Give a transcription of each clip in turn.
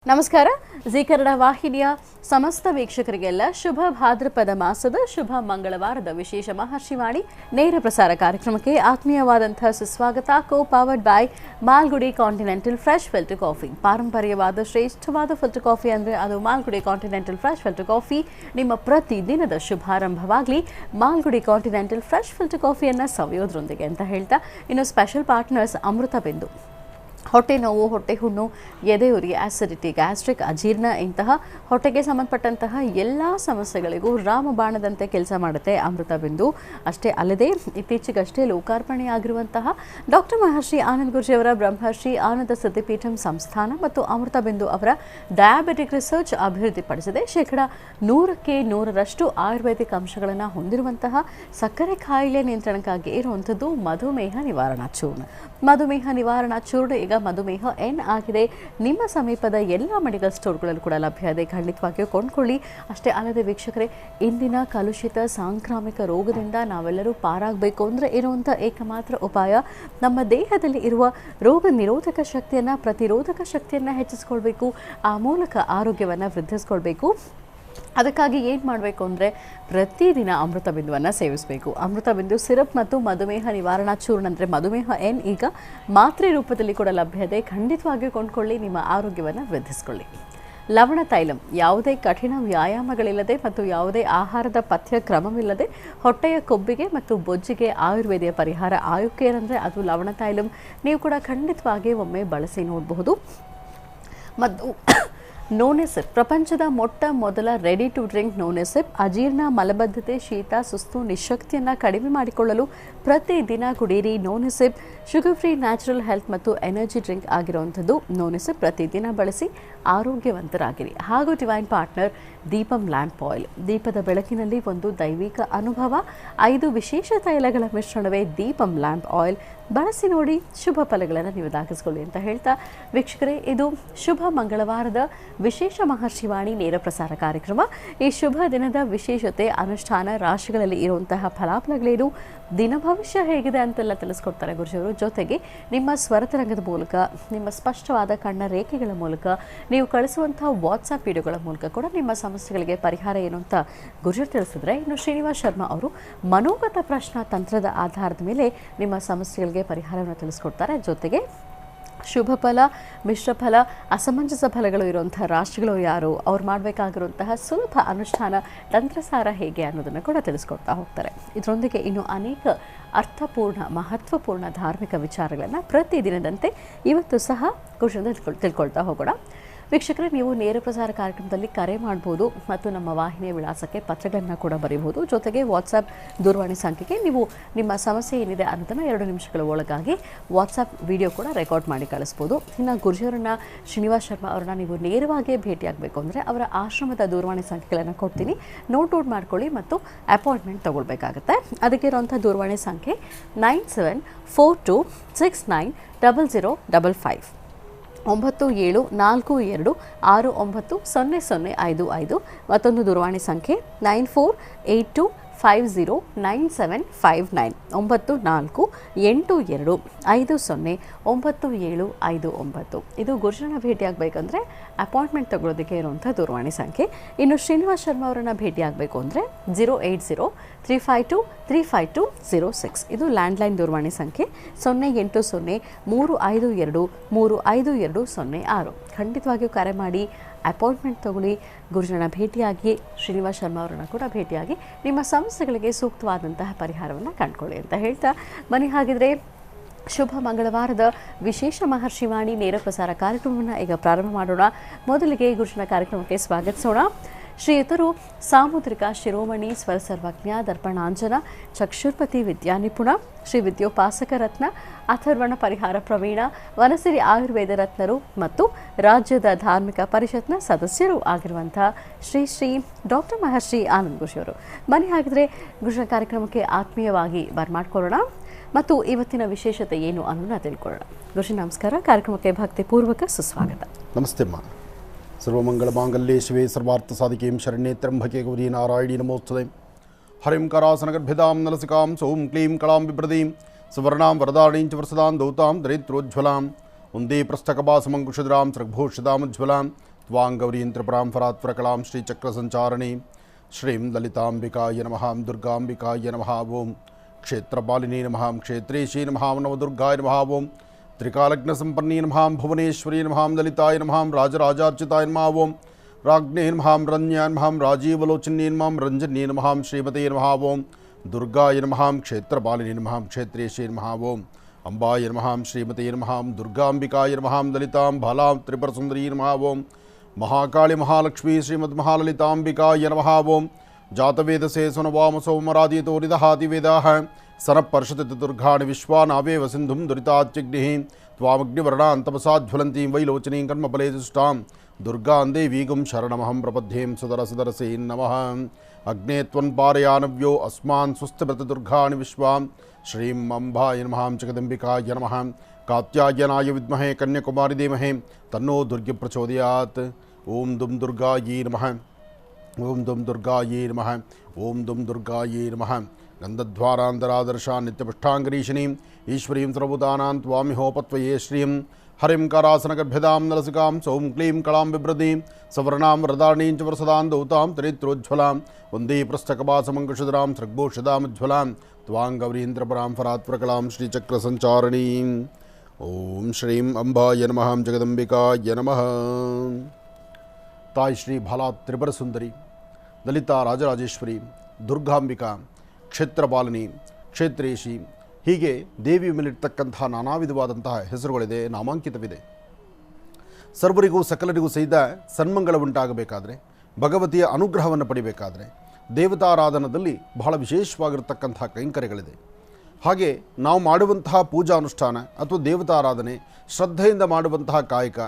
ನಮಸ್ಕಾರ ಜಿ ಕನ್ನಡ ವಾಹಿನಿಯ ಸಮಸ್ತ ವೀಕ್ಷಕರಿಗೆಲ್ಲ ಶುಭ ಭಾದ್ರಪದ ಮಾಸದ ಶುಭ ಮಂಗಳವಾರದ ವಿಶೇಷ ಮಹರ್ಷಿವಾಣಿ ನೇರ ಪ್ರಸಾರ ಕಾರ್ಯಕ್ರಮಕ್ಕೆ ಆತ್ಮೀಯವಾದಂತಹ ಸುಸ್ವಾಗತ. Powered by Malgudi continental fresh filter coffee. ಪಾರಂಪರ್ಯವಾದ ಶ್ರೇಷ್ಠವಾದ ಫಿಲ್ಟರ್ ಕಾಫಿ ಅಂದರೆ ಅದು Malgudi continental fresh filter coffee. ನಿಮ್ಮ ಪ್ರತಿ ದಿನದ ಶುಭಾರಂಭವಾಗಲಿ ಮಾಲ್ಗುಡಿ ಕಾಂಟಿನೆಂಟಲ್ ಫ್ರೆಶ್ ಫಿಲ್ಟರ್ ಕಾಫಿಯನ್ನು ಸವಿಯೋದ್ರೊಂದಿಗೆ ಅಂತ ಹೇಳ್ತಾ, ಇನ್ನು ಸ್ಪೆಷಲ್ ಪಾರ್ಟ್ನರ್ಸ್ ಅಮೃತ ಬಿಂದು. ಹೊಟ್ಟೆ ನೋವು, ಹೊಟ್ಟೆ ಹುಣ್ಣು, ಎದೆಯುರಿ, ಆಸಿಡಿಟಿ, ಗ್ಯಾಸ್ಟ್ರಿಕ್, ಅಜೀರ್ಣ ಇಂತಹ ಹೊಟ್ಟೆಗೆ ಸಂಬಂಧಪಟ್ಟಂತಹ ಎಲ್ಲ ಸಮಸ್ಯೆಗಳಿಗೂ ರಾಮಬಾಣದಂತೆ ಕೆಲಸ ಮಾಡುತ್ತೆ ಅಮೃತ ಬಿಂದು. ಅಷ್ಟೇ ಅಲ್ಲದೆ ಇತ್ತೀಚೆಗಷ್ಟೇ ಲೋಕಾರ್ಪಣೆಯಾಗಿರುವಂತಹ ಡಾಕ್ಟರ್ ಮಹರ್ಷಿ ಆನಂದ್ ಗುರೂಜಿಯವರ ಬ್ರಹ್ಮರ್ಷಿ ಆನಂದ ಸಿದ್ಧಿಪೀಠಂ ಸಂಸ್ಥಾನ ಮತ್ತು ಅಮೃತ ಬಿಂದು ಅವರ ಡಯಾಬಿಟಿಕ್ ರಿಸರ್ಚ್ ಅಭಿವೃದ್ಧಿಪಡಿಸಿದೆ. 100% ಆಯುರ್ವೇದಿಕ್ ಅಂಶಗಳನ್ನು ಹೊಂದಿರುವಂತಹ ಸಕ್ಕರೆ ಕಾಯಿಲೆ ನಿಯಂತ್ರಣಕ್ಕಾಗಿ ಇರುವಂಥದ್ದು ಮಧುಮೇಹ ನಿವಾರಣಾ ಚೂರ್ಣ. ಮಧುಮೇಹ ನಿವಾರಣಾ ಚೂರ್ಣ ಈಗ ಮಧುಮೇಹ ಎನ್ ಆಗಿದೆ. ನಿಮ್ಮ ಸಮೀಪದ ಎಲ್ಲ ಮೆಡಿಕಲ್ ಸ್ಟೋರ್ಗಳಲ್ಲೂ ಕೂಡ ಲಭ್ಯ ಇದೆ, ಖಂಡಿತವಾಗಿಯೂ ಕೊಂಡ್ಕೊಳ್ಳಿ. ಅಷ್ಟೇ ಅಲ್ಲದೆ ವೀಕ್ಷಕರೇ, ಇಂದಿನ ಕಲುಷಿತ ಸಾಂಕ್ರಾಮಿಕ ರೋಗದಿಂದ ನಾವೆಲ್ಲರೂ ಪಾರಾಗಬೇಕು ಅಂದರೆ ಇರುವಂಥ ಏಕಮಾತ್ರ ಉಪಾಯ ನಮ್ಮ ದೇಹದಲ್ಲಿ ಇರುವ ರೋಗ ನಿರೋಧಕ ಶಕ್ತಿಯನ್ನು, ಪ್ರತಿರೋಧಕ ಶಕ್ತಿಯನ್ನು ಹೆಚ್ಚಿಸ್ಕೊಳ್ಬೇಕು. ಆ ಮೂಲಕ ಆರೋಗ್ಯವನ್ನು ವೃದ್ಧಿಸ್ಕೊಳ್ಬೇಕು. ಅದಕ್ಕಾಗಿ ಏನು ಮಾಡಬೇಕು ಅಂದರೆ ಪ್ರತಿದಿನ ಅಮೃತ ಬಿಂದುವನ್ನು ಸೇವಿಸಬೇಕು. ಅಮೃತ ಬಿಂದು ಸಿರಪ್ ಮತ್ತು ಮಧುಮೇಹ ನಿವಾರಣಾ ಚೂರ್ಣ ಅಂದರೆ ಮಧುಮೇಹ ಎನ್ ಈಗ ಮಾತ್ರೆ ರೂಪದಲ್ಲಿ ಕೂಡ ಲಭ್ಯ ಇದೆ, ಖಂಡಿತವಾಗಿಯೂ ಕೊಂಡ್ಕೊಳ್ಳಿ, ನಿಮ್ಮ ಆರೋಗ್ಯವನ್ನು ವೃದ್ಧಿಸ್ಕೊಳ್ಳಿ. ಲವಣ ತೈಲಂ ಯಾವುದೇ ಕಠಿಣ ವ್ಯಾಯಾಮಗಳಿಲ್ಲದೆ ಮತ್ತು ಯಾವುದೇ ಆಹಾರದ ಪಥ್ಯ ಕ್ರಮವಿಲ್ಲದೆ ಹೊಟ್ಟೆಯ ಕೊಬ್ಬಿಗೆ ಮತ್ತು ಬೊಜ್ಜಿಗೆ ಆಯುರ್ವೇದಿಯ ಪರಿಹಾರ ಆಯುಕೇರ್ ಅಂದರೆ ಅದು ಲವಣ ತೈಲಂ. ನೀವು ಕೂಡ ಖಂಡಿತವಾಗಿ ಒಮ್ಮೆ ಬಳಸಿ ನೋಡಬಹುದು. ಮತ್ತು ನೋನೆಸಿಪ್ ಪ್ರಪಂಚದ ಮೊಟ್ಟ ಮೊದಲ ರೆಡಿ ಟು ಡ್ರಿಂಕ್ ನೋನೆಸಿಪ್ ಅಜೀರ್ಣ, ಮಲಬದ್ಧತೆ, ಶೀತ, ಸುಸ್ತು, ನಿಶಕ್ತಿಯನ್ನು ಕಡಿಮೆ ಮಾಡಿಕೊಳ್ಳಲು ಪ್ರತಿದಿನ ಕುಡಿಯಿರಿ. ನೋನೆಸಿಪ್ ಶುಗರ್ ಫ್ರೀ, ನ್ಯಾಚುರಲ್ ಹೆಲ್ತ್ ಮತ್ತು ಎನರ್ಜಿ ಡ್ರಿಂಕ್ ಆಗಿರುವಂಥದ್ದು. ನೋನೆಸಿಪ್ ಪ್ರತಿದಿನ ಬಳಸಿ ಆರೋಗ್ಯವಂತರಾಗಿರಿ. ಹಾಗೂ divine partner Deepam lamp oil. ದೀಪದ ಬೆಳಕಿನಲ್ಲಿ ಒಂದು ದೈವಿಕ ಅನುಭವ. 5 ವಿಶೇಷ ತೈಲಗಳ ಮಿಶ್ರಣವೇ ದೀಪಂ ಲ್ಯಾಂಪ್ ಆಯಿಲ್. ಬಳಸಿ ನೋಡಿ, ಶುಭ ಫಲಗಳನ್ನು ನೀವು ದಾಖಲಿಸಿಕೊಳ್ಳಿ ಅಂತ ಹೇಳ್ತಾ ವೀಕ್ಷಕರೇ, ಇದು ಶುಭ ಮಂಗಳವಾರದ ವಿಶೇಷ ಮಹರ್ಷಿವಾಣಿ ನೇರ ಪ್ರಸಾರ ಕಾರ್ಯಕ್ರಮ. ಈ ಶುಭ ದಿನದ ವಿಶೇಷತೆ, ಅನುಷ್ಠಾನ, ರಾಶಿಗಳಲ್ಲಿ ಇರುವಂತಹ ಫಲಾಫಲಗಳೇನು, ದಿನ ಭವಿಷ್ಯ ಹೇಗಿದೆ ಅಂತೆಲ್ಲ ತಿಳಿಸ್ಕೊಡ್ತಾರೆ ಗುರುಜಿಯವರು. ಜೊತೆಗೆ ನಿಮ್ಮ ಸ್ವರತರಂಗದ ಮೂಲಕ, ನಿಮ್ಮ ಸ್ಪಷ್ಟವಾದ ಕಣ್ಣ ರೇಖೆಗಳ ಮೂಲಕ, ನೀವು ಕಳಿಸುವಂತಹ ವಾಟ್ಸಪ್ ವಿಡಿಯೋಗಳ ಮೂಲಕ ಕೂಡ ನಿಮ್ಮ ಸಮಸ್ಯೆಗಳಿಗೆ ಪರಿಹಾರ ಏನು ಅಂತ ಗುರುಜಿಯವರು ತಿಳಿಸಿದ್ರೆ, ಇನ್ನು ಶ್ರೀನಿವಾಸ್ ಶರ್ಮಾ ಅವರು ಮನೋಗತ ಪ್ರಶ್ನಾ ತಂತ್ರದ ಆಧಾರದ ಮೇಲೆ ನಿಮ್ಮ ಸಮಸ್ಯೆಗಳಿಗೆ ಪರಿಹಾರವನ್ನು ತಿಳಿಸ್ಕೊಡ್ತಾರೆ. ಜೊತೆಗೆ ಶುಭ ಫಲ, ಮಿಶ್ರ ಫಲ, ಅಸಮಂಜಸ ಫಲಗಳು ಇರುವಂಥ ರಾಶಿಗಳು ಯಾರು, ಅವ್ರು ಮಾಡಬೇಕಾಗಿರುವಂತಹ ಸುಲಭ ಅನುಷ್ಠಾನ ತಂತ್ರಸಾರ ಹೇಗೆ ಅನ್ನೋದನ್ನು ಕೂಡ ತಿಳಿಸ್ಕೊಡ್ತಾ ಹೋಗ್ತಾರೆ. ಇದರೊಂದಿಗೆ ಇನ್ನು ಅನೇಕ ಅರ್ಥಪೂರ್ಣ, ಮಹತ್ವಪೂರ್ಣ ಧಾರ್ಮಿಕ ವಿಚಾರಗಳನ್ನು ಪ್ರತಿದಿನದಂತೆ ಇವತ್ತು ಸಹ ಖುಷಿಯಿಂದ ತಿಳ್ಕೊಳ್ತಾ ಹೋಗೋಣ. ವೀಕ್ಷಕರೇ, ನೀವು ನೇರ ಪ್ರಸಾರ ಕಾರ್ಯಕ್ರಮದಲ್ಲಿ ಕರೆ ಮಾಡ್ಬೋದು ಮತ್ತು ನಮ್ಮ ವಾಹಿನಿಯ ವಿಳಾಸಕ್ಕೆ ಪತ್ರಗಳನ್ನು ಕೂಡ ಬರೀಬಹುದು. ಜೊತೆಗೆ ವಾಟ್ಸಪ್ ದೂರವಾಣಿ ಸಂಖ್ಯೆಗೆ ನೀವು ನಿಮ್ಮ ಸಮಸ್ಯೆ ಏನಿದೆ ಅನ್ನೋದನ್ನು 2 ನಿಮಿಷಗಳ ಒಳಗಾಗಿ ವಾಟ್ಸಪ್ ವಿಡಿಯೋ ಕೂಡ ರೆಕಾರ್ಡ್ ಮಾಡಿ ಕಳಿಸ್ಬೋದು. ಇನ್ನು ಗುರುಜಿಯವರನ್ನ, ಶ್ರೀನಿವಾಸ್ ಶರ್ಮಾ ಅವರನ್ನ ನೀವು ನೇರವಾಗಿ ಭೇಟಿಯಾಗಬೇಕು ಅಂದರೆ ಅವರ ಆಶ್ರಮದ ದೂರವಾಣಿ ಸಂಖ್ಯೆಗಳನ್ನು ಕೊಡ್ತೀನಿ, ನೋಟ್ ಮಾಡ್ಕೊಳ್ಳಿ ಮತ್ತು ಅಪಾಯಿಂಟ್ಮೆಂಟ್ ತೊಗೊಳ್ಬೇಕಾಗತ್ತೆ. ಅದಕ್ಕೆ ಇರುವಂಥ ದೂರವಾಣಿ ಸಂಖ್ಯೆ 9742690055 9742690055. ಮತ್ತೊಂದು ದೂರವಾಣಿ ಸಂಖ್ಯೆ 9482509759 9482509759. ಇದು ಗುರುಜನ ಭೇಟಿಯಾಗಬೇಕಂದ್ರೆ ಅಪಾಯಿಂಟ್ಮೆಂಟ್ ತಗೊಳ್ಳೋದಕ್ಕೆ ಇರುವಂಥ ದೂರವಾಣಿ ಸಂಖ್ಯೆ. ಇನ್ನು ಶ್ರೀನಿವಾಸ್ ಶರ್ಮಾ ಅವರನ್ನು ಭೇಟಿಯಾಗಬೇಕು ಅಂದರೆ 08035235206 ಇದು ಲ್ಯಾಂಡ್ಲೈನ್ ದೂರವಾಣಿ ಸಂಖ್ಯೆ. 0803522350206. ಖಂಡಿತವಾಗಿಯೂ ಕರೆ ಮಾಡಿ ಅಪಾಯಿಂಟ್ಮೆಂಟ್ ತಗೊಳ್ಳಿ, ಗುರುಜನ ಭೇಟಿಯಾಗಿ, ಶ್ರೀನಿವಾಸ್ ಶರ್ಮಾ ಅವರನ್ನು ಕೂಡ ಭೇಟಿಯಾಗಿ ನಿಮ್ಮ ಸಮಸ್ಯೆಗಳಿಗೆ ಸೂಕ್ತವಾದಂತಹ ಪರಿಹಾರವನ್ನು ಕಂಡುಕೊಳ್ಳಿ ಅಂತ ಹೇಳ್ತಾ ಬನ್ನಿ. ಹಾಗಿದ್ರೆ ಶುಭ ಮಂಗಳವಾರದ ವಿಶೇಷ ಮಹರ್ಷಿವಾಣಿ ನೇರ ಪ್ರಸಾರ ಕಾರ್ಯಕ್ರಮವನ್ನು ಈಗ ಪ್ರಾರಂಭ ಮಾಡೋಣ. ಮೊದಲಿಗೆ ಗುರುಜನ ಕಾರ್ಯಕ್ರಮಕ್ಕೆ ಸ್ವಾಗತಿಸೋಣ. ಶ್ರೀಯುತರು ಸಾಮುದ್ರಿಕ ಶಿರೋಮಣಿ, ಸ್ವರ ಸರ್ವಜ್ಞ, ದರ್ಪಣಾಂಜನ, ಚಕ್ಷುರ್ಪತಿ ವಿದ್ಯಾನಿಪುಣ, ಶ್ರೀ ವಿದ್ಯೋಪಾಸಕ ರತ್ನ, ಅಥರ್ವಣ ಪರಿಹಾರ ಪ್ರವೀಣ, ವನಸಿರಿ ಆಯುರ್ವೇದ ರತ್ನರು ಮತ್ತು ರಾಜ್ಯದ ಧಾರ್ಮಿಕ ಪರಿಷತ್ನ ಸದಸ್ಯರು ಆಗಿರುವಂಥ ಶ್ರೀ ಶ್ರೀ ಡಾಕ್ಟರ್ ಮಹರ್ಷಿ ಆನಂದ್ ಗುರೂಜಿಯವರು. ಬನ್ನಿ ಹಾಗಿದ್ರೆ ಗುರುಜಿನ ಕಾರ್ಯಕ್ರಮಕ್ಕೆ ಆತ್ಮೀಯವಾಗಿ ಬರ್ಮಾಡ್ಕೊಳ್ಳೋಣ ಮತ್ತು ಇವತ್ತಿನ ವಿಶೇಷತೆ ಏನು ಅನ್ನೋದನ್ನ ತಿಳ್ಕೊಳ್ಳೋಣ. ಗುರುಜಿ ನಮಸ್ಕಾರ, ಕಾರ್ಯಕ್ರಮಕ್ಕೆ ಭಕ್ತಿಪೂರ್ವಕ ಸುಸ್ವಾಗತ. ನಮಸ್ತೆ ಅಮ್ಮ. ಸರ್ವಮಂಗಳ ಮಾಂಗಲ್ಯೇ ಶಿವೆ ಸರ್ವಾರ್ಥ ಸಾಧಿಕೆಂ ಶರಣ್ಯೇ ತ್ರ್ಯಂಬಕೆ ಗೌರಿ ನಾರಾಯಣಿ ನಮೋಸ್ತುತೆ. ಹರಿಂ ಕರಾಸನಗರ್ಭಿದಾಂ ನಲಸಿಕಾಂ ಸೌಂ ಕ್ಲೀಂ ಕಳಾಂ ಬಿಭ್ರದೀಂ ಸುವರ್ಣಾಂ ವರದಾಣೀಂ ಚ ವರಸದಾಂ ದೌತಾಂ ದರಿದ್ರೋಜ್ವಲಾಂ ಒಂದೇ ಪ್ರಸ್ಥಕಪಾಸಮಂಕುಶದ್ರಾಂ ಸೃಗ್ಭೂಷಿತಾಮುಜ್ವಲಾಂ त्वांगौरीं त्रिपुरां फरात्परकलां श्रीचक्रसञ्चारिणीं श्रीं ललिताम्बिकाय नमः दुर्गाम्बिकाय नमः ओं क्षेत्रपालिनी नमः क्षेत्रेशी नमः नवदुर्गाय नमः ओं त्रिकालग्नसम्पन्नी नमः भुवनेश्वरी नमः ललिताय नमः राजराजार्चिताय नमः ओं राज्ञे नमः रण्याय नमः राजीवलोचन्ये नमः रञ्जन्ये नमः श्रीमते नमः ओं दुर्गाय नमः क्षेत्रपालिनी नमः क्षेत्रेशी नमः ओं अंबाय नमः श्रीमते नमः दुर्गाम्बिकाय नमः ललितां बालां त्रिपुरसुन्दरी नमः ओं महाकाली महालक्ष्मी श्रीमद्महाललिताम्बिकाय नमः ओं जातवेदसे सुनवामसो मरादितोरिदहातिवेदाः सनपर्षति दुर्गाणि विश्वानावेव सिन्धुं दुरिताच्चिग्निः त्वामग्निवर्णां तपसाज्वलन्तीं वैलोचनीं कर्मफले दुष्टां दुर्गां देवीगुं शरणमहं प्रपद्यें सुदरसुदरसे नमः अग्ने त्वन्पारयानव्यो अस्मान् सुस्थिभृतदुर्गाणि विश्वां श्रीं अम्बाय नमः जगदम्बिकाय नमः कात्यायनाय विद्महे कन्याकुमारी धीमहि तन्नो दुर्गे प्रचोदयात् ओं दुं दुर्गायै नमः ओं दुं दुर्गायै नमः ओं दुं दुर्गायै नमः गन्धद्वारान्तरादर्शां नित्यपुष्टाङ्गरीशिनीं ईश्वरीं सर्वभूतानां त्वामिहोपत्वये श्रियं हरिं करासनगर्भ्यदां नलसिकां सौं क्लीं कलां बिभ्रतीं सवर्णां वरदारणीं च वरसदां दौतां त्रिनेत्रोज्ज्वलां वन्दे प्रस्थकपासमङ्कुशधरां सृग्भूषदामुज्ज्वलां त्वांगौरीं त्रिपुरां फरात्परकलां श्रीचक्रसञ्चारिणीं ओं श्रीं अंबाय नमः जगदम्बिकाय नमः ताई श्री बाला त्रिपुर सुंदरी ललिता राजराजेश्वरी दुर्गांबिका क्षेत्रपालिनी क्षेत्रेशी ಹೀಗೆ ದೇವಿಯ ಮೇಲಿರ್ತಕ್ಕಂಥ ನಾನಾ ವಿಧವಾದಂತಹ ಹೆಸರುಗಳಿದೆ, ನಾಮಾಂಕಿತವಿದೆ. ಸರ್ವರಿಗೂ ಸಕಲರಿಗೂ ಸಹಿತ ಸನ್ಮಂಗಳ ಉಂಟಾಗಬೇಕಾದ್ರೆ, ಭಗವತಿಯ ಅನುಗ್ರಹವನ್ನು ಪಡಿಬೇಕಾದ್ರೆ ದೇವತಾರಾಧನದಲ್ಲಿ ಬಹಳ ವಿಶೇಷವಾಗಿರ್ತಕ್ಕಂಥ ಕೈಂಕರ್ಯಗಳಿದೆ. ಹಾಗೆ ನಾವು ಮಾಡುವಂತಹ ಪೂಜಾ ಅನುಷ್ಠಾನ ಅಥವಾ ದೇವತಾರಾಧನೆ, ಶ್ರದ್ಧೆಯಿಂದ ಮಾಡುವಂತಹ ಕಾಯಕ,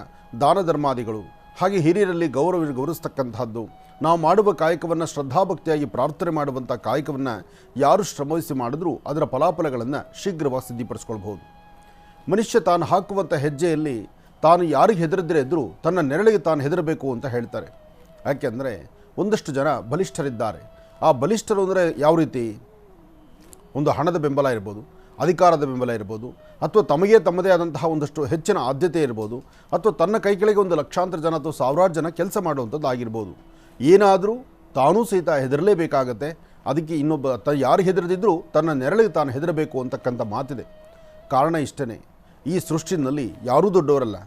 ದಾನ ಧರ್ಮಾದಿಗಳು, ಹಾಗೆ ಹಿರಿಯರಲ್ಲಿ ಗೌರವಿಸ್ತಕ್ಕಂಥದ್ದು, ನಾವು ಮಾಡುವ ಕಾಯಕವನ್ನು ಶ್ರದ್ಧಾಭಕ್ತಿಯಾಗಿ ಪ್ರಾರ್ಥನೆ ಮಾಡುವಂಥ ಕಾಯಕವನ್ನು ಯಾರು ಶ್ರಮವಹಿಸಿ ಮಾಡಿದ್ರೂ ಅದರ ಫಲಾಫಲಗಳನ್ನು ಶೀಘ್ರವಾಗಿ ಸಿದ್ಧಿಪಡಿಸ್ಕೊಳ್ಬಹುದು. ಮನುಷ್ಯ ತಾನು ಹಾಕುವಂಥ ಹೆಜ್ಜೆಯಲ್ಲಿ ತಾನು ಯಾರಿಗೆ ಹೆದರಿದ್ರೆ ಎದುರು ತನ್ನ ನೆರಳಿಗೆ ತಾನು ಹೆದರಬೇಕು ಅಂತ ಹೇಳ್ತಾರೆ. ಯಾಕೆಂದರೆ ಒಂದಷ್ಟು ಜನ ಬಲಿಷ್ಠರಿದ್ದಾರೆ. ಆ ಬಲಿಷ್ಠರು ಅಂದರೆ ಯಾವ ರೀತಿ? ಒಂದು ಹಣದ ಬೆಂಬಲ ಇರ್ಬೋದು, ಅಧಿಕಾರದ ಬೆಂಬಲ ಇರ್ಬೋದು, ಅಥವಾ ತಮಗೆ ತಮ್ಮದೇ ಆದಂತಹ ಒಂದಷ್ಟು ಹೆಚ್ಚಿನ ಆದ್ಯತೆ ಇರ್ಬೋದು, ಅಥವಾ ತನ್ನ ಕೈ ಕೆಳಗೆ ಒಂದು ಲಕ್ಷಾಂತರ ಜನ ಅಥವಾ ಸಾವಿರಾರು ಜನ ಕೆಲಸ ಮಾಡುವಂಥದ್ದು ಆಗಿರ್ಬೋದು. ಏನಾದರೂ ತಾನೂ ಸಹಿತ ಹೆದರಲೇಬೇಕಾಗತ್ತೆ. ಅದಕ್ಕೆ ಇನ್ನೊಬ್ಬ ಯಾರು ಹೆದರದಿದ್ದರೂ ತನ್ನ ನೆರಳಿಗೆ ತಾನು ಹೆದರಬೇಕು ಅಂತಕ್ಕಂಥ ಮಾತಿದೆ. ಕಾರಣ ಇಷ್ಟೇ, ಈ ಸೃಷ್ಟಿನಲ್ಲಿ ಯಾರೂ ದೊಡ್ಡವರಲ್ಲ.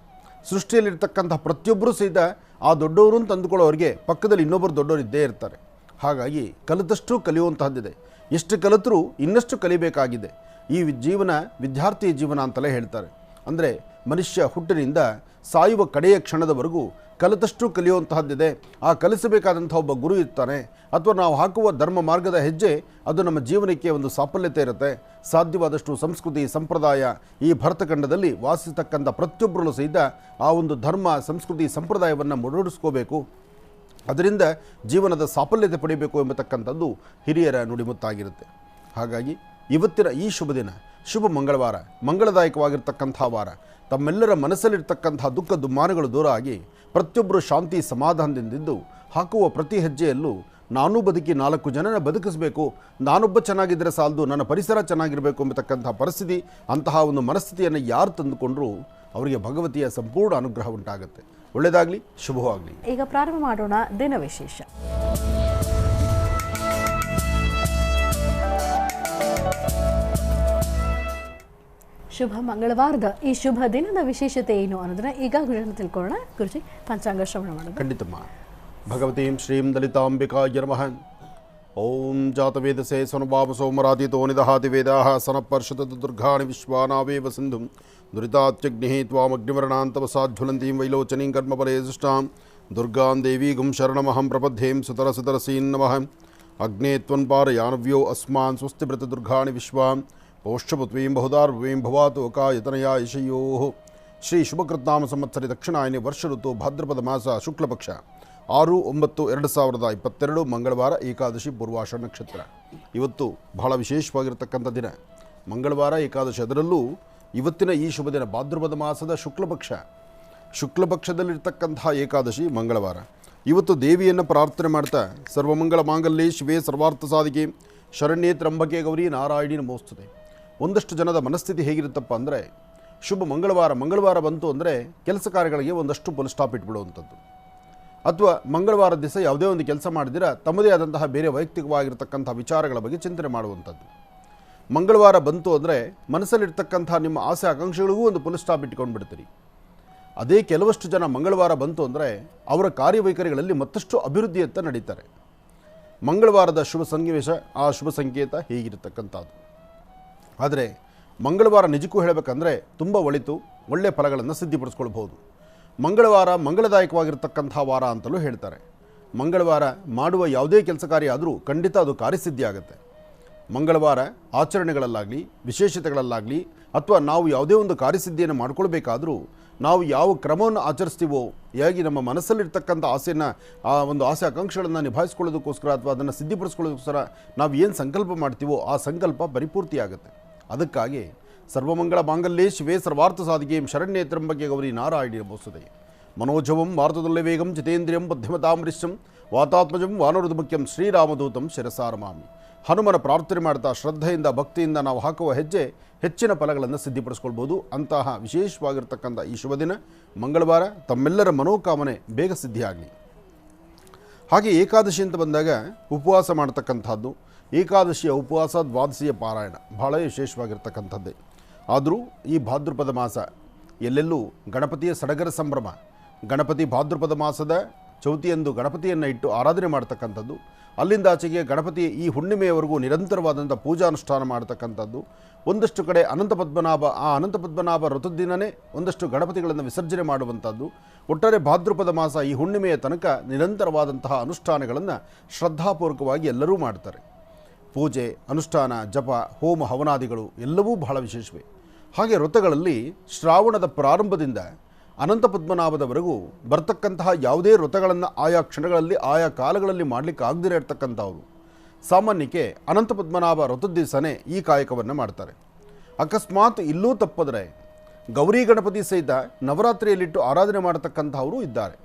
ಸೃಷ್ಟಿಯಲ್ಲಿರ್ತಕ್ಕಂಥ ಪ್ರತಿಯೊಬ್ಬರೂ ಸಹಿತ ಆ ದೊಡ್ಡವರು ಅಂತ ಅಂದುಕೊಳ್ಳೋರಿಗೆ ಪಕ್ಕದಲ್ಲಿ ಇನ್ನೊಬ್ಬರು ದೊಡ್ಡವರು ಇದ್ದೇ ಇರ್ತಾರೆ. ಹಾಗಾಗಿ ಕಲಿತಷ್ಟು ಕಲಿಯುವಂತಹದ್ದಿದೆ. ಎಷ್ಟು ಕಲಿತರೂ ಇನ್ನಷ್ಟು ಕಲಿಬೇಕಾಗಿದೆ. ಈ ಜೀವನ ವಿದ್ಯಾರ್ಥಿ ಜೀವನ ಅಂತಲೇ ಹೇಳ್ತಾರೆ. ಅಂದರೆ ಮನುಷ್ಯ ಹುಟ್ಟಿನಿಂದ ಸಾಯುವ ಕಡೆಯ ಕ್ಷಣದವರೆಗೂ ಕಲಿತಷ್ಟು ಕಲಿಯುವಂತಹದ್ದಿದೆ. ಆ ಕಲಿಸಬೇಕಾದಂಥ ಒಬ್ಬ ಗುರು ಇರ್ತಾನೆ, ಅಥವಾ ನಾವು ಹಾಕುವ ಧರ್ಮ ಮಾರ್ಗದ ಹೆಜ್ಜೆ ಅದು ನಮ್ಮ ಜೀವನಕ್ಕೆ ಒಂದು ಸಾಫಲ್ಯತೆ ಇರುತ್ತೆ. ಸಾಧ್ಯವಾದಷ್ಟು ಸಂಸ್ಕೃತಿ ಸಂಪ್ರದಾಯ ಈ ಭರತಖಂಡದಲ್ಲಿ ವಾಸಿಸತಕ್ಕಂಥ ಪ್ರತಿಯೊಬ್ಬರಲ್ಲೂ ಸಹಿತ ಆ ಒಂದು ಧರ್ಮ ಸಂಸ್ಕೃತಿ ಸಂಪ್ರದಾಯವನ್ನು ಮುನ್ನಡೆಸ್ಕೋಬೇಕು. ಅದರಿಂದ ಜೀವನದ ಸಾಫಲ್ಯತೆ ಪಡಿಬೇಕು ಎಂಬತಕ್ಕಂಥದ್ದು ಹಿರಿಯರ ನುಡಿಮುತ್ತಾಗಿರುತ್ತೆ. ಹಾಗಾಗಿ ಇವತ್ತಿನ ಈ ಶುಭ ದಿನ, ಶುಭ ಮಂಗಳವಾರ, ಮಂಗಳದಾಯಕವಾಗಿರ್ತಕ್ಕಂಥ ವಾರ, ತಮ್ಮೆಲ್ಲರ ಮನಸ್ಸಲ್ಲಿರ್ತಕ್ಕಂಥ ದುಃಖ ದುಮ್ಮಾನಗಳು ದೂರ ಆಗಿ ಪ್ರತಿಯೊಬ್ಬರು ಶಾಂತಿ ಸಮಾಧಾನದಿಂದಿದ್ದು ಹಾಕುವ ಪ್ರತಿ ಹೆಜ್ಜೆಯಲ್ಲೂ ನಾನೂ ಬದುಕಿ 4 ಜನನ ಬದುಕಿಸಬೇಕು, ನಾನೊಬ್ಬ ಚೆನ್ನಾಗಿದ್ದರೆ ಸಾಲದು, ನನ್ನ ಪರಿಸರ ಚೆನ್ನಾಗಿರಬೇಕು ಎಂಬತಕ್ಕಂಥ ಪರಿಸ್ಥಿತಿ, ಅಂತಹ ಒಂದು ಮನಸ್ಥಿತಿಯನ್ನು ಯಾರು ತಂದುಕೊಂಡ್ರೂ ಅವರಿಗೆ ಭಗವತಿಯ ಸಂಪೂರ್ಣ ಅನುಗ್ರಹ ಉಂಟಾಗುತ್ತೆ. ಒಳ್ಳೆಯದಾಗಲಿ, ಶುಭವಾಗಲಿ. ಈಗ ಪ್ರಾರಂಭ ಮಾಡೋಣ ದಿನ ವಿಶೇಷ. ಶುಭ ಮಂಗಳವಾರದ ಈ ಶುಭ ದಿನದ ವಿಶೇಷತೆ ಏನು ಅನ್ನೋದನ್ನ ಈಗ ಗುರುಜಿ ತಿಳ್ಕೊಳ್ಳೋಣ. ಗುರುಜಿ, ಪಂಚಾಂಗ ಶ್ರವಣ ಮಾಡೋಣ. ಖಂಡಿತಮ್ಮ. ಭಗವತೀಂ ಶ್ರೀಂ ಲಲಿತಾಂಬಿಕಾಯ ನಮಃ. ಓಂ ಜಾತವೇದಸೆ ಸನುಭಾವಸೋ ಮರಾದಿತೋ ನಿದಹಾತಿ ವೇದಾಃ ಸನಪರ್ಷತ ದುರ್ಗಾಣಿ ವಿಶ್ವಾನಾವೇವ ಸಿಂಧುಂ ದುರಿತಾತ್ಯಗ್ನಿಃ ತ್ವಾಮಗ್ನಿವರ್ಣಾಂ ತಪಸಾಜ್ವಲಂತೀಂ ವೈಲೋಚನೀಂ ಕರ್ಮಫಲೆ ಸುಷ್ಟಾಂ ದುರ್ಗಾಂ ದೇವೀಗುಂ ಶರಣಮಹಂ ಪ್ರಪದ್ಯೇಂ ಸುತರಸುತರಸೀಂ ನಮಃ. ಅಗ್ನೇ ತ್ವನ್ಪಾರಯಾನವ್ಯೋ ಅಸ್ಮಾನ್ ಸ್ವಸ್ತಿಭೃತದುರ್ಗಾಣಿ ವಿಶ್ವಾಂ ಪೌಷ್ಯಪುತ್ವೀಂ ಬಹುದಾರ್ವೀಂ ಭವಾತು ಕಾಯತನಯಾ ಯಶಯೋಃ. ಶ್ರೀ ಶುಭಕೃತ್ನಾಮ ಸಂವತ್ಸರಿ ದಕ್ಷಿಣಾಯನಿ ವರ್ಷ ಋತು ಭಾದ್ರಪದ ಮಾಸ ಶುಕ್ಲಪಕ್ಷ 6-9-2022 ಮಂಗಳವಾರ, ಏಕಾದಶಿ, ಪೂರ್ವಾಷಾಢ ನಕ್ಷತ್ರ. ಇವತ್ತು ಬಹಳ ವಿಶೇಷವಾಗಿರ್ತಕ್ಕಂಥ ದಿನ, ಮಂಗಳವಾರ ಏಕಾದಶಿ. ಅದರಲ್ಲೂ ಇವತ್ತಿನ ಈ ಶುಭ ದಿನ ಭಾದ್ರಪದ ಮಾಸದ ಶುಕ್ಲಪಕ್ಷದಲ್ಲಿರ್ತಕ್ಕಂಥ ಏಕಾದಶಿ ಮಂಗಳವಾರ. ಇವತ್ತು ದೇವಿಯನ್ನು ಪ್ರಾರ್ಥನೆ ಮಾಡ್ತಾ ಸರ್ವಮಂಗಳ ಮಾಂಗಲ್ಯೆ ಶಿವೆ ಸರ್ವಾರ್ಥ ಸಾಧಿಕೆ ಶರಣ್ಯೇ ತ್ರ್ಯಂಬಕೆ ಗೌರಿ ನಾರಾಯಣಿ ನಮೋಸ್ತುತೆ. ಒಂದಷ್ಟು ಜನದ ಮನಸ್ಥಿತಿ ಹೇಗಿರುತ್ತಪ್ಪ ಅಂದರೆ, ಶುಭ ಮಂಗಳವಾರ ಬಂತು ಅಂದರೆ ಕೆಲಸ ಕಾರ್ಯಗಳಿಗೆ ಒಂದಷ್ಟು ಫುಲ್ ಸ್ಟಾಪ್ ಇಟ್ಬಿಡುವಂಥದ್ದು. ಅಥವಾ ಮಂಗಳವಾರ ದಿವಸ ಯಾವುದೇ ಒಂದು ಕೆಲಸ ಮಾಡಿದಿರ ತಮ್ಮದೇ ಆದಂತಹ ಬೇರೆ ವೈಯಕ್ತಿಕವಾಗಿರ್ತಕ್ಕಂಥ ವಿಚಾರಗಳ ಬಗ್ಗೆ ಚಿಂತನೆ ಮಾಡುವಂಥದ್ದು. ಮಂಗಳವಾರ ಬಂತು ಅಂದರೆ ಮನಸ್ಸಲ್ಲಿರ್ತಕ್ಕಂಥ ನಿಮ್ಮ ಆಸೆ ಆಕಾಂಕ್ಷೆಗಳಿಗೂ ಒಂದು ಫುಲ್ ಸ್ಟಾಪ್ ಇಟ್ಕೊಂಡು ಬಿಡ್ತೀರಿ. ಅದೇ ಕೆಲವಷ್ಟು ಜನ ಮಂಗಳವಾರ ಬಂತು ಅಂದರೆ ಅವರ ಕಾರ್ಯವೈಖರಿಗಳಲ್ಲಿ ಮತ್ತಷ್ಟು ಅಭಿವೃದ್ಧಿಯತ್ತ ನಡೀತಾರೆ. ಮಂಗಳವಾರದ ಶುಭ ಸನ್ನಿವೇಶ, ಆ ಶುಭ ಸಂಕೇತ ಹೀಗಿರತಕ್ಕಂಥದ್ದು. ಆದರೆ ಮಂಗಳವಾರ ನಿಜಕ್ಕೂ ಹೇಳಬೇಕಂದ್ರೆ ತುಂಬ ಒಳ್ಳೆಯ ಫಲಗಳನ್ನು ಸಿದ್ಧಿಪಡಿಸ್ಕೊಳ್ಬೋದು. ಮಂಗಳವಾರ ಮಂಗಳದಾಯಕವಾಗಿರ್ತಕ್ಕಂಥ ವಾರ ಅಂತಲೂ ಹೇಳ್ತಾರೆ. ಮಂಗಳವಾರ ಮಾಡುವ ಯಾವುದೇ ಕೆಲಸ ಕಾರ್ಯ ಆದರೂ ಖಂಡಿತ ಅದು ಕಾರ್ಯಸಿದ್ಧಿ ಆಗುತ್ತೆ. ಮಂಗಳವಾರ ಆಚರಣೆಗಳಲ್ಲಾಗಲಿ ವಿಶೇಷತೆಗಳಲ್ಲಾಗಲಿ ಅಥವಾ ನಾವು ಯಾವುದೇ ಒಂದು ಕಾರ್ಯಸಿದ್ಧಿಯನ್ನು ಮಾಡ್ಕೊಳ್ಬೇಕಾದ್ರೂ ನಾವು ಯಾವ ಕ್ರಮವನ್ನು ಆಚರಿಸ್ತೀವೋ, ಹೇಗೆ ನಮ್ಮ ಮನಸ್ಸಲ್ಲಿರ್ತಕ್ಕಂಥ ಆಸೆಯನ್ನು, ಆ ಒಂದು ಆಸೆ ಆಕಾಂಕ್ಷೆಗಳನ್ನು ನಿಭಾಯಿಸ್ಕೊಳ್ಳೋದಕ್ಕೋಸ್ಕರ ಅಥವಾ ಅದನ್ನು ಸಿದ್ಧಿಪಡಿಸ್ಕೊಳ್ಳೋದಕ್ಕೋಸ್ಕರ ನಾವು ಏನು ಸಂಕಲ್ಪ ಮಾಡ್ತೀವೋ ಆ ಸಂಕಲ್ಪ ಪರಿಪೂರ್ತಿಯಾಗುತ್ತೆ. ಅದಕ್ಕಾಗಿ ಸರ್ವಮಂಗಳ ಮಾಂಗಲ್ಯೇ ಶಿವೇ ಸರ್ವಾರ್ಥ ಸಾಧಿಕೆ ಶರಣ್ಯೇ ತ್ರ್ಯಂಬಕೆ ಗೌರಿ ನಾರಾಯಣಿ ನಮೋಸ್ತುತೇ. ಮನೋಜವಂ ಮಾರುತದಲ್ಲೇ ವೇಗಂ ಜಿತೇಂದ್ರಿಯಂ ಬುದ್ಧಿಮತಾಮೃಶ್ಯಂ ವಾತಾತ್ಮಜಂ ವಾನರೋಧಮುಖ್ಯಂ ಶ್ರೀರಾಮದೂತಂ ಶಿರಸಾರಮಾಮಿ. ಹನುಮನ ಪ್ರಾರ್ಥನೆ ಮಾಡ್ತಾ ಶ್ರದ್ಧೆಯಿಂದ ಭಕ್ತಿಯಿಂದ ನಾವು ಹಾಕುವ ಹೆಜ್ಜೆ ಹೆಚ್ಚಿನ ಫಲಗಳನ್ನು ಸಿದ್ಧಿಪಡಿಸ್ಕೊಳ್ಬೋದು. ಅಂತಹ ವಿಶೇಷವಾಗಿರ್ತಕ್ಕಂಥ ಈ ಶುಭ ದಿನ ಮಂಗಳವಾರ ತಮ್ಮೆಲ್ಲರ ಮನೋಕಾಮನೆ ಬೇಗ ಸಿದ್ಧಿಯಾಗಲಿ. ಹಾಗೆ ಏಕಾದಶಿ ಅಂತ ಬಂದಾಗ ಉಪವಾಸ ಮಾಡ್ತಕ್ಕಂಥದ್ದು, ಏಕಾದಶಿಯ ಉಪವಾಸ, ದ್ವಾದಶಿಯ ಪಾರಾಯಣ ಬಹಳ ವಿಶೇಷವಾಗಿರ್ತಕ್ಕಂಥದ್ದೇ. ಆದರೂ ಈ ಭಾದ್ರಪದ ಮಾಸ ಎಲ್ಲೆಲ್ಲೂ ಗಣಪತಿಯ ಸಡಗರ ಸಂಭ್ರಮ. ಗಣಪತಿ ಭಾದ್ರಪದ ಮಾಸದ ಚೌತಿಯಂದು ಗಣಪತಿಯನ್ನು ಇಟ್ಟು ಆರಾಧನೆ ಮಾಡ್ತಕ್ಕಂಥದ್ದು, ಅಲ್ಲಿಂದ ಆಚೆಗೆ ಗಣಪತಿಯ ಈ ಹುಣ್ಣಿಮೆಯವರೆಗೂ ನಿರಂತರವಾದಂಥ ಪೂಜಾನುಷ್ಠಾನ ಮಾಡ್ತಕ್ಕಂಥದ್ದು. ಒಂದಷ್ಟು ಕಡೆ ಅನಂತ ಪದ್ಮನಾಭ ವ್ರತದ ದಿನವೇ ಒಂದಷ್ಟು ಗಣಪತಿಗಳನ್ನು ವಿಸರ್ಜನೆ ಮಾಡುವಂಥದ್ದು. ಒಟ್ಟಾರೆ ಭಾದ್ರಪದ ಮಾಸ ಈ ಹುಣ್ಣಿಮೆಯ ತನಕ ನಿರಂತರವಾದಂತಹ ಅನುಷ್ಠಾನಗಳನ್ನು ಶ್ರದ್ಧಾಪೂರ್ವಕವಾಗಿ ಎಲ್ಲರೂ ಮಾಡ್ತಾರೆ. ಪೂಜೆ, ಅನುಷ್ಠಾನ, ಜಪ, ಹೋಮ, ಹವನಾದಿಗಳು ಎಲ್ಲವೂ ಬಹಳ ವಿಶೇಷವೇ. ಹಾಗೆ ವ್ರತಗಳಲ್ಲಿ ಶ್ರಾವಣದ ಪ್ರಾರಂಭದಿಂದ ಅನಂತ ಪದ್ಮನಾಭದವರೆಗೂ ಬರ್ತಕ್ಕಂತಹ ಯಾವುದೇ ವ್ರತಗಳನ್ನು ಆಯಾ ಕ್ಷಣಗಳಲ್ಲಿ ಆಯಾ ಕಾಲಗಳಲ್ಲಿ ಮಾಡಲಿಕ್ಕೆ ಆಗದಿರೇ ಇರ್ತಕ್ಕಂಥವ್ರು ಸಾಮಾನ್ಯಕ್ಕೆ ಅನಂತ ಪದ್ಮನಾಭ ವ್ರತದ ದಿವಸನೇ ಈ ಕಾಯಕವನ್ನು ಮಾಡ್ತಾರೆ. ಅಕಸ್ಮಾತ್ ಇಲ್ಲೂ ತಪ್ಪಿದ್ರೆ ಗೌರಿ ಗಣಪತಿ ಸಹಿತ ನವರಾತ್ರಿಯಲ್ಲಿಟ್ಟು ಆರಾಧನೆ ಮಾಡತಕ್ಕಂಥವರು ಇದ್ದಾರೆ.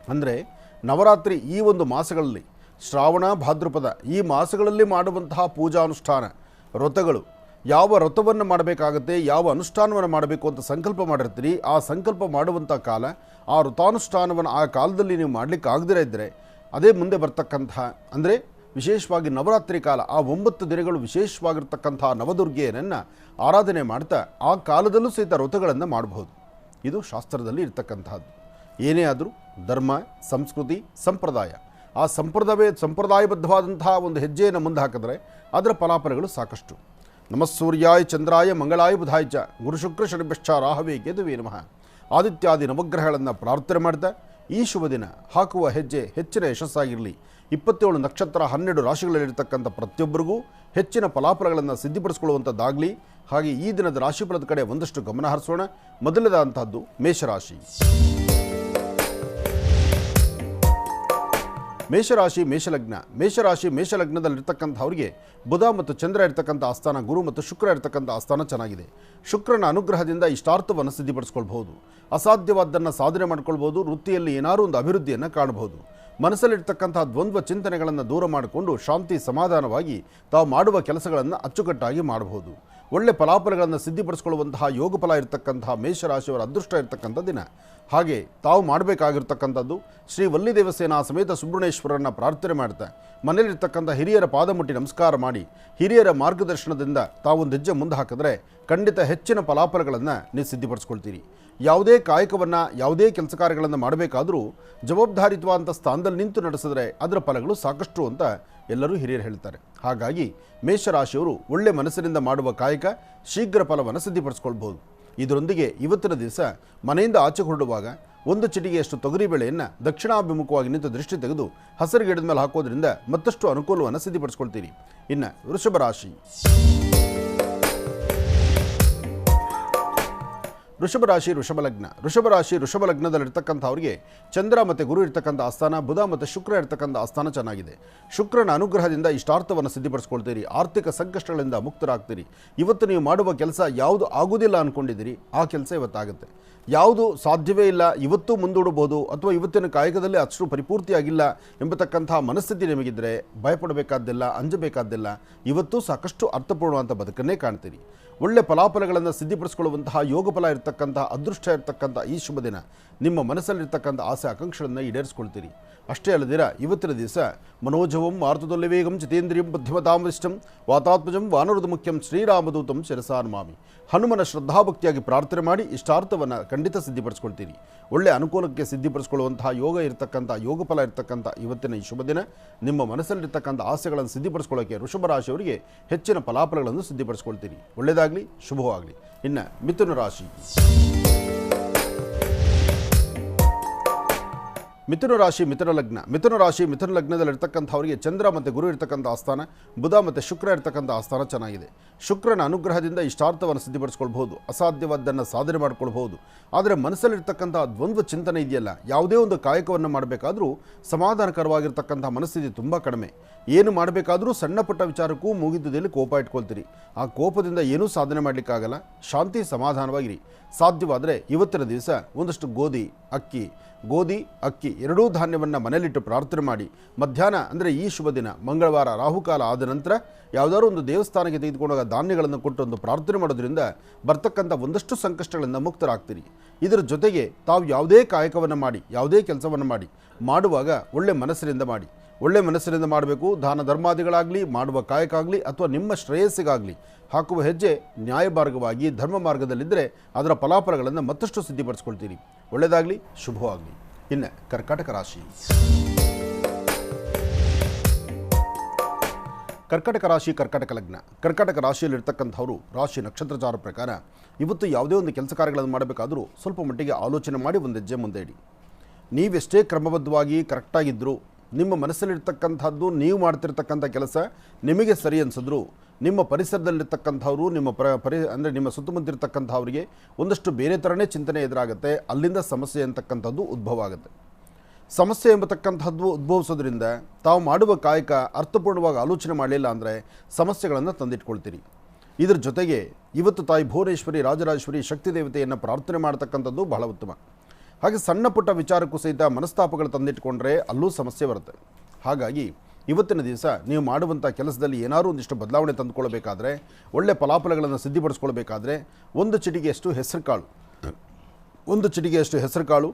ಅಂದರೆ ನವರಾತ್ರಿ ಈ ಒಂದು ಮಾಸಗಳಲ್ಲಿ ಶ್ರಾವಣ, ಭಾದ್ರಪದ ಈ ಮಾಸಗಳಲ್ಲಿ ಮಾಡುವಂತಹ ಪೂಜಾನುಷ್ಠಾನ ವ್ರತಗಳು, ಯಾವ ವ್ರತವನ್ನು ಮಾಡಬೇಕಾಗುತ್ತೆ, ಯಾವ ಅನುಷ್ಠಾನವನ್ನು ಮಾಡಬೇಕು ಅಂತ ಸಂಕಲ್ಪ ಮಾಡಿರ್ತೀರಿ, ಆ ಸಂಕಲ್ಪ ಮಾಡುವಂಥ ಕಾಲ, ಆ ವ್ರತಾನುಷ್ಠಾನವನ್ನು ಆ ಕಾಲದಲ್ಲಿ ನೀವು ಮಾಡಲಿಕ್ಕೆ ಆಗದಿರೇ ಇದ್ದರೆ ಅದೇ ಮುಂದೆ ಬರ್ತಕ್ಕಂತಹ, ಅಂದರೆ ವಿಶೇಷವಾಗಿ ನವರಾತ್ರಿ ಕಾಲ, ಆ 9 ದಿನಗಳು ವಿಶೇಷವಾಗಿರ್ತಕ್ಕಂಥ ನವದುರ್ಗೆಯರನ್ನು ಆರಾಧನೆ ಮಾಡ್ತಾ ಆ ಕಾಲದಲ್ಲೂ ಸಹಿತ ವ್ರತಗಳನ್ನು ಮಾಡಬಹುದು. ಇದು ಶಾಸ್ತ್ರದಲ್ಲಿ ಇರ್ತಕ್ಕಂತಹದ್ದು. ಏನೇ ಆದರೂ ಧರ್ಮ, ಸಂಸ್ಕೃತಿ, ಸಂಪ್ರದಾಯ, ಆ ಸಂಪ್ರದಾಯಬದ್ಧವಾದಂತಹ ಒಂದು ಹೆಜ್ಜೆಯನ್ನು ಮುಂದೆ ಹಾಕಿದ್ರೆ ಅದರ ಫಲಾಫಲಗಳು ಸಾಕಷ್ಟು. ನಮಸ್ಸೂರ್ಯಾಯ ಚಂದ್ರಾಯ ಮಂಗಳಾಯ ಬುಧಾಯ ಚ ಗುರುಶುಕ್ರ ಶನಿಭ್ಯಶ್ಚ ರಾಹವೇ ಕೇತುವೇ ನಮಃ. ಆದಿತ್ಯಾದಿ ನವಗ್ರಹಗಳನ್ನು ಪ್ರಾರ್ಥನೆ ಮಾಡ್ತಾ ಈ ಶುಭ ದಿನ ಹಾಕುವ ಹೆಜ್ಜೆ ಹೆಚ್ಚಿನ ಯಶಸ್ಸಾಗಿರಲಿ. 27 ನಕ್ಷತ್ರ 12 ರಾಶಿಗಳಲ್ಲಿರ್ತಕ್ಕಂಥ ಪ್ರತಿಯೊಬ್ಬರಿಗೂ ಹೆಚ್ಚಿನ ಫಲಾಫಲಗಳನ್ನು ಸಿದ್ಧಿಪಡಿಸಿಕೊಳ್ಳುವಂಥದ್ದಾಗಲಿ. ಹಾಗೆ ಈ ದಿನದ ರಾಶಿಫಲದ ಕಡೆ ಒಂದಷ್ಟು ಗಮನ ಹರಿಸೋಣ. ಮೊದಲನೇದಾದಂಥದ್ದು ಮೇಷರಾಶಿ. ಮೇಷರಾಶಿ ಮೇಷಲಗ್ನ. ಮೇಷಲಗ್ನದಲ್ಲಿರ್ತಕ್ಕಂಥವ್ರಿಗೆ ಬುಧ ಮತ್ತು ಚಂದ್ರ ಇರ್ತಕ್ಕಂಥ ಆಸ್ಥಾನ, ಗುರು ಮತ್ತು ಶುಕ್ರ ಇರ್ತಕ್ಕಂಥ ಆಸ್ಥಾನ ಚೆನ್ನಾಗಿದೆ. ಶುಕ್ರನ ಅನುಗ್ರಹದಿಂದ ಇಷ್ಟಾರ್ಥವನ್ನು ಸಿದ್ಧಿಪಡಿಸ್ಕೊಳ್ಬಹುದು. ಅಸಾಧ್ಯವಾದ್ದನ್ನು ಸಾಧನೆ ಮಾಡ್ಕೊಳ್ಬೋದು. ವೃತ್ತಿಯಲ್ಲಿ ಏನಾದರೂ ಒಂದು ಅಭಿವೃದ್ಧಿಯನ್ನು ಕಾಣಬಹುದು. ಮನಸ್ಸಲ್ಲಿರ್ತಕ್ಕಂಥ ದ್ವಂದ್ವ ಚಿಂತನೆಗಳನ್ನು ದೂರ ಮಾಡಿಕೊಂಡು ಶಾಂತಿ ಸಮಾಧಾನವಾಗಿ ತಾವು ಮಾಡುವ ಕೆಲಸಗಳನ್ನು ಅಚ್ಚುಕಟ್ಟಾಗಿ ಮಾಡಬಹುದು. ಒಳ್ಳೆ ಫಲಾಫಲಗಳನ್ನು ಸಿದ್ಧಿಪಡಿಸ್ಕೊಳ್ಳುವಂತಹ ಯೋಗ ಫಲ ಇರತಕ್ಕಂತಹ ಮೇಷರಾಶಿಯವರ ಅದೃಷ್ಟ ಇರತಕ್ಕಂಥ ದಿನ. ಹಾಗೆ ತಾವು ಮಾಡಬೇಕಾಗಿರ್ತಕ್ಕಂಥದ್ದು ಶ್ರೀ ವಲ್ಲಿ ದೇವಸೇನಾ ಸಮೇತ ಸುಬ್ರಹ್ಮಣ್ಯೇಶ್ವರನ ಪ್ರಾರ್ಥನೆ ಮಾಡ್ತಾ ಮನೆಯಲ್ಲಿರ್ತಕ್ಕಂಥ ಹಿರಿಯರ ಪಾದ ಮುಟ್ಟಿ ನಮಸ್ಕಾರ ಮಾಡಿ ಹಿರಿಯರ ಮಾರ್ಗದರ್ಶನದಿಂದ ತಾವೊಂದು ಹೆಜ್ಜೆ ಮುಂದೆ ಹಾಕಿದ್ರೆ ಖಂಡಿತ ಹೆಚ್ಚಿನ ಫಲಾಫಲಗಳನ್ನು ನೀವು ಸಿದ್ಧಿಪಡಿಸ್ಕೊಳ್ತೀರಿ. ಯಾವುದೇ ಕಾಯಕವನ್ನು, ಯಾವುದೇ ಕೆಲಸ ಕಾರ್ಯಗಳನ್ನು ಮಾಡಬೇಕಾದರೂ ಜವಾಬ್ದಾರಿತ್ವಾದಂಥ ಸ್ಥಾನದಲ್ಲಿ ನಿಂತು ನಡೆಸಿದ್ರೆ ಅದರ ಫಲಗಳು ಸಾಕಷ್ಟು ಅಂತ ಎಲ್ಲರೂ ಹಿರಿಯರು ಹೇಳ್ತಾರೆ. ಹಾಗಾಗಿ ಮೇಷರಾಶಿಯವರು ಒಳ್ಳೆ ಮನಸ್ಸಿನಿಂದ ಮಾಡುವ ಕಾಯಕ ಶೀಘ್ರ ಫಲವನ್ನು ಸಿದ್ಧಿಪಡಿಸ್ಕೊಳ್ಬಹುದು. ಇದರೊಂದಿಗೆ ಇವತ್ತಿನ ದಿವಸ ಮನೆಯಿಂದ ಆಚೆ ಹೊರಡುವಾಗ 1 ಚಿಟಿಗೆಯಷ್ಟು ತೊಗರಿಬೇಳೆಯನ್ನು ದಕ್ಷಿಣಾಭಿಮುಖವಾಗಿ ನಿಂತು ದೃಷ್ಟಿ ತೆಗೆದು ಹಸಿರು ಗಿಡದ ಮೇಲೆ ಹಾಕೋದ್ರಿಂದ ಮತ್ತಷ್ಟು ಅನುಕೂಲವನ್ನು ಸಿದ್ಧಿಪಡಿಸ್ಕೊಳ್ತೀರಿ. ಇನ್ನು ವೃಷಭ ರಾಶಿ. ವೃಷಭ ಲಗ್ನದಲ್ಲಿರ್ತಕ್ಕಂಥವ್ರಿಗೆ ಚಂದ್ರ ಮತ್ತು ಗುರು ಇರ್ತಕ್ಕಂಥ ಆಸ್ಥಾನ, ಬುಧ ಮತ್ತು ಶುಕ್ರ ಇರ್ತಕ್ಕಂಥ ಆಸ್ಥಾನ ಚೆನ್ನಾಗಿದೆ. ಶುಕ್ರನ ಅನುಗ್ರಹದಿಂದ ಇಷ್ಟಾರ್ಥವನ್ನು ಸಿದ್ಧಿಪಡಿಸ್ಕೊಳ್ತೀರಿ. ಆರ್ಥಿಕ ಸಂಕಷ್ಟಗಳಿಂದ ಮುಕ್ತರಾಗ್ತೀರಿ. ಇವತ್ತು ನೀವು ಮಾಡುವ ಕೆಲಸ ಯಾವುದು ಆಗುವುದಿಲ್ಲ ಅಂದ್ಕೊಂಡಿದ್ದೀರಿ ಆ ಕೆಲಸ ಇವತ್ತಾಗುತ್ತೆ. ಯಾವುದು ಸಾಧ್ಯವೇ ಇಲ್ಲ, ಇವತ್ತು ಮುಂದೂಡಬಹುದು ಅಥವಾ ಇವತ್ತಿನ ಕಾಯಕದಲ್ಲಿ ಅಷ್ಟು ಪರಿಪೂರ್ತಿಯಾಗಿಲ್ಲ ಎಂಬತಕ್ಕಂಥ ಮನಸ್ಥಿತಿ ನಿಮಗಿದ್ದರೆ ಭಯಪಡಬೇಕಾದ್ದಿಲ್ಲ, ಅಂಜಬೇಕಾದ್ದಿಲ್ಲ. ಇವತ್ತು ಸಾಕಷ್ಟು ಅರ್ಥಪೂರ್ಣವಂತ ಬದುಕನ್ನೇ ಕಾಣ್ತೀರಿ. ಒಳ್ಳೆ ಫಲಾಫಲಗಳನ್ನು ಸಿದ್ಧಿಪಡಿಸ್ಕೊಳ್ಳುವಂತಹ ಯೋಗ ಫಲ ಇರತಕ್ಕಂತಹ ಅದೃಷ್ಟ ಇರತಕ್ಕಂಥ ಈ ಶುಭ ದಿನ ನಿಮ್ಮ ಮನಸ್ಸಲ್ಲಿರ್ತಕ್ಕಂಥ ಆಸೆ ಆಕಾಂಕ್ಷೆಗಳನ್ನು ಈಡೇರಿಸ್ಕೊಳ್ತೀರಿ. ಅಷ್ಟೇ ಅಲ್ಲದಿರ ಇವತ್ತಿನ ದಿವಸ ಮನೋಜವಂ ಮಾರುತದೊಲ್ಲೆ ವೇಗಂ ಜಿತೇಂದ್ರಿಯಂ ಬುದ್ಧಿಮತಾಮವಿಷ್ಟಂ ವಾತಾತ್ಮಜಂ ವಾನರದ ಮುಖ್ಯಂ ಶ್ರೀರಾಮದೂತಂ ಶಿರಸಾನ್ಮಾಮಿ. ಹನುಮನ ಶ್ರದ್ಧಾಭಕ್ತಿಯಾಗಿ ಪ್ರಾರ್ಥನೆ ಮಾಡಿ ಇಷ್ಟಾರ್ಥವನ್ನು ಖಂಡಿತ ಸಿದ್ಧಿಪಡಿಸ್ಕೊಳ್ತೀರಿ. ಒಳ್ಳೆ ಅನುಕೂಲಕ್ಕೆ ಸಿದ್ಧಿಪಡಿಸ್ಕೊಳ್ಳುವಂತಹ ಯೋಗ ಇರತಕ್ಕಂಥ ಯೋಗ ಫಲ ಇರತಕ್ಕಂಥ ಇವತ್ತಿನ ಈ ಶುಭ ದಿನ ನಿಮ್ಮ ಮನಸ್ಸಲ್ಲಿರ್ತಕ್ಕಂಥ ಆಸೆಗಳನ್ನು ಸಿದ್ಧಿಪಡಿಸ್ಕೊಳ್ಳೋಕ್ಕೆ ವೃಷಭ ರಾಶಿಯವರಿಗೆ ಹೆಚ್ಚಿನ ಫಲಾಫಲಗಳನ್ನು ಸಿದ್ಧಿಪಡಿಸ್ಕೊಳ್ತೀರಿ. ಒಳ್ಳೆಯದಾಗಲಿ, ಶುಭವಾಗಲಿ. ಇನ್ನು ಮಿಥುನ ರಾಶಿ. ಮಿಥುನ ರಾಶಿ ಮಿಥುನ ಲಗ್ನ. ಮಿಥುನ ರಾಶಿ ಮಿಥುನ ಲಗ್ನದಲ್ಲಿರ್ತಕ್ಕಂಥವರಿಗೆ ಚಂದ್ರ ಮತ್ತು ಗುರು ಇರ್ತಕ್ಕಂಥ ಆಸ್ಥಾನ, ಬುಧ ಮತ್ತು ಶುಕ್ರ ಇರ್ತಕ್ಕಂಥ ಆಸ್ಥಾನ ಚೆನ್ನಾಗಿದೆ. ಶುಕ್ರನ ಅನುಗ್ರಹದಿಂದ ಇಷ್ಟಾರ್ಥವನ್ನು ಸಿದ್ಧಿಪಡಿಸ್ಕೊಳ್ಬಹುದು, ಅಸಾಧ್ಯವಾದ್ದನ್ನು ಸಾಧನೆ ಮಾಡ್ಕೊಳ್ಬಹುದು. ಆದರೆ ಮನಸ್ಸಲ್ಲಿರ್ತಕ್ಕಂಥ ದ್ವಂದ್ವ ಚಿಂತನೆ ಇದೆಯಲ್ಲ, ಯಾವುದೇ ಒಂದು ಕಾಯಕವನ್ನು ಮಾಡಬೇಕಾದ್ರೂ ಸಮಾಧಾನಕರವಾಗಿರ್ತಕ್ಕಂಥ ಮನಸ್ಥಿತಿ ತುಂಬ ಕಡಿಮೆ. ಏನು ಮಾಡಬೇಕಾದ್ರೂ ಸಣ್ಣ ಪುಟ್ಟ ವಿಚಾರಕ್ಕೂ ಮುಗಿದುದಲ್ಲಿ ಕೋಪ ಇಟ್ಕೊಳ್ತೀರಿ. ಆ ಕೋಪದಿಂದ ಏನೂ ಸಾಧನೆ ಮಾಡಲಿಕ್ಕಾಗಲ್ಲ. ಶಾಂತಿ ಸಮಾಧಾನವಾಗಿರಿ. ಸಾಧ್ಯವಾದರೆ ಇವತ್ತಿನ ದಿವಸ ಒಂದಷ್ಟು ಗೋಧಿ ಅಕ್ಕಿ ಎರಡೂ ಧಾನ್ಯವನ್ನು ಮನೆಯಲ್ಲಿಟ್ಟು ಪ್ರಾರ್ಥನೆ ಮಾಡಿ ಮಧ್ಯಾಹ್ನ ಅಂದರೆ ಈ ಶುಭ ದಿನ ಮಂಗಳವಾರ ರಾಹುಕಾಲ ಆದ ನಂತರ ಯಾವುದಾದ್ರೂ ಒಂದು ದೇವಸ್ಥಾನಕ್ಕೆ ತೆಗೆದುಕೊಂಡಾಗ ಧಾನ್ಯಗಳನ್ನು ಕೊಟ್ಟು ಒಂದು ಪ್ರಾರ್ಥನೆ ಮಾಡೋದ್ರಿಂದ ಬರ್ತಕ್ಕಂಥ ಒಂದಷ್ಟು ಸಂಕಷ್ಟಗಳಿಂದ ಮುಕ್ತರಾಗ್ತೀರಿ. ಇದರ ಜೊತೆಗೆ ತಾವು ಯಾವುದೇ ಕಾಯಕವನ್ನು ಮಾಡಿ ಯಾವುದೇ ಕೆಲಸವನ್ನು ಮಾಡುವಾಗ ಒಳ್ಳೆ ಮನಸ್ಸಿನಿಂದ ಮಾಡಿ. ಒಳ್ಳೆ ಮನಸ್ಸಿನಿಂದ ಮಾಡಬೇಕು. ದಾನ ಧರ್ಮಾದಿಗಳಾಗಲಿ, ಮಾಡುವ ಕಾಯಕ ಆಗಲಿ ಅಥವಾ ನಿಮ್ಮ ಶ್ರೇಯಸ್ಸಿಗಾಗಲಿ ಹಾಕುವ ಹೆಜ್ಜೆ ನ್ಯಾಯ ಮಾರ್ಗವಾಗಿ ಧರ್ಮ ಮಾರ್ಗದಲ್ಲಿದ್ದರೆ ಅದರ ಫಲಾಫಲಗಳನ್ನು ಮತ್ತಷ್ಟು ಸಿದ್ಧಿಪಡಿಸ್ಕೊಳ್ತೀರಿ. ಒಳ್ಳೆಯದಾಗಲಿ, ಶುಭವಾಗಲಿ. ಇನ್ನು ಕರ್ಕಾಟಕ ರಾಶಿ. ಕರ್ಕಾಟಕ ರಾಶಿ ಕರ್ಕಾಟಕ ಲಗ್ನ. ಕರ್ಕಾಟಕ ರಾಶಿಯಲ್ಲಿರ್ತಕ್ಕಂಥವರು ರಾಶಿ ನಕ್ಷತ್ರಚಾರ ಪ್ರಕಾರ ಇವತ್ತು ಯಾವುದೇ ಒಂದು ಕೆಲಸ ಕಾರ್ಯಗಳನ್ನು ಮಾಡಬೇಕಾದರೂ ಸ್ವಲ್ಪ ಮಟ್ಟಿಗೆ ಆಲೋಚನೆ ಮಾಡಿ ಒಂದು ಹೆಜ್ಜೆ ಮುಂದೆ ಇಡಿ. ನೀವೆಷ್ಟೇ ಕ್ರಮಬದ್ಧವಾಗಿ ಕರೆಕ್ಟಾಗಿದ್ದರೂ ನಿಮ್ಮ ಮನಸ್ಸಲ್ಲಿರ್ತಕ್ಕಂಥದ್ದು ನೀವು ಮಾಡ್ತಿರ್ತಕ್ಕಂಥ ಕೆಲಸ ನಿಮಗೆ ಸರಿ ಅನಿಸಿದ್ರು ನಿಮ್ಮ ಪರಿಸರದಲ್ಲಿರ್ತಕ್ಕಂಥವ್ರು ಅಂದರೆ ನಿಮ್ಮ ಸುತ್ತಮುತ್ತಿರ್ತಕ್ಕಂಥವ್ರಿಗೆ ಒಂದಷ್ಟು ಬೇರೆ ಥರನೇ ಚಿಂತನೆ ಎದುರಾಗುತ್ತೆ. ಅಲ್ಲಿಂದ ಸಮಸ್ಯೆ ಅಂತಕ್ಕಂಥದ್ದು ಉದ್ಭವ ಆಗುತ್ತೆ. ಸಮಸ್ಯೆ ಎಂಬತಕ್ಕಂಥದ್ದು ಉದ್ಭವಿಸೋದ್ರಿಂದ ತಾವು ಮಾಡುವ ಕಾಯಕ ಅರ್ಥಪೂರ್ಣವಾಗಿ ಆಲೋಚನೆ ಮಾಡಲಿಲ್ಲ ಅಂದರೆ ಸಮಸ್ಯೆಗಳನ್ನು ತಂದಿಟ್ಕೊಳ್ತೀರಿ. ಇದರ ಜೊತೆಗೆ ಇವತ್ತು ತಾಯಿ ಭುವನೇಶ್ವರಿ ರಾಜರಾಜೇಶ್ವರಿ ಶಕ್ತಿ ದೇವತೆಯನ್ನು ಪ್ರಾರ್ಥನೆ ಮಾಡ್ತಕ್ಕಂಥದ್ದು ಬಹಳ ಉತ್ತಮ. ಹಾಗೆ ಸಣ್ಣ ಪುಟ್ಟ ವಿಚಾರಕ್ಕೂ ಸಹಿತ ಮನಸ್ತಾಪಗಳು ತಂದಿಟ್ಕೊಂಡ್ರೆ ಅಲ್ಲೂ ಸಮಸ್ಯೆ ಬರುತ್ತೆ. ಹಾಗಾಗಿ ಇವತ್ತಿನ ದಿವಸ ನೀವು ಮಾಡುವಂಥ ಕೆಲಸದಲ್ಲಿ ಏನಾದರೂ ಒಂದಿಷ್ಟು ಬದಲಾವಣೆ ತಂದುಕೊಳ್ಬೇಕಾದ್ರೆ, ಒಳ್ಳೆ ಫಲಾಫಲಗಳನ್ನು ಸಿದ್ಧಿಪಡಿಸ್ಕೊಳ್ಬೇಕಾದ್ರೆ ಒಂದು ಚಿಟಿಗೆಯಷ್ಟು ಹೆಸರು ಕಾಳು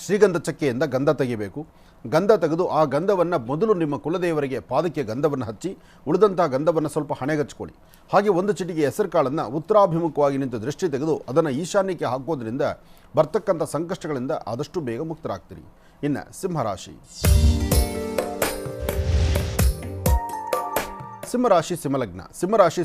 ಶ್ರೀಗಂಧ ಚಕ್ಕೆಯಿಂದ ಗಂಧ ತೆಗಿಬೇಕು. ಗಂಧ ತೆಗೆದು ಆ ಗಂಧವನ್ನು ಮೊದಲು ನಿಮ್ಮ ಕುಲದೇವರಿಗೆ ಪಾದಕ್ಕೆ ಗಂಧವನ್ನು ಹಚ್ಚಿ ಉಳಿದಂಥ ಗಂಧವನ್ನು ಸ್ವಲ್ಪ ಹಣೆಗಚ್ಕೊಳ್ಳಿ. ಹಾಗೆ ಒಂದು ಚಿಟಿಗೆ ಹೆಸರು ಕಾಳನ್ನು ಉತ್ತರಾಭಿಮುಖವಾಗಿ ನಿಂತು ದೃಷ್ಟಿ ತೆಗೆದು ಅದನ್ನು ಈಶಾನ್ಯಕ್ಕೆ ಹಾಕೋದ್ರಿಂದ ಬರ್ತಕ್ಕಂಥ ಸಂಕಷ್ಟಗಳಿಂದ ಆದಷ್ಟು ಬೇಗ ಮುಕ್ತರಾಗ್ತೀರಿ. ಇನ್ನು ಸಿಂಹರಾಶಿ.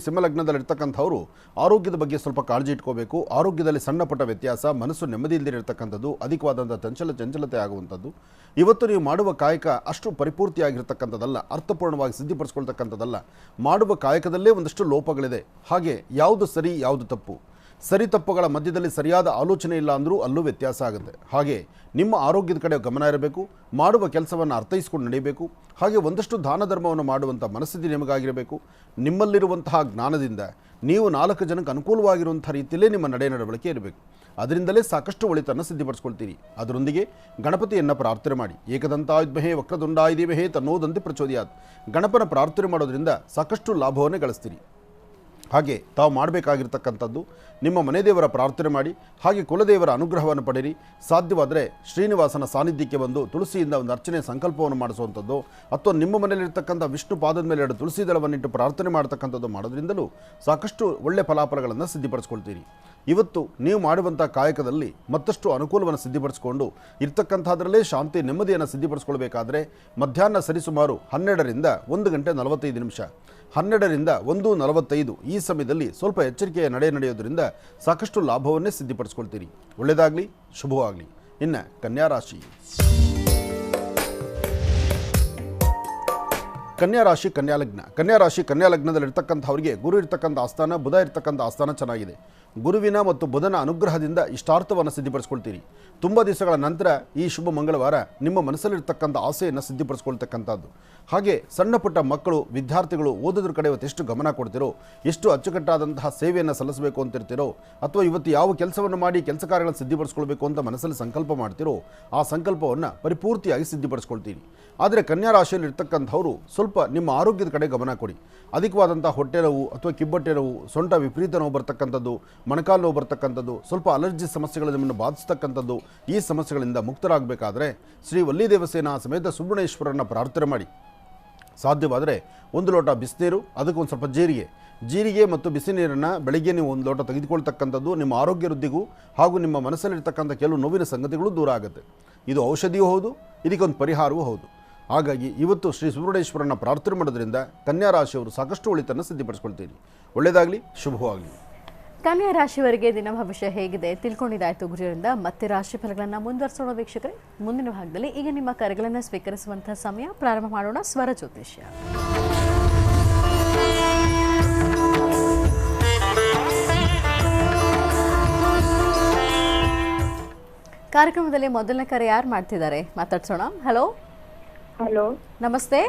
ಸಿಂಹಲಗ್ನದಲ್ಲಿರ್ತಕ್ಕಂಥವರು ಆರೋಗ್ಯದ ಬಗ್ಗೆ ಸ್ವಲ್ಪ ಕಾಳಜಿ ಇಟ್ಕೋಬೇಕು. ಆರೋಗ್ಯದಲ್ಲಿ ಸಣ್ಣ ಪುಟ್ಟ ವ್ಯತ್ಯಾಸ, ಮನಸ್ಸು ನೆಮ್ಮದಿ ಇಲ್ಲದಿರತಕ್ಕಂಥದ್ದು, ಅಧಿಕವಾದಂಥ ಚಂಚಲತೆ ಆಗುವಂಥದ್ದು. ಇವತ್ತು ನೀವು ಮಾಡುವ ಕಾಯಕ ಅಷ್ಟು ಪರಿಪೂರ್ತಿಯಾಗಿರ್ತಕ್ಕಂಥದ್ದಲ್ಲ, ಅರ್ಥಪೂರ್ಣವಾಗಿ ಸಿದ್ಧಿಪಡಿಸ್ಕೊಳ್ತಕ್ಕಂಥದ್ದಲ್ಲ. ಮಾಡುವ ಕಾಯಕದಲ್ಲೇ ಒಂದಷ್ಟು ಲೋಪಗಳಿದೆ. ಹಾಗೆ ಯಾವುದು ಸರಿ ಯಾವುದು ತಪ್ಪು, ಸರಿ ತಪ್ಪುಗಳ ಮಧ್ಯದಲ್ಲಿ ಸರಿಯಾದ ಆಲೋಚನೆ ಇಲ್ಲ ಅಂದರೂ ಅಲ್ಲೂ ವ್ಯತ್ಯಾಸ ಆಗುತ್ತೆ. ಹಾಗೆ ನಿಮ್ಮ ಆರೋಗ್ಯದ ಕಡೆ ಗಮನ ಇರಬೇಕು. ಮಾಡುವ ಕೆಲಸವನ್ನು ಅರ್ಥೈಸ್ಕೊಂಡು ನಡೆಯಬೇಕು. ಹಾಗೆ ಒಂದಷ್ಟು ದಾನ ಧರ್ಮವನ್ನು ಮಾಡುವಂಥ ಮನಸ್ಥಿತಿ ನಿಮಗಾಗಿರಬೇಕು. ನಿಮ್ಮಲ್ಲಿರುವಂತಹ ಜ್ಞಾನದಿಂದ ನೀವು 4 ಜನಕ್ಕೆ ಅನುಕೂಲವಾಗಿರುವಂಥ ರೀತಿಯಲ್ಲೇ ನಿಮ್ಮ ನಡವಳಿಕೆ ಇರಬೇಕು. ಅದರಿಂದಲೇ ಸಾಕಷ್ಟು ಒಳಿತನ್ನು ಸಿದ್ಧಿಪಡಿಸ್ಕೊಳ್ತೀರಿ. ಅದರೊಂದಿಗೆ ಗಣಪತಿಯನ್ನು ಪ್ರಾರ್ಥನೆ ಮಾಡಿ. ಏಕದಂತಾಯುಧ್ಮಹೇ ವಕ್ರತುಂಡಾಯ ಧೀಮಹಿ ತನ್ನೋದಂತೆ ಪ್ರಚೋದಯಾತ್. ಗಣಪನ ಪ್ರಾರ್ಥನೆ ಮಾಡೋದ್ರಿಂದ ಸಾಕಷ್ಟು ಲಾಭವನ್ನೇ ಗಳಿಸ್ತೀರಿ. ಹಾಗೆ ತಾವು ಮಾಡಬೇಕಾಗಿರ್ತಕ್ಕಂಥದ್ದು ನಿಮ್ಮ ಮನೆ ದೇವರ ಪ್ರಾರ್ಥನೆ ಮಾಡಿ. ಹಾಗೆ ಕುಲದೇವರ ಅನುಗ್ರಹವನ್ನು ಪಡೆಯಿರಿ. ಸಾಧ್ಯವಾದರೆ ಶ್ರೀನಿವಾಸನ ಸಾನ್ನಿಧ್ಯಕ್ಕೆ ಬಂದು ತುಳಸಿಯಿಂದ ಒಂದು ಅರ್ಚನೆ ಸಂಕಲ್ಪವನ್ನು ಮಾಡಿಸುವಂಥದ್ದು ಅಥವಾ ನಿಮ್ಮ ಮನೆಯಲ್ಲಿರ್ತಕ್ಕಂಥ ವಿಷ್ಣು ಪಾದದ ಮೇಲೆ 2 ತುಳಸಿ ದಳವನ್ನಿಟ್ಟು ಪ್ರಾರ್ಥನೆ ಮಾಡ್ತಕ್ಕಂಥದ್ದು ಮಾಡೋದ್ರಿಂದಲೂ ಸಾಕಷ್ಟು ಒಳ್ಳೆ ಫಲಾಫಲಗಳನ್ನು ಸಿದ್ಧಿಪಡಿಸ್ಕೊಳ್ತೀರಿ. ಇವತ್ತು ನೀವು ಮಾಡುವಂಥ ಕಾಯಕದಲ್ಲಿ ಮತ್ತಷ್ಟು ಅನುಕೂಲವನ್ನು ಸಿದ್ಧಿಪಡಿಸ್ಕೊಂಡು ಇರ್ತಕ್ಕಂಥದ್ರಲ್ಲೇ ಶಾಂತಿ ನೆಮ್ಮದಿಯನ್ನು ಸಿದ್ಧಿಪಡಿಸ್ಕೊಳ್ಬೇಕಾದ್ರೆ ಮಧ್ಯಾಹ್ನ ಸರಿಸುಮಾರು 12ರಿಂದ 1 ಗಂಟೆ 45 ನಿಮಿಷ, 12ರಿಂದ 1:45 ಈ ಸಮಯದಲ್ಲಿ ಸ್ವಲ್ಪ ಎಚ್ಚರಿಕೆಯ ನಡೆಯೋದ್ರಿಂದ ಸಾಕಷ್ಟು ಲಾಭವನ್ನೇ ಸಿದ್ಧಿಪಡಿಸ್ಕೊಳ್ತೀರಿ. ಒಳ್ಳೆಯದಾಗಲಿ, ಶುಭವಾಗಲಿ. ಇನ್ನು ಕನ್ಯಾರಾಶಿ. ಕನ್ಯಾರಾಶಿ ಕನ್ಯಾಲಗ್ನದಲ್ಲಿರ್ತಕ್ಕಂಥವರಿಗೆ ಗುರು ಇರ್ತಕ್ಕಂಥ ಆಸ್ಥಾನ, ಬುಧ ಇರ್ತಕ್ಕಂಥ ಆಸ್ಥಾನ ಚೆನ್ನಾಗಿದೆ. ಗುರುವಿನ ಮತ್ತು ಬುಧನ ಅನುಗ್ರಹದಿಂದ ಇಷ್ಟಾರ್ಥವನ್ನು ಸಿದ್ಧಿಪಡಿಸ್ಕೊಳ್ತೀರಿ. ತುಂಬ ದಿವಸಗಳ ನಂತರ ಈ ಶುಭ ಮಂಗಳವಾರ ನಿಮ್ಮ ಮನಸ್ಸಲ್ಲಿರ್ತಕ್ಕಂಥ ಆಸೆಯನ್ನು ಸಿದ್ಧಿಪಡಿಸ್ಕೊಳ್ತಕ್ಕಂಥದ್ದು. ಹಾಗೆ ಸಣ್ಣ ಪುಟ್ಟ ಮಕ್ಕಳು, ವಿದ್ಯಾರ್ಥಿಗಳು ಓದೋದ್ರ ಕಡೆ ಇವತ್ತು ಎಷ್ಟು ಗಮನ ಕೊಡ್ತಿರೋ, ಎಷ್ಟು ಅಚ್ಚುಕಟ್ಟಾದಂತಹ ಸೇವೆಯನ್ನು ಸಲ್ಲಿಸಬೇಕು ಅಂತಿರ್ತೀರೋ, ಅಥವಾ ಇವತ್ತು ಯಾವ ಕೆಲಸವನ್ನು ಮಾಡಿ ಕೆಲಸ ಕಾರ್ಯಗಳನ್ನು ಸಿದ್ಧಿಪಡಿಸ್ಕೊಳ್ಬೇಕು ಅಂತ ಮನಸ್ಸಲ್ಲಿ ಸಂಕಲ್ಪ ಮಾಡ್ತಿರೋ, ಆ ಸಂಕಲ್ಪವನ್ನು ಪರಿಪೂರ್ತಿಯಾಗಿ ಸಿದ್ಧಿಪಡಿಸ್ಕೊಳ್ತೀರಿ. ಆದರೆ ಕನ್ಯಾ ರಾಶಿಯಲ್ಲಿ ಇರ್ತಕ್ಕಂಥವರು ಸ್ವಲ್ಪ ನಿಮ್ಮ ಆರೋಗ್ಯದ ಕಡೆ ಗಮನ ಕೊಡಿ. ಅಧಿಕವಾದಂಥ ಹೊಟ್ಟೆ ನೋವು ಅಥವಾ ಕಿಬ್ಬಟ್ಟೆ ನೋವು, ಸೊಂಟ ವಿಪರೀತ ನೋವು ಬರ್ತಕ್ಕಂಥದ್ದು, ಮೊಣಕಾಲು ನೋವು ಬರ್ತಕ್ಕಂಥದ್ದು, ಸ್ವಲ್ಪ ಅಲರ್ಜಿ ಸಮಸ್ಯೆಗಳು ನಿಮ್ಮನ್ನು ಬಾಧಿಸ್ತಕ್ಕಂಥದ್ದು, ಈ ಸಮಸ್ಯೆಗಳಿಂದ ಮುಕ್ತರಾಗಬೇಕಾದ್ರೆ ಶ್ರೀ ವಲ್ಲಿ ದೇವಸೇನಾ ಸಮೇತ ಸುಬ್ರಹ್ಮಣ್ಯೇಶ್ವರನ ಪ್ರಾರ್ಥನೆ ಮಾಡಿ. ಸಾಧ್ಯವಾದರೆ 1 ಲೋಟ ಬಿಸಿನೀರು, ಅದಕ್ಕೊಂದು ಸ್ವಲ್ಪ ಜೀರಿಗೆ ಮತ್ತು ಬಿಸಿ ನೀರನ್ನು ಬೆಳಗ್ಗೆ ನೀವು 1 ಲೋಟ ತೆಗೆದುಕೊಳ್ತಕ್ಕಂಥದ್ದು ನಿಮ್ಮ ಆರೋಗ್ಯ ವೃದ್ಧಿಗೂ ಹಾಗೂ ನಿಮ್ಮ ಮನಸ್ಸಲ್ಲಿರ್ತಕ್ಕಂಥ ಕೆಲವು ನೋವಿನ ಸಂಗತಿಗಳು ದೂರ ಆಗುತ್ತೆ. ಇದು ಔಷಧಿಯೂ ಹೌದು, ಇದಕ್ಕೊಂದು ಪರಿಹಾರವೂ ಹೌದು. ಹಾಗಾಗಿ ಇವತ್ತು ಶ್ರೀ ಸುಬ್ರಹ್ಮಣ್ಯೇಶ್ವರನ ಪ್ರಾರ್ಥನೆ ಮಾಡೋದ್ರಿಂದ ಕನ್ಯಾ ರಾಶಿಯವರು ಸಾಕಷ್ಟು ಒಳಿತನ್ನು ಸಿದ್ಧಿಪಡಿಸ್ಕೊಳ್ತೀರಿ. ಒಳ್ಳೆಯದಾಗಲಿ, ಶುಭವಾಗಲಿ. ಕನ್ಯಾ ರಾಶಿಯವರಿಗೆ ದಿನ ಭವಿಷ್ಯ ಹೇಗಿದೆ ತಿಳ್ಕೊಂಡಿದ್ದಾಯ್ತು ಗುರುವಿನಿಂದ. ಮತ್ತೆ ರಾಶಿ ಫಲಗಳನ್ನು ಮುಂದುವರಿಸೋಣ ವೀಕ್ಷಕರೇ. ಮುಂದಿನ ಭಾಗದಲ್ಲಿ ಈಗ ನಿಮ್ಮ ಕರೆಗಳನ್ನು ಸ್ವೀಕರಿಸುವಂತಹ ಸಮಯ. ಪ್ರಾರಂಭ ಮಾಡೋಣ ಸ್ವರ ಜ್ಯೋತಿಷ್ಯ. ಕಾರ್ಯಕ್ರಮದಲ್ಲಿ ಮೊದಲನೇ ಕರೆ ಯಾರು ಮಾಡ್ತಿದ್ದಾರೆ ಮಾತಾಡ್ಸೋಣ. ಹಲೋ. ಹಲೋ, ನಮಸ್ತೆ.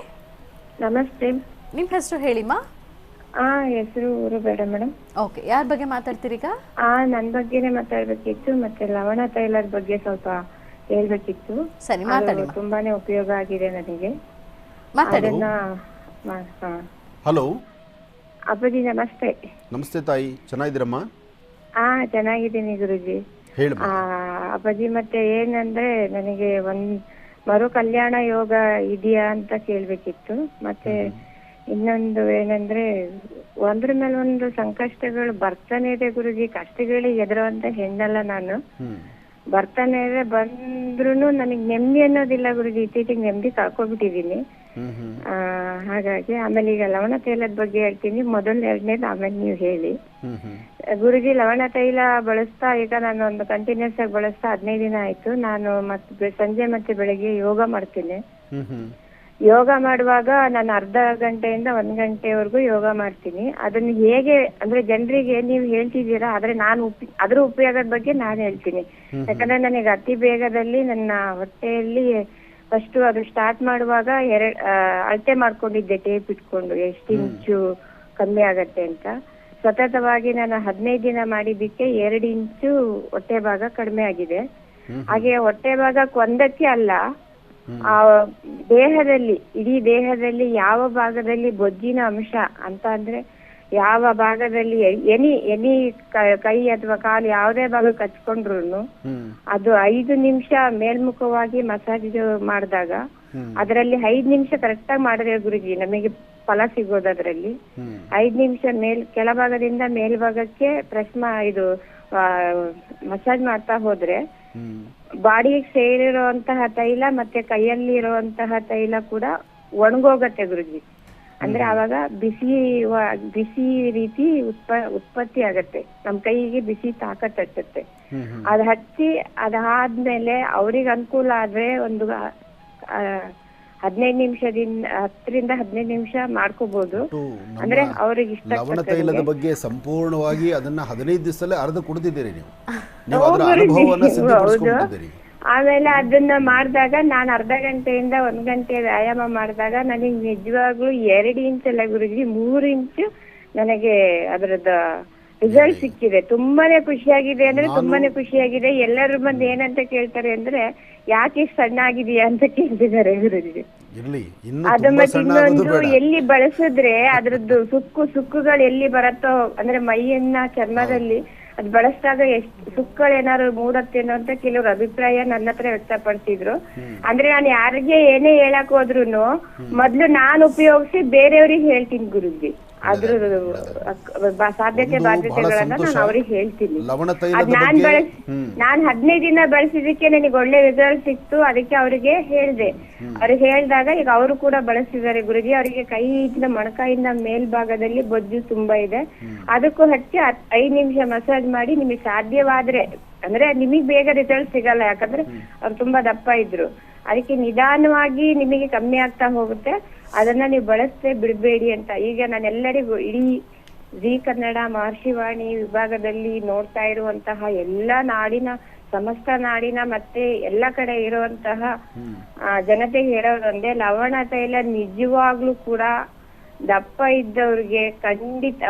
ನಮಸ್ತೆ. ನಿಮ್ಮ ಹೆಸರು ಹೇಳಿಮ್ಮ. ಹೆಸರು ಊರು ಬೇಡ ಮೇಡಮ್. ಓಕೆ, ಯಾರ ಬಗ್ಗೆ ಮಾತಾಡ್ತೀರೀಗ? ನನ್ನ ಬಗ್ಗೆನೇ ಮಾತಾಡ್ಬೇಕಿತ್ತು, ಮತ್ತೆ ಲವಣ ತೈಲದ ಬಗ್ಗೆ ಸ್ವಲ್ಪ ಹೇಳ್ಬೇಕಿತ್ತು. ಸರಿ, ಮಾತಾಡಿ. ತುಂಬಾನೇ ಉಪಯೋಗ ಆಗಿದೆ ನನಗೆ. ಮಾತಾಡಿ. ಹಲೋ ಅಪ್ಪಾಜಿ, ನಮಸ್ತೆ. ನಮಸ್ತೆ ತಾಯಿ, ಚೆನ್ನಾಗಿದ್ದೀರಮ್ಮ? ಚೆನ್ನಾಗಿದ್ದೀನಿ ಗುರುಜಿ. ಹೇಳಿ ಅಪ್ಪಾಜಿ, ಮತ್ತೆ ಏನಂದ್ರೆ ನನಗೆ ಮರು ಕಲ್ಯಾಣ ಯೋಗ ಇದೆಯಾ ಅಂತ ಕೇಳ್ಬೇಕಿತ್ತು. ಮತ್ತೆ ಇನ್ನೊಂದು ಏನಂದ್ರೆ ಒಂದ್ರ ಮೇಲೆ ಒಂದು ಸಂಕಷ್ಟಗಳು ಬರ್ತಾನೆ ಇದೆ ಗುರುಜಿ. ಕಷ್ಟಗಳಿಗೆ ಎದುರುವಂತ ಹೆಣ್ಣಲ್ಲ ನಾನು. ಬರ್ತಾನೆ ಇದೆ, ಬಂದ್ರುನು ನನಗೆ ನೆಮ್ಮದಿ ಅನ್ನೋದಿಲ್ಲ ಗುರುಜಿ. ಇತ್ತೀಚೆಗೆ ನೆಮ್ಮದಿ ಕಳ್ಕೊಬಿಟ್ಟಿದೀನಿ. ಹಾಗಾಗಿ ಆಮೇಲೆ ಈಗ ಲವಣ ತೈಲದ ಬಗ್ಗೆ ಹೇಳ್ತೀನಿ. ಮೊದಲು 2ನೇದು, ಆಮೇಲೆ ನೀವು ಹೇಳಿ. ಗುರುಜಿ, ಲವಣ ತೈಲ ಬಳಸ್ತಾ ಈಗ ನಾನು ಒಂದು ಕಂಟಿನ್ಯೂಸ್ ಆಗಿ ಬಳಸ್ತಾ 15 ದಿನ ಆಯ್ತು. ನಾನು ಮತ್ತೆ ಸಂಜೆ ಮತ್ತೆ ಬೆಳಗ್ಗೆ ಯೋಗ ಮಾಡ್ತೀನಿ. ಯೋಗ ಮಾಡುವಾಗ ನಾನು ಅರ್ಧ ಗಂಟೆಯಿಂದ 1 ಗಂಟೆವರೆಗೂ ಯೋಗ ಮಾಡ್ತೀನಿ. ಅದನ್ನ ಹೇಗೆ ಅಂದ್ರೆ ಜನರಿಗೆ ನೀವು ಹೇಳ್ತಿದ್ದೀರಾ, ಆದ್ರೆ ನಾನು ಅದ್ರ ಉಪಯೋಗದ ಬಗ್ಗೆ ನಾನು ಹೇಳ್ತೀನಿ. ಯಾಕಂದ್ರೆ ನನಗೆ ಅತಿ ಬೇಗದಲ್ಲಿ ನನ್ನ ಹೊಟ್ಟೆಯಲ್ಲಿ ಫಸ್ಟ್ ಅದು ಸ್ಟಾರ್ಟ್ ಮಾಡುವಾಗ ಅಳತೆ ಮಾಡ್ಕೊಂಡಿದ್ದೆ, ಟೇಪ್ ಇಟ್ಕೊಂಡು ಎಷ್ಟು ಇಂಚು ಕಮ್ಮಿ ಆಗತ್ತೆ ಅಂತ. ಸತತವಾಗಿ ನಾನು 15 ದಿನ ಮಾಡಿದ್ದಕ್ಕೆ 2 ಇಂಚು ಹೊಟ್ಟೆ ಭಾಗ ಕಡಿಮೆ ಆಗಿದೆ. ಹಾಗೆ ಹೊಟ್ಟೆ ಭಾಗಕ್ಕೆ ಒಂದಕ್ಕೆ ಅಲ್ಲ, ಆ ದೇಹದಲ್ಲಿ, ಇಡೀ ದೇಹದಲ್ಲಿ ಯಾವ ಭಾಗದಲ್ಲಿ ಬೊಜ್ಜಿನ ಅಂಶ ಅಂತ ಅಂದ್ರೆ ಯಾವ ಭಾಗದಲ್ಲಿ ಎನಿ ಕೈ ಅಥವಾ ಕಾಲು ಯಾವುದೇ ಭಾಗಕ್ಕೆ ಹಚ್ಕೊಂಡ್ರು ಅದು 5 ನಿಮಿಷ ಮೇಲ್ಮುಖವಾಗಿ ಮಸಾಜ್ ಮಾಡಿದಾಗ ಅದರಲ್ಲಿ 5 ನಿಮಿಷ ಕರೆಕ್ಟ್ ಆಗಿ ಮಾಡಿದ್ರೆ ಗುರುಜಿ ನಮಗೆ ಫಲ ಸಿಗೋದು. ಅದರಲ್ಲಿ 5 ನಿಮಿಷ ಕೆಳಭಾಗದಿಂದ ಮೇಲ್ಭಾಗಕ್ಕೆ ಇದು ಮಸಾಜ್ ಮಾಡ್ತಾ ಹೋದ್ರೆ ಬಾಡಿಗೆ ಸೇರಿರುವಂತಹ ತೈಲ ಮತ್ತೆ ಕೈಯಲ್ಲಿ ಇರುವಂತಹ ತೈಲ ಕೂಡ ಒಣಗೋಗತ್ತೆ ಗುರುಜಿ. ಅಂದ್ರೆ ಅವಾಗ ಬಿಸಿ ರೀತಿ ಉತ್ಪತ್ತಿ ಆಗತ್ತೆ, ನಮ್ ಕೈಗೆ ಬಿಸಿ ತಾಕತ್ ಹಚ್ಚತ್ತೆ. ಅದ್ ಹಚ್ಚಿ ಅದಾದ್ಮೇಲೆ ಅವ್ರಿಗೆ ಅನುಕೂಲ ಆದ್ರೆ ಒಂದು 15 ನಿಮಿಷದಿಂದ 10ರಿಂದ 15 ನಿಮಿಷ ಮಾಡ್ಕೋಬಹುದು. ಅಂದ್ರೆ ಅವ್ರಿಗೆ ಇಷ್ಟ. ಲವಣ ತೈಲದ ಬಗ್ಗೆ ಸಂಪೂರ್ಣವಾಗಿ ಅದನ್ನ 15 ದಿವಸದಲ್ಲೇ ಅರ್ಧ ಕುಡಿದಿದ್ದೀರಿ ನೀವು ಅದರ ಅನುಭವವನ್ನ ಸಿದ್ಧಪಡಿಸಿಕೊಂಡಿದ್ದೀರಿ. ಆಮೇಲೆ ಅದನ್ನ ಮಾಡಿದಾಗ ನಾನು ಅರ್ಧ ಗಂಟೆಯಿಂದ 1 ಗಂಟೆ ವ್ಯಾಯಾಮ ಮಾಡಿದಾಗ ನನಗೆ ನಿಜವಾಗ್ಲೂ 2 ಇಂಚ್ ಅಲ್ಲ ಗುರುಜಿ, 3 ಇಂಚು ನನಗೆ ಅದರದ ರಿಸಲ್ಟ್ ಸಿಕ್ಕಿದೆ. ತುಂಬಾನೇ ಖುಷಿಯಾಗಿದೆ ಅಂದ್ರೆ ತುಂಬಾನೇ ಖುಷಿಯಾಗಿದೆ. ಎಲ್ಲರೂ ಬಂದು ಏನಂತ ಕೇಳ್ತಾರೆ ಅಂದ್ರೆ ಯಾಕೆ ಸಣ್ಣ ಆಗಿದೆಯಾ ಅಂತ ಕೇಳ್ತಿದ್ದಾರೆ ಗುರುಜಿ. ಅದು ಮತ್ತೆ ಇನ್ನೊಂದು ಎಲ್ಲಿ ಬಳಸಿದ್ರೆ ಅದ್ರದ್ದು ಸುಕ್ಕುಗಳು ಎಲ್ಲಿ ಬರತ್ತೋ ಅಂದ್ರೆ ಮೈಯನ್ನ ಚರ್ಮದಲ್ಲಿ ಅದ್ ಬಳಸಿದಾಗ ಎಷ್ಟು ಸುಕ್ಕಗಳು ಏನಾದ್ರು ಮೂಡತ್ತೇನೋ ಅಂತ ಕೆಲವ್ರ ಅಭಿಪ್ರಾಯ ನನ್ನ ಹತ್ರ ವ್ಯಕ್ತಪಡಿಸಿದ್ರು. ಅಂದ್ರೆ ನಾನು ಯಾರಿಗೆ ಏನೇ ಹೇಳಕ್ ಹೋದ್ರುನು ಮೊದ್ಲು ನಾನು ಉಪಯೋಗಿಸಿ ಬೇರೆಯವ್ರಿಗೆ ಹೇಳ್ತೀನಿ ಗುರುಜಿ. ಅದ್ರ ಸಾಧ್ಯತೆ ಬಾಧ್ಯತೆಗಳನ್ನ ನಾನು ಅವ್ರಿಗೆ ಹೇಳ್ತೀನಿ. ನಾನ್ 15 ದಿನ ಬಳಸಿದಕ್ಕೆ ನನಗೆ ಒಳ್ಳೆ ರಿಸಲ್ಟ್ ಸಿಕ್ತು. ಅದಕ್ಕೆ ಅವ್ರಿಗೆ ಹೇಳ್ದೆ. ಅವ್ರಿಗೆ ಹೇಳ್ದಾಗ ಈಗ ಅವರು ಕೂಡ ಬಳಸಿದ್ದಾರೆ ಗುರುಜಿ. ಅವರಿಗೆ ಕೈಯಿಂದ ಮೊಣಕಾಯಿಂದ ಮೇಲ್ಭಾಗದಲ್ಲಿ ಬೊಜ್ಜು ತುಂಬಾ ಇದೆ. ಅದಕ್ಕೂ ಹಚ್ಚಿ 5 ನಿಮಿಷ ಮಸಾಜ್ ಮಾಡಿ ನಿಮಗೆ ಸಾಧ್ಯವಾದ್ರೆ, ಅಂದ್ರೆ ನಿಮಗ್ ಬೇಗ ರಿಸಲ್ಟ್ ಸಿಗಲ್ಲ ಯಾಕಂದ್ರೆ ಅವ್ರು ತುಂಬಾ ದಪ್ಪ ಇದ್ರು. ಅದಕ್ಕೆ ನಿಧಾನವಾಗಿ ನಿಮಗೆ ಕಮ್ಮಿ ಆಗ್ತಾ ಹೋಗುತ್ತೆ. ಅದನ್ನ ನೀವು ಬಳಸದೆ ಬಿಡಬೇಡಿ ಅಂತ ಈಗ ನಾನೆಲ್ಲರಿಗೂ ಇಡೀ ಜಿ ಕನ್ನಡ ಮಹರ್ಷಿವಾಣಿ ವಿಭಾಗದಲ್ಲಿ ನೋಡ್ತಾ ಇರುವಂತಹ ಸಮಸ್ತ ನಾಡಿನ ಮತ್ತೆ ಎಲ್ಲ ಕಡೆ ಇರುವಂತಹ ಜನತೆಗೆ ಹೇಳೋದೊಂದೇ, ಲವಣ ತೈಲ ನಿಜವಾಗ್ಲೂ ಕೂಡ ದಪ್ಪ ಇದ್ದವ್ರಿಗೆ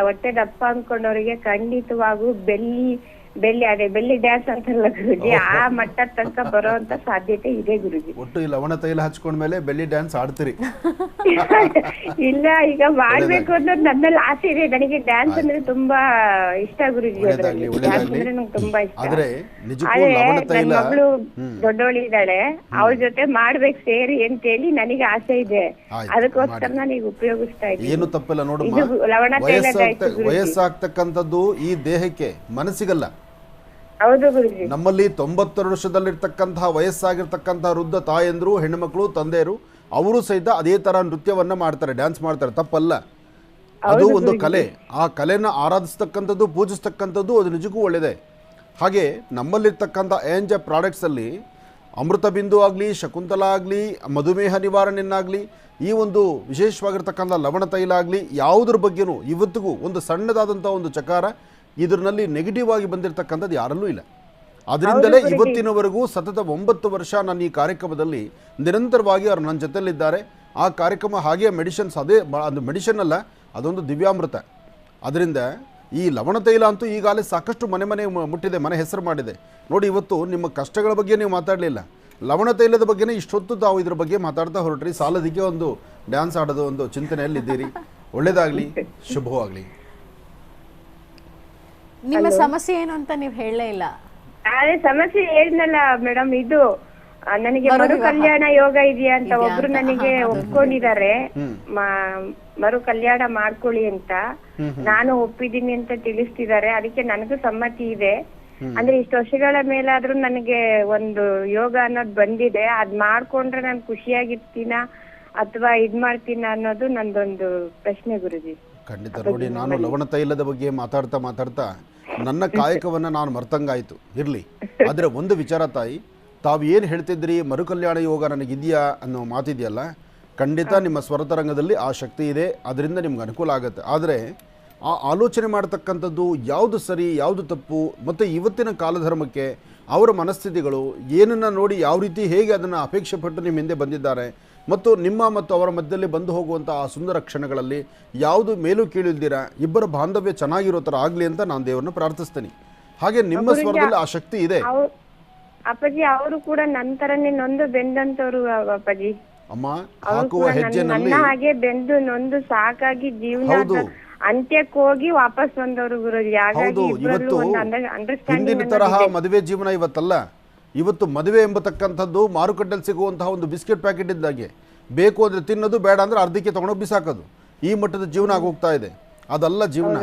ಹೊಟ್ಟೆ ದಪ್ಪ ಅನ್ಕೊಂಡವ್ರಿಗೆ ಖಂಡಿತವಾಗೂ ಬೆಳ್ಳಿ ಡ್ಯಾನ್ಸ್ ಅಂತಲ್ಲ ಗುರುಜಿ, ಆ ಮಟ್ಟ ತನಕ ಬರೋಂತ ಸಾಧ್ಯತೆ ಇದೆ ಗುರುಜಿ. ಒಟ್ಟು ಈ ಲವಣ ತೈಲ ಹಚ್ಕೊಂಡ್ಮೇಲೆ ಬೆಳ್ಳಿ ಡ್ಯಾನ್ಸ್ ಆಡ್ತೀರಿ? ಇಲ್ಲ, ಈಗ ಮಾಡ್ಬೇಕು ಅನ್ನೋದು ನನ್ನಲ್ಲಿ ಆಸೆ ಇದೆ. ನನಗೆ ಡ್ಯಾನ್ಸ್ ಅಂದ್ರೆ ತುಂಬಾ ಇಷ್ಟ ಗುರುಜಿ, ಡ್ಯಾನ್ಸ್ ಅಂದ್ರೆ ನಂಗೆ ತುಂಬಾ ಇಷ್ಟ. ಆದ್ರೆ ನನ್ ಮಗಳು ದೊಡ್ಡವಳಿ ಇದ್ದಾಳೆ, ಅವಳ ಜೊತೆ ಮಾಡ್ಬೇಕು ಸೇರಿ ಅಂತೇಳಿ ನನಗೆ ಆಸೆ ಇದೆ. ಅದಕ್ಕೋಸ್ಕರ ನಾನು ಈಗ ಉಪಯೋಗಿಸ್ತಾ ಇದ್ದೀನಿ. ಏನು ತಪ್ಪಿಲ್ಲ ನೋಡಮ್ಮ, ಲವಣ ತೈಲ ವಯಸ್ಸಾಗ್ತಕ್ಕಂಥದ್ದು ಈ ದೇಹಕ್ಕೆ, ಮನಸ್ಸಿಗಲ್ಲ. ಹೌದು ಗುರುಜಿ. ನಮ್ಮಲ್ಲಿ 92 ವರ್ಷದಲ್ಲಿರ್ತಕ್ಕಂತಹ ವಯಸ್ಸಾಗಿರ್ತಕ್ಕಂತಹ ವೃದ್ಧ ತಾಯಂದ್ರು, ಹೆಣ್ಣುಮಕ್ಕಳು, ತಂದೆಯರು ಅವರು ಸಹಿತ ಅದೇ ತರ ನೃತ್ಯವನ್ನ ಮಾಡ್ತಾರೆ, ಡ್ಯಾನ್ಸ್ ಮಾಡ್ತಾರೆ, ತಪ್ಪಲ್ಲ. ಅದು ಒಂದು ಕಲೆ. ಆ ಕಲೆನ ಆರಾಧಿಸ್ತಕ್ಕಂಥದ್ದು, ಪೂಜಿಸ್ತಕ್ಕಂಥದ್ದು ಅದು ನಿಜಕ್ಕೂ ಒಳ್ಳೆಯದೇ. ಹಾಗೆ ನಮ್ಮಲ್ಲಿರ್ತಕ್ಕಂಥ ANJ ಪ್ರಾಡಕ್ಟ್ಸ್ ಅಲ್ಲಿ ಅಮೃತ ಬಿಂದು ಆಗಲಿ, ಶಕುಂತಲಾ ಆಗಲಿ, ಮಧುಮೇಹ ನಿವಾರಣೆಯನ್ನಾಗಲಿ, ಈ ಒಂದು ವಿಶೇಷವಾಗಿರ್ತಕ್ಕಂಥ ಲವಣ ತೈಲ ಆಗಲಿ, ಯಾವುದ್ರ ಬಗ್ಗೆನೂ ಇವತ್ತಿಗೂ ಒಂದು ಸಣ್ಣದಾದಂಥ ಒಂದು ಚಕಾರ ಇದರಲ್ಲಿ ನೆಗೆಟಿವ್ ಆಗಿ ಬಂದಿರತಕ್ಕಂಥದ್ದು ಯಾರಲ್ಲೂ ಇಲ್ಲ. ಅದರಿಂದಲೇ ಇವತ್ತಿನವರೆಗೂ ಸತತ 9 ವರ್ಷ ನನ್ನ ಈ ಕಾರ್ಯಕ್ರಮದಲ್ಲಿ ನಿರಂತರವಾಗಿ ಅವರು ನನ್ನ ಜೊತೆಯಲ್ಲಿದ್ದಾರೆ. ಆ ಕಾರ್ಯಕ್ರಮ ಹಾಗೆ ಮೆಡಿಸಿನ್ಸ್, ಅದು ಮೆಡಿಸಿನ್ ಅಲ್ಲ, ಅದೊಂದು ದಿವ್ಯಾಮೃತ. ಅದರಿಂದ ಈ ಲವಣ ತೈಲ ಅಂತೂ ಈಗಾಗಲೇ ಸಾಕಷ್ಟು ಮನೆ ಮುಟ್ಟಿದೆ, ಮನೆ ಹೆಸರು ಮಾಡಿದೆ. ನೋಡಿ, ಇವತ್ತು ನಿಮ್ಮ ಕಷ್ಟಗಳ ಬಗ್ಗೆ ನೀವು ಮಾತಾಡಲಿಲ್ಲ, ಲವಣ ತೈಲದ ಬಗ್ಗೆನೇ ಇಷ್ಟೊತ್ತು ತಾವು ಇದ್ರ ಬಗ್ಗೆ ಮಾತಾಡ್ತಾ ಹೊರಟ್ರಿ. ಸಾಲದಿಕ್ಕೆ ಒಂದು ಡ್ಯಾನ್ಸ್ ಆಡೋದು ಒಂದು ಚಿಂತನೆಯಲ್ಲಿದ್ದೀರಿ. ಒಳ್ಳೇದಾಗಲಿ, ಶುಭವಾಗಲಿ. ನಿಮ್ಮ ಸಮಸ್ಯೆ ಏನು ಅಂತ ನೀವು ಹೇಳಲೇ ಇಲ್ಲ. ಅದೇ ಸಮಸ್ಯೆ ಹೇಳಿದ್ನಲ್ಲ ಮೇಡಮ್, ಇದು ನನಗೆ ಮರು ಕಲ್ಯಾಣ ಯೋಗ ಇದೆಯಾ ಅಂತ ಒಬ್ರು ನನಗೆ ಒಪ್ಕೊಂಡಿದ್ದಾರೆ, ಮರು ಕಲ್ಯಾಣ ಮಾಡ್ಕೊಳ್ಳಿ ಅಂತ. ನಾನು ಒಪ್ಪಿದ್ದೀನಿ ಅಂತ ತಿಳಿಸ್ತಿದ್ದಾರೆ. ಅದಕ್ಕೆ ನನಗೂ ಸಮ್ಮತಿ ಇದೆ. ಅಂದ್ರೆ ಇಷ್ಟು ವರ್ಷಗಳ ಮೇಲಾದ್ರೂ ನನಗೆ ಒಂದು ಯೋಗ ಅನ್ನೋದು ಬಂದಿದೆ. ಅದ್ ಮಾಡ್ಕೊಂಡ್ರೆ ನಾನು ಖುಷಿಯಾಗಿರ್ತೀನ ಅಥವಾ ಇದ್ ಮಾಡ್ತೀನ ಅನ್ನೋದು ನಂದೊಂದು ಪ್ರಶ್ನೆ ಗುರುಜಿ. ಖಂಡಿತ. ನೋಡಿ, ನಾನು ಲವಣ ತೈಲದ ಬಗ್ಗೆ ಮಾತಾಡ್ತಾ ನನ್ನ ಕಾಯಕವನ್ನು ನಾನು ಮರ್ತಂಗಾಯ್ತು. ಇರಲಿ, ಆದರೆ ಒಂದು ವಿಚಾರ ತಾಯಿ, ತಾವು ಏನು ಹೇಳ್ತಿದ್ರಿ, ಮರುಕಲ್ಯಾಣ ಯೋಗ ನನಗಿದೆಯಾ ಅನ್ನೋ ಮಾತಿದೆಯಲ್ಲ, ಖಂಡಿತ ನಿಮ್ಮ ಸ್ವರತರಂಗದಲ್ಲಿ ಆ ಶಕ್ತಿ ಇದೆ, ಅದರಿಂದ ನಿಮ್ಗೆ ಅನುಕೂಲ ಆಗುತ್ತೆ. ಆದರೆ ಆ ಆಲೋಚನೆ ಮಾಡ್ತಕ್ಕಂಥದ್ದು ಯಾವುದು ಸರಿ, ಯಾವುದು ತಪ್ಪು, ಮತ್ತು ಇವತ್ತಿನ ಕಾಲಧರ್ಮಕ್ಕೆ ಅವರ ಮನಸ್ಥಿತಿಗಳು ಏನನ್ನು ನೋಡಿ ಯಾವ ರೀತಿ ಹೇಗೆ ಅದನ್ನು ಅಪೇಕ್ಷೆ ಪಟ್ಟು ನಿಮ್ಮ ಹಿಂದೆ ಬಂದಿದ್ದಾರೆ, ಮತ್ತು ನಿಮ್ಮ ಮತ್ತು ಅವರ ಮಧ್ಯದಲ್ಲಿ ಬಂದು ಹೋಗುವಂಥ ಆ ಸುಂದರ ಕ್ಷಣಗಳಲ್ಲಿ ಯಾವುದು ಮೇಲೂ ಕೀಳಿಲ್ದಿರ ಇಬ್ಬರ ಬಾಂಧವ್ಯ ಚೆನ್ನಾಗಿರೋ ಥರ ಆಗಲಿ ಅಂತ ನಾನು ದೇವರನ್ನು ಪ್ರಾರ್ಥಿಸ್ತೀನಿ. ಹಾಗೆ ನಿಮ್ಮ ಸ್ವರದಲ್ಲಿ ಆ ಶಕ್ತಿ ಇದೆ. ಅಪ್ಪಾಜಿ, ಅವರು ಕೂಡ ನಂತರನೇ ನೊಂದು ಬೆಂದಂತವ್ರು ಅಪ್ಪಾಜಿ. ಅಮ್ಮ, ಹಾಕುವ ಹೆಜ್ಜೆನಲ್ಲಿ ಹಾಗೆ ಬೆಂದು ನೊಂದು ಸಾಕಾಗಿ ಜೀವನ ಅಂತ್ಯಕ್ಕೆ ಹೋಗಿ ವಾಪಸ್ ಬಂದವರು ಗುರುಜಿ. ಹೌದು, ಇವತ್ತು ಹಿಂದಿನ ತರಹ ಮದುವೆ ಜೀವನ ಇವತ್ತಲ್ಲ. ಇವತ್ತು ಮದುವೆ ಎಂಬತಕ್ಕಂಥದ್ದು ಮಾರುಕಟ್ಟೆಯಲ್ಲಿ ಸಿಗುವಂತಹ ಒಂದು ಬಿಸ್ಕೆಟ್ ಪ್ಯಾಕೆಟ್ ಇದ್ದಾಗೆ, ಬೇಕು ಅಂದರೆ ತಿನ್ನೋದು, ಬೇಡ ಅಂದರೆ ಅರ್ಧಕ್ಕೆ ತೊಗೊಂಡೋಗಿ ಬಿಸಾಕೋದು, ಈ ಮಟ್ಟದ ಜೀವನ ಆಗೋಗ್ತಾ ಇದೆ. ಅದಲ್ಲ ಜೀವನ.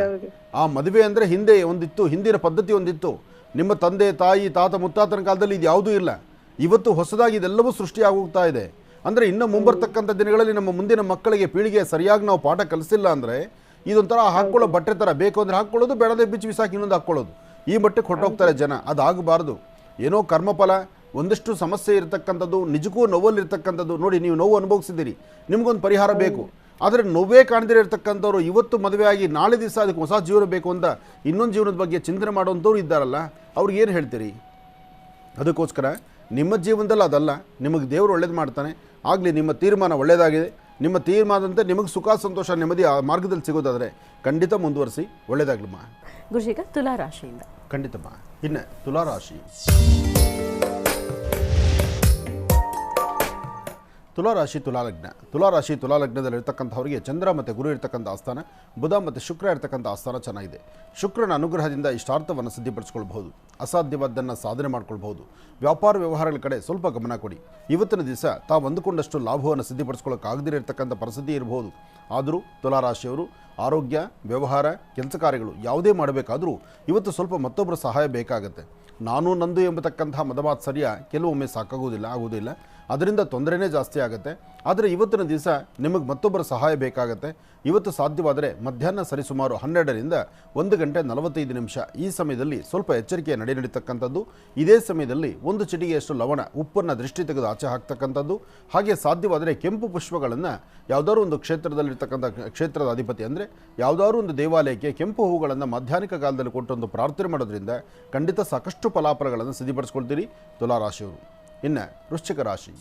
ಆ ಮದುವೆ ಅಂದರೆ ಹಿಂದೆ ಒಂದಿತ್ತು, ಹಿಂದಿನ ಪದ್ಧತಿ ಒಂದಿತ್ತು. ನಿಮ್ಮ ತಂದೆ ತಾಯಿ ತಾತ ಮುತ್ತಾತನ ಕಾಲದಲ್ಲಿ ಇದು ಯಾವುದೂ ಇಲ್ಲ. ಇವತ್ತು ಹೊಸದಾಗಿ ಇದೆಲ್ಲವೂ ಸೃಷ್ಟಿಯಾಗೋಗ್ತಾ ಇದೆ. ಅಂದರೆ ಇನ್ನು ಮುಂಬರ್ತಕ್ಕಂಥ ದಿನಗಳಲ್ಲಿ ನಮ್ಮ ಮುಂದಿನ ಮಕ್ಕಳಿಗೆ ಪೀಳಿಗೆ ಸರಿಯಾಗಿ ನಾವು ಪಾಠ ಕಲಿಸಿಲ್ಲ ಅಂದರೆ ಇದೊಂಥರ ಹಾಕ್ಕೊಳ್ಳೋ ಬಟ್ಟೆ ಥರ, ಬೇಕು ಅಂದರೆ ಹಾಕ್ಕೊಳ್ಳೋದು, ಬೇಡದೇ ಬಿಚ್ಚಿ ಬಿಸಾಕಿ ಇನ್ನೊಂದು ಹಾಕ್ಕೊಳ್ಳೋದು, ಈ ಮಟ್ಟಕ್ಕೆ ಹೊಟ್ಟೋಗ್ತಾರೆ ಜನ. ಅದಾಗಬಾರ್ದು. ಏನೋ ಕರ್ಮಫಲ, ಒಂದಷ್ಟು ಸಮಸ್ಯೆ ಇರತಕ್ಕಂಥದ್ದು, ನಿಜಕ್ಕೂ ನೋವಲ್ಲಿರ್ತಕ್ಕಂಥದ್ದು. ನೋಡಿ, ನೀವು ನೋವು ಅನುಭವಿಸಿದ್ದೀರಿ, ನಿಮಗೊಂದು ಪರಿಹಾರ ಬೇಕು. ಆದರೆ ನೋವೇ ಕಾಣದಿರ ಇರ್ತಕ್ಕಂಥವ್ರು ಇವತ್ತು ಮದುವೆ ಆಗಿ ನಾಳೆ ದಿವಸ ಅದಕ್ಕೆ ಹೊಸ ಜೀವನ ಬೇಕು ಅಂತ ಇನ್ನೊಂದು ಜೀವನದ ಬಗ್ಗೆ ಚಿಂತನೆ ಮಾಡುವಂಥವ್ರು ಇದ್ದಾರಲ್ಲ, ಅವ್ರಿಗೆ ಏನು ಹೇಳ್ತೀರಿ? ಅದಕ್ಕೋಸ್ಕರ ನಿಮ್ಮ ಜೀವನದಲ್ಲಿ ಅದಲ್ಲ, ನಿಮಗೆ ದೇವರು ಒಳ್ಳೇದು ಮಾಡ್ತಾನೆ. ಆಗಲಿ, ನಿಮ್ಮ ತೀರ್ಮಾನ ಒಳ್ಳೆಯದಾಗಿದೆ. ನಿಮ್ಮ ತೀರ್ಮಾನದಂತೆ ನಿಮಗೆ ಸುಖ ಸಂತೋಷ ನೆಮ್ಮದಿ ಆ ಮಾರ್ಗದಲ್ಲಿ ಸಿಗೋದಾದರೆ ಖಂಡಿತ ಮುಂದುವರಿಸಿ. ಒಳ್ಳೆಯದಾಗಲಮ್ಮ. ಗುರುಜಿಗ ತುಲಾ ರಾಶಿಯಿಂದ ಖಂಡಿತಮ್ಮ. ಇನ್ನು ತುಲಾ ರಾಶಿ, ತುಲಾ ರಾಶಿ ತುಲಾ ಲಗ್ನದಲ್ಲಿರ್ತಕ್ಕಂಥವರಿಗೆ ಚಂದ್ರ ಮತ್ತು ಗುರು ಇರ್ತಕ್ಕಂಥ ಆಸ್ಥಾನ, ಬುಧ ಮತ್ತು ಶುಕ್ರ ಇರ್ತಕ್ಕಂಥ ಆಸ್ಥಾನ ಚೆನ್ನಾಗಿದೆ. ಶುಕ್ರನ ಅನುಗ್ರಹದಿಂದ ಇಷ್ಟಾರ್ಥವನ್ನು ಸಿದ್ಧಿಪಡಿಸ್ಕೊಳ್ಬಹುದು, ಅಸಾಧ್ಯವಾದ್ದನ್ನು ಸಾಧನೆ ಮಾಡ್ಕೊಳ್ಬಹುದು. ವ್ಯಾಪಾರ ವ್ಯವಹಾರಗಳ ಕಡೆ ಸ್ವಲ್ಪ ಗಮನ ಕೊಡಿ. ಇವತ್ತಿನ ದಿವಸ ತಾವು ಅಂದುಕೊಂಡಷ್ಟು ಲಾಭವನ್ನು ಸಿದ್ಧಿಪಡಿಸ್ಕೊಳ್ಳೋಕ್ಕಾಗದೇ ಇರತಕ್ಕಂಥ ಪರಿಸ್ಥಿತಿ ಇರಬಹುದು. ಆದರೂ ತುಲಾರಾಶಿಯವರು ಆರೋಗ್ಯ, ವ್ಯವಹಾರ, ಕೆಲಸ ಕಾರ್ಯಗಳು ಯಾವುದೇ ಮಾಡಬೇಕಾದರೂ ಇವತ್ತು ಸ್ವಲ್ಪ ಮತ್ತೊಬ್ಬರ ಸಹಾಯ ಬೇಕಾಗುತ್ತೆ. ನಾನು ನಂದು ಎಂಬತಕ್ಕಂಥ ಮದಮಾತ್ಸರ್ಯ ಕೆಲವೊಮ್ಮೆ ಸಾಕಾಗುವುದಿಲ್ಲ. ಅದರಿಂದ ತೊಂದರೆನೇ ಜಾಸ್ತಿ ಆಗುತ್ತೆ. ಆದರೆ ಇವತ್ತಿನ ದಿವಸ ನಿಮಗೆ ಮತ್ತೊಬ್ಬರ ಸಹಾಯ ಬೇಕಾಗುತ್ತೆ. ಇವತ್ತು ಸಾಧ್ಯವಾದರೆ ಮಧ್ಯಾಹ್ನ ಸರಿಸುಮಾರು 12ರಿಂದ 1 ಗಂಟೆ 45 ನಿಮಿಷ ಈ ಸಮಯದಲ್ಲಿ ಸ್ವಲ್ಪ ಎಚ್ಚರಿಕೆಯ ನಡೀತಕ್ಕಂಥದ್ದು. ಇದೇ ಸಮಯದಲ್ಲಿ 1 ಚಿಟಿಗೆಯಷ್ಟು ಲವಣ ಉಪ್ಪನ್ನು ದೃಷ್ಟಿ ತೆಗೆದು ಆಚೆ ಹಾಕ್ತಕ್ಕಂಥದ್ದು. ಹಾಗೆ ಸಾಧ್ಯವಾದರೆ ಕೆಂಪು ಪುಷ್ಪಗಳನ್ನು ಯಾವುದಾದ್ರು ಒಂದು ಕ್ಷೇತ್ರದಲ್ಲಿರ್ತಕ್ಕಂಥ ಕ್ಷೇತ್ರದ ಅಧಿಪತಿ ಅಂದರೆ ಯಾವುದಾದ್ರು ಒಂದು ದೇವಾಲಯಕ್ಕೆ ಕೆಂಪು ಹೂಗಳನ್ನು ಮಧ್ಯಾಹ್ನಿಕ ಕಾಲದಲ್ಲಿ ಕೊಟ್ಟೊಂದು ಪ್ರಾರ್ಥನೆ ಮಾಡೋದ್ರಿಂದ ಖಂಡಿತ ಸಾಕಷ್ಟು ಫಲಾಫಲಗಳನ್ನು ಸಿದ್ಧಪಡಿಸ್ಕೊಳ್ತೀರಿ ತುಲಾರಾಶಿಯವರು. ಇನ್ನು ವೃಶ್ಚಿಕ ರಾಶಿ.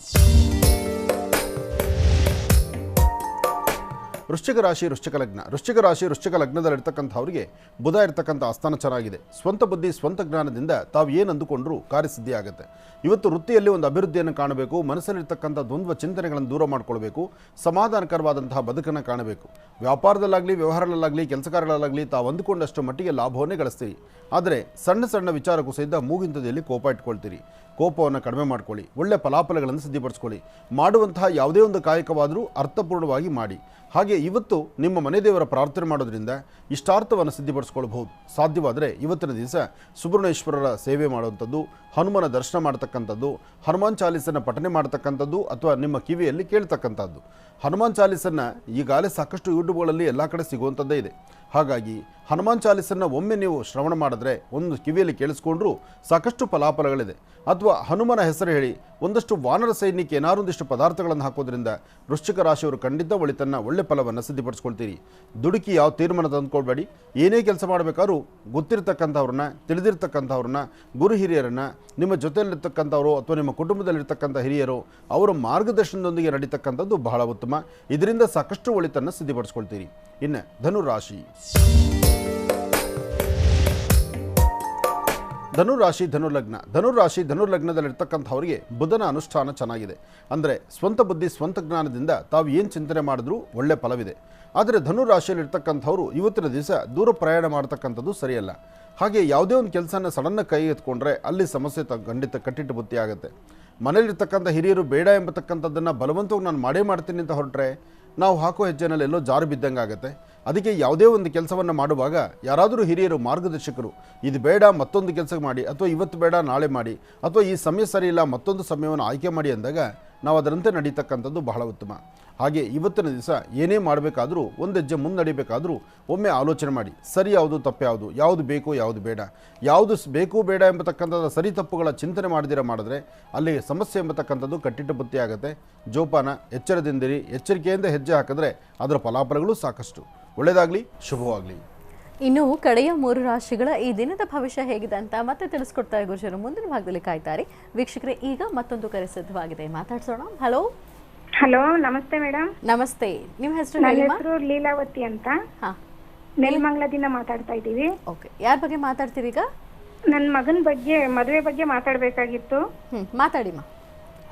ವೃಶ್ಚಿಕ ರಾಶಿ ವೃಶ್ಚಿಕ ಲಗ್ನ. ವೃಶ್ಚಿಕ ರಾಶಿ ವೃಶ್ಚಿಕ ಲಗ್ನದಲ್ಲಿರ್ತಕ್ಕಂಥವ್ರಿಗೆ ಬುಧ ಇರ್ತಕ್ಕಂಥ ಆಸ್ಥಾನ ಚೆನ್ನಾಗಿದೆ. ಸ್ವಂತ ಬುದ್ಧಿ ಸ್ವಂತ ಜ್ಞಾನದಿಂದ ತಾವು ಏನು ಅಂದುಕೊಂಡ್ರೂ ಕಾರ್ಯಸಿದ್ಧಿ ಆಗುತ್ತೆ. ಇವತ್ತು ವೃತ್ತಿಯಲ್ಲಿ ಒಂದು ಅಭಿವೃದ್ಧಿಯನ್ನು ಕಾಣಬೇಕು. ಮನಸ್ಸಲ್ಲಿರ್ತಕ್ಕಂಥ ದ್ವಂದ್ವ ಚಿಂತನೆಗಳನ್ನು ದೂರ ಮಾಡಿಕೊಳ್ಬೇಕು. ಸಮಾಧಾನಕರವಾದಂತಹ ಬದುಕನ್ನು ಕಾಣಬೇಕು. ವ್ಯಾಪಾರದಲ್ಲಾಗಲಿ ವ್ಯವಹಾರದಲ್ಲಾಗಲಿ ಕೆಲಸ ಕಾರ್ಯಗಳಲ್ಲಾಗಲಿ ತಾವು ಅಂದುಕೊಂಡಷ್ಟು ಮಟ್ಟಿಗೆ ಲಾಭವನ್ನೇ ಗಳಿಸ್ತೀರಿ. ಆದರೆ ಸಣ್ಣ ಸಣ್ಣ ವಿಚಾರಕ್ಕೂ ಸಹಿತ ಮೂಗಿಂತದಲ್ಲಿ ಕೋಪ ಇಟ್ಕೊಳ್ತೀರಿ. ಕೋಪವನ್ನು ಕಡಿಮೆ ಮಾಡ್ಕೊಳ್ಳಿ. ಒಳ್ಳೆ ಫಲಾಫಲಗಳನ್ನು ಸಿದ್ಧಪಡಿಸ್ಕೊಳ್ಳಿ. ಮಾಡುವಂತಹ ಯಾವುದೇ ಒಂದು ಕಾಯಕವಾದರೂ ಅರ್ಥಪೂರ್ಣವಾಗಿ ಮಾಡಿ. ಹಾಗೆ ಇವತ್ತು ನಿಮ್ಮ ಮನೆ ದೇವರ ಪ್ರಾರ್ಥನೆ ಮಾಡೋದ್ರಿಂದ ಇಷ್ಟಾರ್ಥವನ್ನು ಸಿದ್ಧಪಡಿಸ್ಕೊಳ್ಬಹುದು. ಸಾಧ್ಯವಾದರೆ ಇವತ್ತಿನ ದಿವಸ ಸುಬ್ರಹ್ಮಣ್ಯೇಶ್ವರರ ಸೇವೆ ಮಾಡುವಂಥದ್ದು, ಹನುಮನ ದರ್ಶನ ಮಾಡ್ತಕ್ಕಂಥದ್ದು, ಹನುಮಾನ್ ಚಾಲೀಸನ್ನು ಪಠನೆ ಮಾಡ್ತಕ್ಕಂಥದ್ದು ಅಥವಾ ನಿಮ್ಮ ಕಿವಿಯಲ್ಲಿ ಕೇಳ್ತಕ್ಕಂಥದ್ದು. ಹನುಮಾನ್ ಚಾಲೀಸನ್ನು ಈಗಾಗಲೇ ಸಾಕಷ್ಟು ಯೂಟ್ಯೂಬ್ಗಳಲ್ಲಿ ಎಲ್ಲ ಕಡೆ ಸಿಗುವಂಥದ್ದೇ ಇದೆ. ಹಾಗಾಗಿ ಹನುಮಾನ್ ಚಾಲೀಸನ್ನು ಒಮ್ಮೆ ನೀವು ಶ್ರವಣ ಮಾಡಿದ್ರೆ ಒಂದು ಕಿವಿಯಲ್ಲಿ ಕೇಳಿಸ್ಕೊಂಡ್ರೂ ಸಾಕಷ್ಟು ಫಲಾಫಲಗಳಿದೆ. ಅಥವಾ ಹನುಮನ ಹೆಸರು ಹೇಳಿ ಒಂದಷ್ಟು ವಾನರ ಸೈನ್ಯಕ್ಕೆ ಏನಾರು ಒಂದಿಷ್ಟು ಪದಾರ್ಥಗಳನ್ನು ಹಾಕೋದ್ರಿಂದ ವೃಶ್ಚಿಕ ರಾಶಿಯವರು ಖಂಡಿತ ಒಳ್ಳೆ ಫಲವನ್ನು ಸಿದ್ಧಪಡಿಸ್ಕೊಳ್ತೀರಿ. ದುಡುಕಿ ಯಾವ ತೀರ್ಮಾನ ತಂದುಕೊಳ್ಬೇಡಿ. ಏನೇ ಕೆಲಸ ಮಾಡಬೇಕಾದ್ರೂ ಗೊತ್ತಿರ್ತಕ್ಕಂಥವ್ರನ್ನ, ತಿಳಿದಿರ್ತಕ್ಕಂಥವ್ರನ್ನ, ಗುರು ಹಿರಿಯರನ್ನು, ನಿಮ್ಮ ಜೊತೆಯಲ್ಲಿರ್ತಕ್ಕಂಥವರು ಅಥವಾ ನಿಮ್ಮ ಕುಟುಂಬದಲ್ಲಿರ್ತಕ್ಕಂಥ ಹಿರಿಯರು ಅವರ ಮಾರ್ಗದರ್ಶನದೊಂದಿಗೆ ನಡೀತಕ್ಕಂಥದ್ದು ಬಹಳ ಉತ್ತಮ. ಇದರಿಂದ ಸಾಕಷ್ಟು ಒಳಿತನ್ನು ಸಿದ್ಧಪಡಿಸ್ಕೊಳ್ತೀರಿ. ಇನ್ನು ಧನುರಾಶಿ. ಧನುರಾಶಿ ಧನುರ್ಲಗ್ನ. ಧನುರ್ಲಗ್ನದಲ್ಲಿರ್ತಕ್ಕಂಥವರಿಗೆ ಬುಧನ ಅನುಷ್ಠಾನ ಚೆನ್ನಾಗಿದೆ. ಅಂದರೆ ಸ್ವಂತ ಬುದ್ಧಿ ಸ್ವಂತ ಜ್ಞಾನದಿಂದ ತಾವು ಏನು ಚಿಂತನೆ ಮಾಡಿದ್ರೂ ಒಳ್ಳೆ ಫಲವಿದೆ. ಆದರೆ ಧನುರಾಶಿಯಲ್ಲಿರ್ತಕ್ಕಂಥವ್ರು ಇವತ್ತಿನ ದಿವಸ ದೂರ ಪ್ರಯಾಣ ಮಾಡ್ತಕ್ಕಂಥದ್ದು ಸರಿಯಲ್ಲ. ಹಾಗೆ ಯಾವುದೇ ಒಂದು ಕೆಲಸನ ಸಡನ್ನಾಗಿ ಕೈ ಎತ್ಕೊಂಡ್ರೆ ಅಲ್ಲಿ ಸಮಸ್ಯೆ ಖಂಡಿತ ಕಟ್ಟಿಟ್ಟು ಬುತ್ತಿ ಆಗುತ್ತೆ. ಮನೇಲಿರ್ತಕ್ಕಂಥ ಹಿರಿಯರು ಬೇಡ ಎಂಬತಕ್ಕಂಥದ್ದನ್ನು ಬಲವಂತವಾಗಿ ನಾನು ಮಾಡೇ ಮಾಡ್ತೀನಿ ಅಂತ ಹೊರಟ್ರೆ ನಾವು ಹಾಕೋ ಹೆಜ್ಜೆನಲ್ಲಿ ಎಲ್ಲೋ ಜಾರು ಬಿದ್ದಂಗೆ ಆಗುತ್ತೆ. ಅದಕ್ಕೆ ಯಾವುದೇ ಒಂದು ಕೆಲಸವನ್ನು ಮಾಡುವಾಗ ಯಾರಾದರೂ ಹಿರಿಯರು ಮಾರ್ಗದರ್ಶಕರು ಇದು ಬೇಡ ಮತ್ತೊಂದು ಕೆಲಸ ಮಾಡಿ, ಅಥವಾ ಇವತ್ತು ಬೇಡ ನಾಳೆ ಮಾಡಿ, ಅಥವಾ ಈ ಸಮಯ ಸರಿ ಇಲ್ಲ ಮತ್ತೊಂದು ಸಮಯವನ್ನು ಆಯ್ಕೆ ಮಾಡಿ ಅಂದಾಗ ನಾವು ಅದರಂತೆ ನಡೀತಕ್ಕಂಥದ್ದು ಬಹಳ ಉತ್ತಮ. ಹಾಗೆ ಇವತ್ತಿನ ದಿವಸ ಏನೇ ಮಾಡಬೇಕಾದ್ರೂ ಒಂದು ಹೆಜ್ಜೆ ಮುನ್ನಡಿಬೇಕಾದ್ರೂ ಒಮ್ಮೆ ಆಲೋಚನೆ ಮಾಡಿ. ಸರಿ ಯಾವುದು ತಪ್ಪು ಯಾವುದು, ಯಾವುದು ಬೇಕು ಯಾವುದು ಬೇಡ, ಯಾವುದು ಬೇಕು ಬೇಡ ಎಂಬತಕ್ಕಂಥದ್ದು ಸರಿ ತಪ್ಪುಗಳ ಚಿಂತನೆ ಮಾಡಿದ್ರೆ ಅಲ್ಲಿ ಸಮಸ್ಯೆ ಎಂಬತಕ್ಕಂಥದ್ದು ಕಟ್ಟಿಟ್ಟು ಬುತ್ತಿ ಆಗುತ್ತೆ. ಜೋಪಾನ, ಎಚ್ಚರದಿಂದಿರಿ. ಎಚ್ಚರಿಕೆಯಿಂದ ಹೆಜ್ಜೆ ಹಾಕಿದ್ರೆ ಅದರ ಫಲಾಫಲಗಳು ಸಾಕಷ್ಟು. ಒಳ್ಳೆಯದಾಗಲಿ, ಶುಭವಾಗಲಿ. ಇನ್ನು ಕಡೆಯ 3 ರಾಶಿಗಳ ಈ ದಿನದ ಭವಿಷ್ಯ ಹೇಗಿದೆ ಅಂತ ಮತ್ತೆ ತಿಳಿಸ್ಕೊಡ್ತಾರೆ ಗುರುಜರು. ಮುಂದಿನ ಭಾಗದಲ್ಲಿ ಕಾಯ್ತಾರೆ ವೀಕ್ಷಕರೇ. ಈಗ ಮತ್ತೊಂದು ಕರೆ ಸಿದ್ಧವಾಗಿದೆ, ಮಾತಾಡ್ಸೋಣ. ಹಲೋ ಹಲೋ, ನಮಸ್ತೆ ಮೇಡಮ್. ನಮಸ್ತೆ, ನಿಮ್ಮ ಹೆಸರು? ನನ್ನ ಹೆಸರು ಲೀಲಾವತಿ ಅಂತ, ನೆಲಮಂಗಲದಿಂದ ಮಾತಾಡ್ತಾ ಇದ್ದೀವಿ. ಓಕೆ, ಯಾರ ಬಗ್ಗೆ ಮಾತಾಡ್ತೀರಿ ಈಗ? ನನ್ನ ಮಗನ ಬಗ್ಗೆ, ಮದುವೆ ಬಗ್ಗೆ ಮಾತಾಡ್ಬೇಕಾಗಿತ್ತು. ಮಾತಾಡಿಮ್ಮ.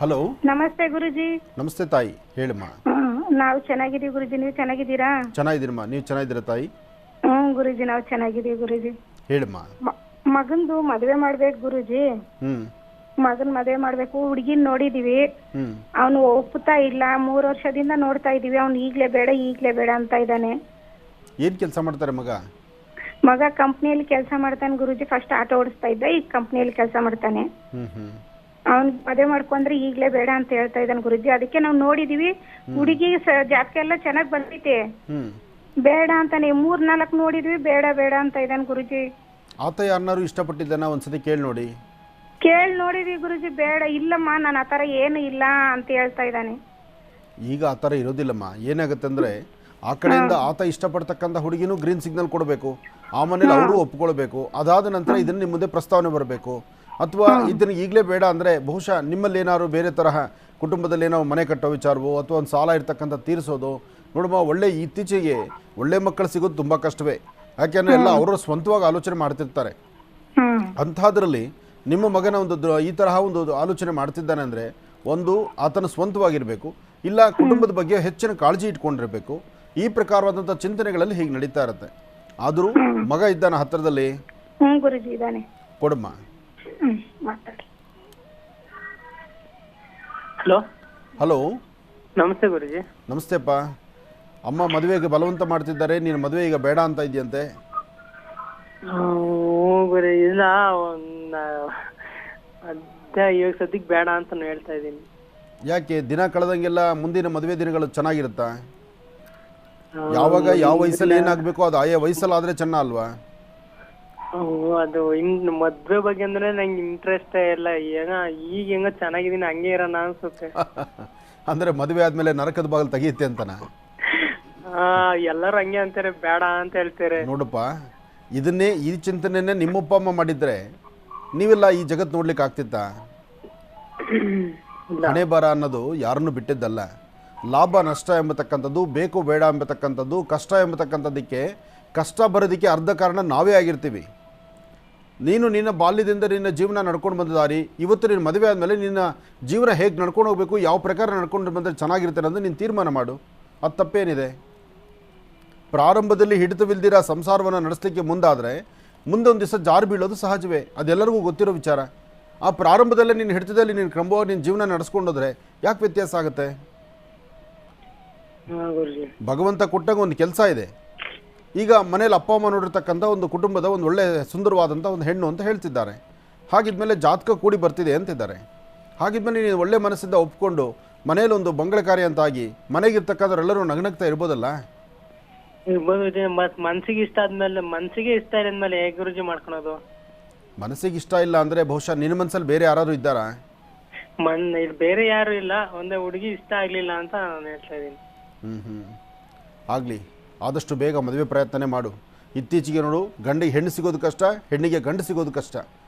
ಹಲೋ, ನಮಸ್ತೆ ಗುರುಜಿ. ನಮಸ್ತೆ ತಾಯಿ, ಹೇಳಿಮ್ಮ. ನಾವು ಚೆನ್ನಾಗಿದ್ದೀವಿ ಗುರುಜಿ, ನೀವು ಚೆನ್ನಾಗಿದ್ದೀರಾ? ಚೆನ್ನಾಗಿದ್ದೀರಮ್ಮ, ನೀವು ಚೆನ್ನಾಗಿದ್ದೀರಾ ತಾಯಿ? ಗುರುಜಿ, ನಾವು ಚೆನ್ನಾಗಿದ್ದೀವಿ ಗುರುಜಿ. ಹೇಳಿಮ್ಮ. ಮಗಂದು ಮದುವೆ ಮಾಡ್ಬೇಕು ಗುರುಜಿ. ಮಗನ್ ಮದುವೆ ಮಾಡ್ಬೇಕು. ಹುಡುಗಿನ್ ನೋಡಿದೀವಿ, ಅವನು ಒಪ್ಪುತ್ತಾ ಇಲ್ಲ. 3 ವರ್ಷದಿಂದ ನೋಡ್ತಾ ಇದೀವಿ. ಅವ್ನು ಈಗ್ಲೇ ಬೇಡ ಅಂತ ಇದ್ದಾನೆ. ಏನ್ ಕೆಲಸ ಮಾಡ್ತಾರೆ ಮಗ? ಮಗ ಕಂಪ್ನಿಯಲ್ಲಿ ಕೆಲಸ ಮಾಡ್ತಾನೆ ಗುರುಜಿ. ಫಸ್ಟ್ ಆಟೋ ಓಡಿಸ್ತಾ ಇದ್ದ, ಈಗ ಕಂಪ್ನಿಯಲ್ಲಿ ಕೆಲಸ ಮಾಡ್ತಾನೆ. ಅವ್ನ್ ಮದುವೆ ಮಾಡ್ಕೊಂಡ್ರೆ ಈಗ್ಲೇ ಬೇಡ ಅಂತ ಹೇಳ್ತಾ ಇದ್ದಾನೆ ಗುರುಜಿ. ಅದಕ್ಕೆ ನಾವು ನೋಡಿದೀವಿ. ಹುಡುಗಿ ಜಾತಕ ಎಲ್ಲ ಚೆನ್ನಾಗ್ ಬಂದೈತೆ, ಬೇಡ ಅಂತಾನೆ. 3-4 ನೋಡಿದ್ವಿ, ಬೇಡ ಅಂತ ಇದ್ದಾನೆ ಗುರುಜಿ. ಆತ ಯಾರನ್ನಾರು ಇಷ್ಟಪಟ್ಟಿದ್ದಾನ? ಒಂದ್ಸತಿ ಕೇಳಿ ನೋಡಿದ್ವಿ ಗುರುಜಿ. ಬೇಡ, ಇಲ್ಲಮ್ಮ ನಾನು ಆತರ ಏನು ಇಲ್ಲ ಅಂತ ಹೇಳ್ತಾ ಇದ್ದಾನೆ. ಈಗ ಆತರ ಇರೋದಿಲ್ಲಮ್ಮ. ಏನಾಗುತ್ತೆ ಅಂದ್ರೆ ಆ ಕಡೆಯಿಂದ ಆತ ಇಷ್ಟಪಡ್ತಕ್ಕಂಥ ಹುಡುಗಿನೂ ಗ್ರೀನ್ ಸಿಗ್ನಲ್ ಕೊಡಬೇಕು, ಆ ಮನೇಲಿ ಅವರು ಒಪ್ಕೊಳ್ಬೇಕು. ಅದಾದ ನಂತರ ಇದನ್ನ ನಿಮ್ಮ ಮುಂದೆ ಪ್ರಸ್ತಾವನೆ ಬರಬೇಕು. ಅಥವಾ ಇದನ್ನ ಈಗಲೇ ಬೇಡ ಅಂದ್ರೆ ಬಹುಶಃ ನಿಮ್ಮಲ್ಲಿ ಏನಾದ್ರು ಬೇರೆ ತರಹ ಕುಟುಂಬದಲ್ಲಿ ಏನೋ ಮನೆ ಕಟ್ಟೋ ವಿಚಾರವೋ ಅಥವಾ ಒಂದು ಸಾಲ ಇರ್ತಕ್ಕಂಥ ತೀರಿಸೋದು. ನೋಡಮ್ಮ, ಇತ್ತೀಚೆಗೆ ಒಳ್ಳೆ ಮಕ್ಕಳು ಸಿಗೋದು ತುಂಬಾ ಕಷ್ಟವೇ. ಯಾಕೆಂದ್ರೆ ಎಲ್ಲ ಅವರು ಸ್ವಂತವಾಗಿ ಆಲೋಚನೆ ಮಾಡ್ತಿರ್ತಾರೆ. ಅಂಥದ್ರಲ್ಲಿ ನಿಮ್ಮ ಮಗನ ಒಂದು ಈ ತರಹ ಒಂದು ಆಲೋಚನೆ ಮಾಡ್ತಿದ್ದಾನೆ ಅಂದರೆ ಒಂದು ಆತನ ಸ್ವಂತವಾಗಿರಬೇಕು, ಇಲ್ಲ ಕುಟುಂಬದ ಬಗ್ಗೆ ಹೆಚ್ಚಿನ ಕಾಳಜಿ ಇಟ್ಕೊಂಡಿರಬೇಕು. ಈ ಪ್ರಕಾರವಾದಂಥ ಚಿಂತನೆಗಳಲ್ಲಿ ಹೀಗೆ ನಡೀತಾ ಇರುತ್ತೆ. ಆದರೂ ಮಗ ಇದ್ದಾನ ಹತ್ತಿರದಲ್ಲಿ? ಕೊಡಮ್ಮ. ಹಲೋ ಹಲೋ, ನಮಸ್ತೆ ಗುರುಜಿ. ನಮಸ್ತೆಪ್ಪ. ಅಮ್ಮ ಮದುವೆಗೆ ಬಲವಂತ ಮಾಡ್ತಿದ್ದಾರೆ, ನೀನು ಮದುವೆ ಈಗ ಬೇಡ ಅಂತ ಇದೆಯಂತೆ? ಗುರು, ಇಲ್ಲ, ಇವಾಗ ಸದ್ಯಕ್ಕೆ ಬೇಡ ಅಂತ ಹೇಳ್ತಾ ಇದ್ದೀನಿ. ಯಾಕೆ ದಿನ ಕಳೆದಂಗೆಲ್ಲ ಮುಂದಿನ ಮದುವೆ ದಿನಗಳು ಚೆನ್ನಾಗಿರುತ್ತಾ? ಯಾವಾಗ ಯಾವ ವಯಸ್ಸಲ್ಲಿ ಏನಾಗಬೇಕು ಅದು ಆಯಾ ವಯಸ್ಸಲ್ಲಾದರೆ ಚೆನ್ನ ಅಲ್ವಾ? ಅದು ಇನ್ನು ಮದ್ವೆ ಬಗ್ಗೆ ಅಂದ್ರೆ ನಂಗೆ ಇಂಟ್ರೆಸ್ಟ್ ಇಲ್ಲ. ಈಗ ಹೆಂಗ ಚೆನ್ನಾಗಿದ್ದೀನಿ ಹಂಗೆ ಇರೋಣ ಅನ್ಸುತ್ತೆ. ಅಂದರೆ ಮದುವೆ ಆದಮೇಲೆ ನರಕದ ಬಾಗಿಲು ತೆಗಿಯುತ್ತೆ ಅಂತನಾ? ಎಲ್ಲರೂ ಹಂಗೆ ಅಂತಾರೆ, ಬೇಡ ಅಂತ ಹೇಳ್ತಾರೆ. ನೋಡಪ್ಪ, ಇದನ್ನೇ ಈ ಚಿಂತನೆಯನ್ನೇ ನಿಮ್ಮಪ್ಪ ಅಮ್ಮ ಮಾಡಿದ್ರೆ ನೀವೆಲ್ಲ ಈ ಜಗತ್ತು ನೋಡ್ಲಿಕ್ಕೆ ಆಗ್ತಿತ್ತಾ? ಹಣೆ ಬರ ಅನ್ನೋದು ಯಾರನ್ನು ಬಿಟ್ಟಿದ್ದಲ್ಲ. ಲಾಭ ನಷ್ಟ ಎಂಬತಕ್ಕಂಥದ್ದು, ಬೇಕು ಬೇಡ ಎಂಬತಕ್ಕಂಥದ್ದು, ಕಷ್ಟ ಎಂಬತಕ್ಕಂಥದ್ದಕ್ಕೆ ಕಷ್ಟ ಬರೋದಕ್ಕೆ ಅರ್ಧ ಕಾರಣ ನಾವೇ ಆಗಿರ್ತೀವಿ. ನೀನು ನಿನ್ನ ಬಾಲ್ಯದಿಂದ ನಿನ್ನ ಜೀವನ ನಡ್ಕೊಂಡು ಬಂದ ದಾರಿ, ಇವತ್ತು ನಿನ್ನ ಮದುವೆ ಆದಮೇಲೆ ನಿನ್ನ ಜೀವನ ಹೇಗೆ ನಡ್ಕೊಂಡು ಹೋಗಬೇಕು, ಯಾವ ಪ್ರಕಾರ ನಡ್ಕೊಂಡು ಬಂದರೆ ಚೆನ್ನಾಗಿರ್ತಾರೆ ಅಂತ ನೀನು ತೀರ್ಮಾನ ಮಾಡು. ಅದು ತಪ್ಪೇನಿದೆ? ಪ್ರಾರಂಭದಲ್ಲಿ ಹಿಡಿತವಿಲ್ದಿರ ಸಂಸಾರವನ್ನು ನಡೆಸಲಿಕ್ಕೆ ಮುಂದಾದರೆ ಮುಂದೆ ಒಂದು ದಿವಸ ಜಾರು ಬೀಳೋದು ಸಹಜವೇ, ಅದೆಲ್ಲರಿಗೂ ಗೊತ್ತಿರೋ ವಿಚಾರ. ಆ ಪ್ರಾರಂಭದಲ್ಲೇ ನೀನು ಹಿಡಿತದಲ್ಲಿ ನೀನು ಕ್ರಮವಾಗಿ ನಿನ್ನ ಜೀವನ ನಡೆಸ್ಕೊಂಡೋದ್ರೆ ಯಾಕೆ ವ್ಯತ್ಯಾಸ ಆಗುತ್ತೆ? ಭಗವಂತ ಕೊಟ್ಟಾಗ ಒಂದು ಕೆಲಸ ಇದೆ. ಈಗ ಮನೇಲಿ ಅಪ್ಪ ಅಮ್ಮ ನೋಡಿರ್ತಕ್ಕಂಥ ಒಂದು ಕುಟುಂಬದ ಒಂದು ಒಳ್ಳೆ ಸುಂದರವಾದಂಥ ಒಂದು ಹೆಣ್ಣು ಅಂತ ಹೇಳ್ತಿದ್ದಾರೆ. ಹಾಗಿದ್ಮೇಲೆ ಜಾತಕ ಕೂಡಿ ಬರ್ತಿದೆ ಅಂತಿದ್ದಾರೆ. ಹಾಗಿದ್ಮೇಲೆ ನೀನು ಒಳ್ಳೆ ಮನಸ್ಸಿಂದ ಒಪ್ಕೊಂಡು ಮನೇಲಿ ಒಂದು ಬಂಗಳ ಕಾರ್ಯ ಅಂತಾಗಿ ಮನೆಗಿರ್ತಕ್ಕಂಥವ್ರೆಲ್ಲರೂ ನಗನಗ್ತಾ ಇರ್ಬೋದಲ್ಲ? ಮನ್ಸಿಗೆ ಇಷ್ಟ ಆದ್ಮೇಲೆ ಮನ್ಸಿಗೆ ಇಷ್ಟ ಇದ್ಮೇಲೆ ಹೇಗೆ ಗುರುಜಿ ಮಾಡ್ಕೊಳೋದು? ಮನಸ್ಸಿಗೆ ಇಷ್ಟ ಇಲ್ಲ ಅಂದರೆ ಬಹುಶಃ ನಿನ್ನ ಮನಸ್ಸಲ್ಲಿ ಬೇರೆ ಯಾರು ಇದ್ದಾರಾ? ಬೇರೆ ಯಾರು ಇಲ್ಲ, ಒಂದೇ ಹುಡುಗಿ ಇಷ್ಟ ಆಗ್ಲಿಲ್ಲ ಅಂತ ನಾನು ಹೇಳ್ತಾ ಇದ್ದೀನಿ. ಆಗಲಿ, ಆದಷ್ಟು ಬೇಗ ಮದುವೆ ಪ್ರಯತ್ನನೇ ಮಾಡು. ಇತ್ತೀಚೆಗೆ ನೋಡು, ಗಂಡಿಗೆ ಹೆಣ್ಣು ಸಿಗೋದು ಕಷ್ಟ, ಹೆಣ್ಣಿಗೆ ಗಂಡು ಸಿಗೋದು ಕಷ್ಟ.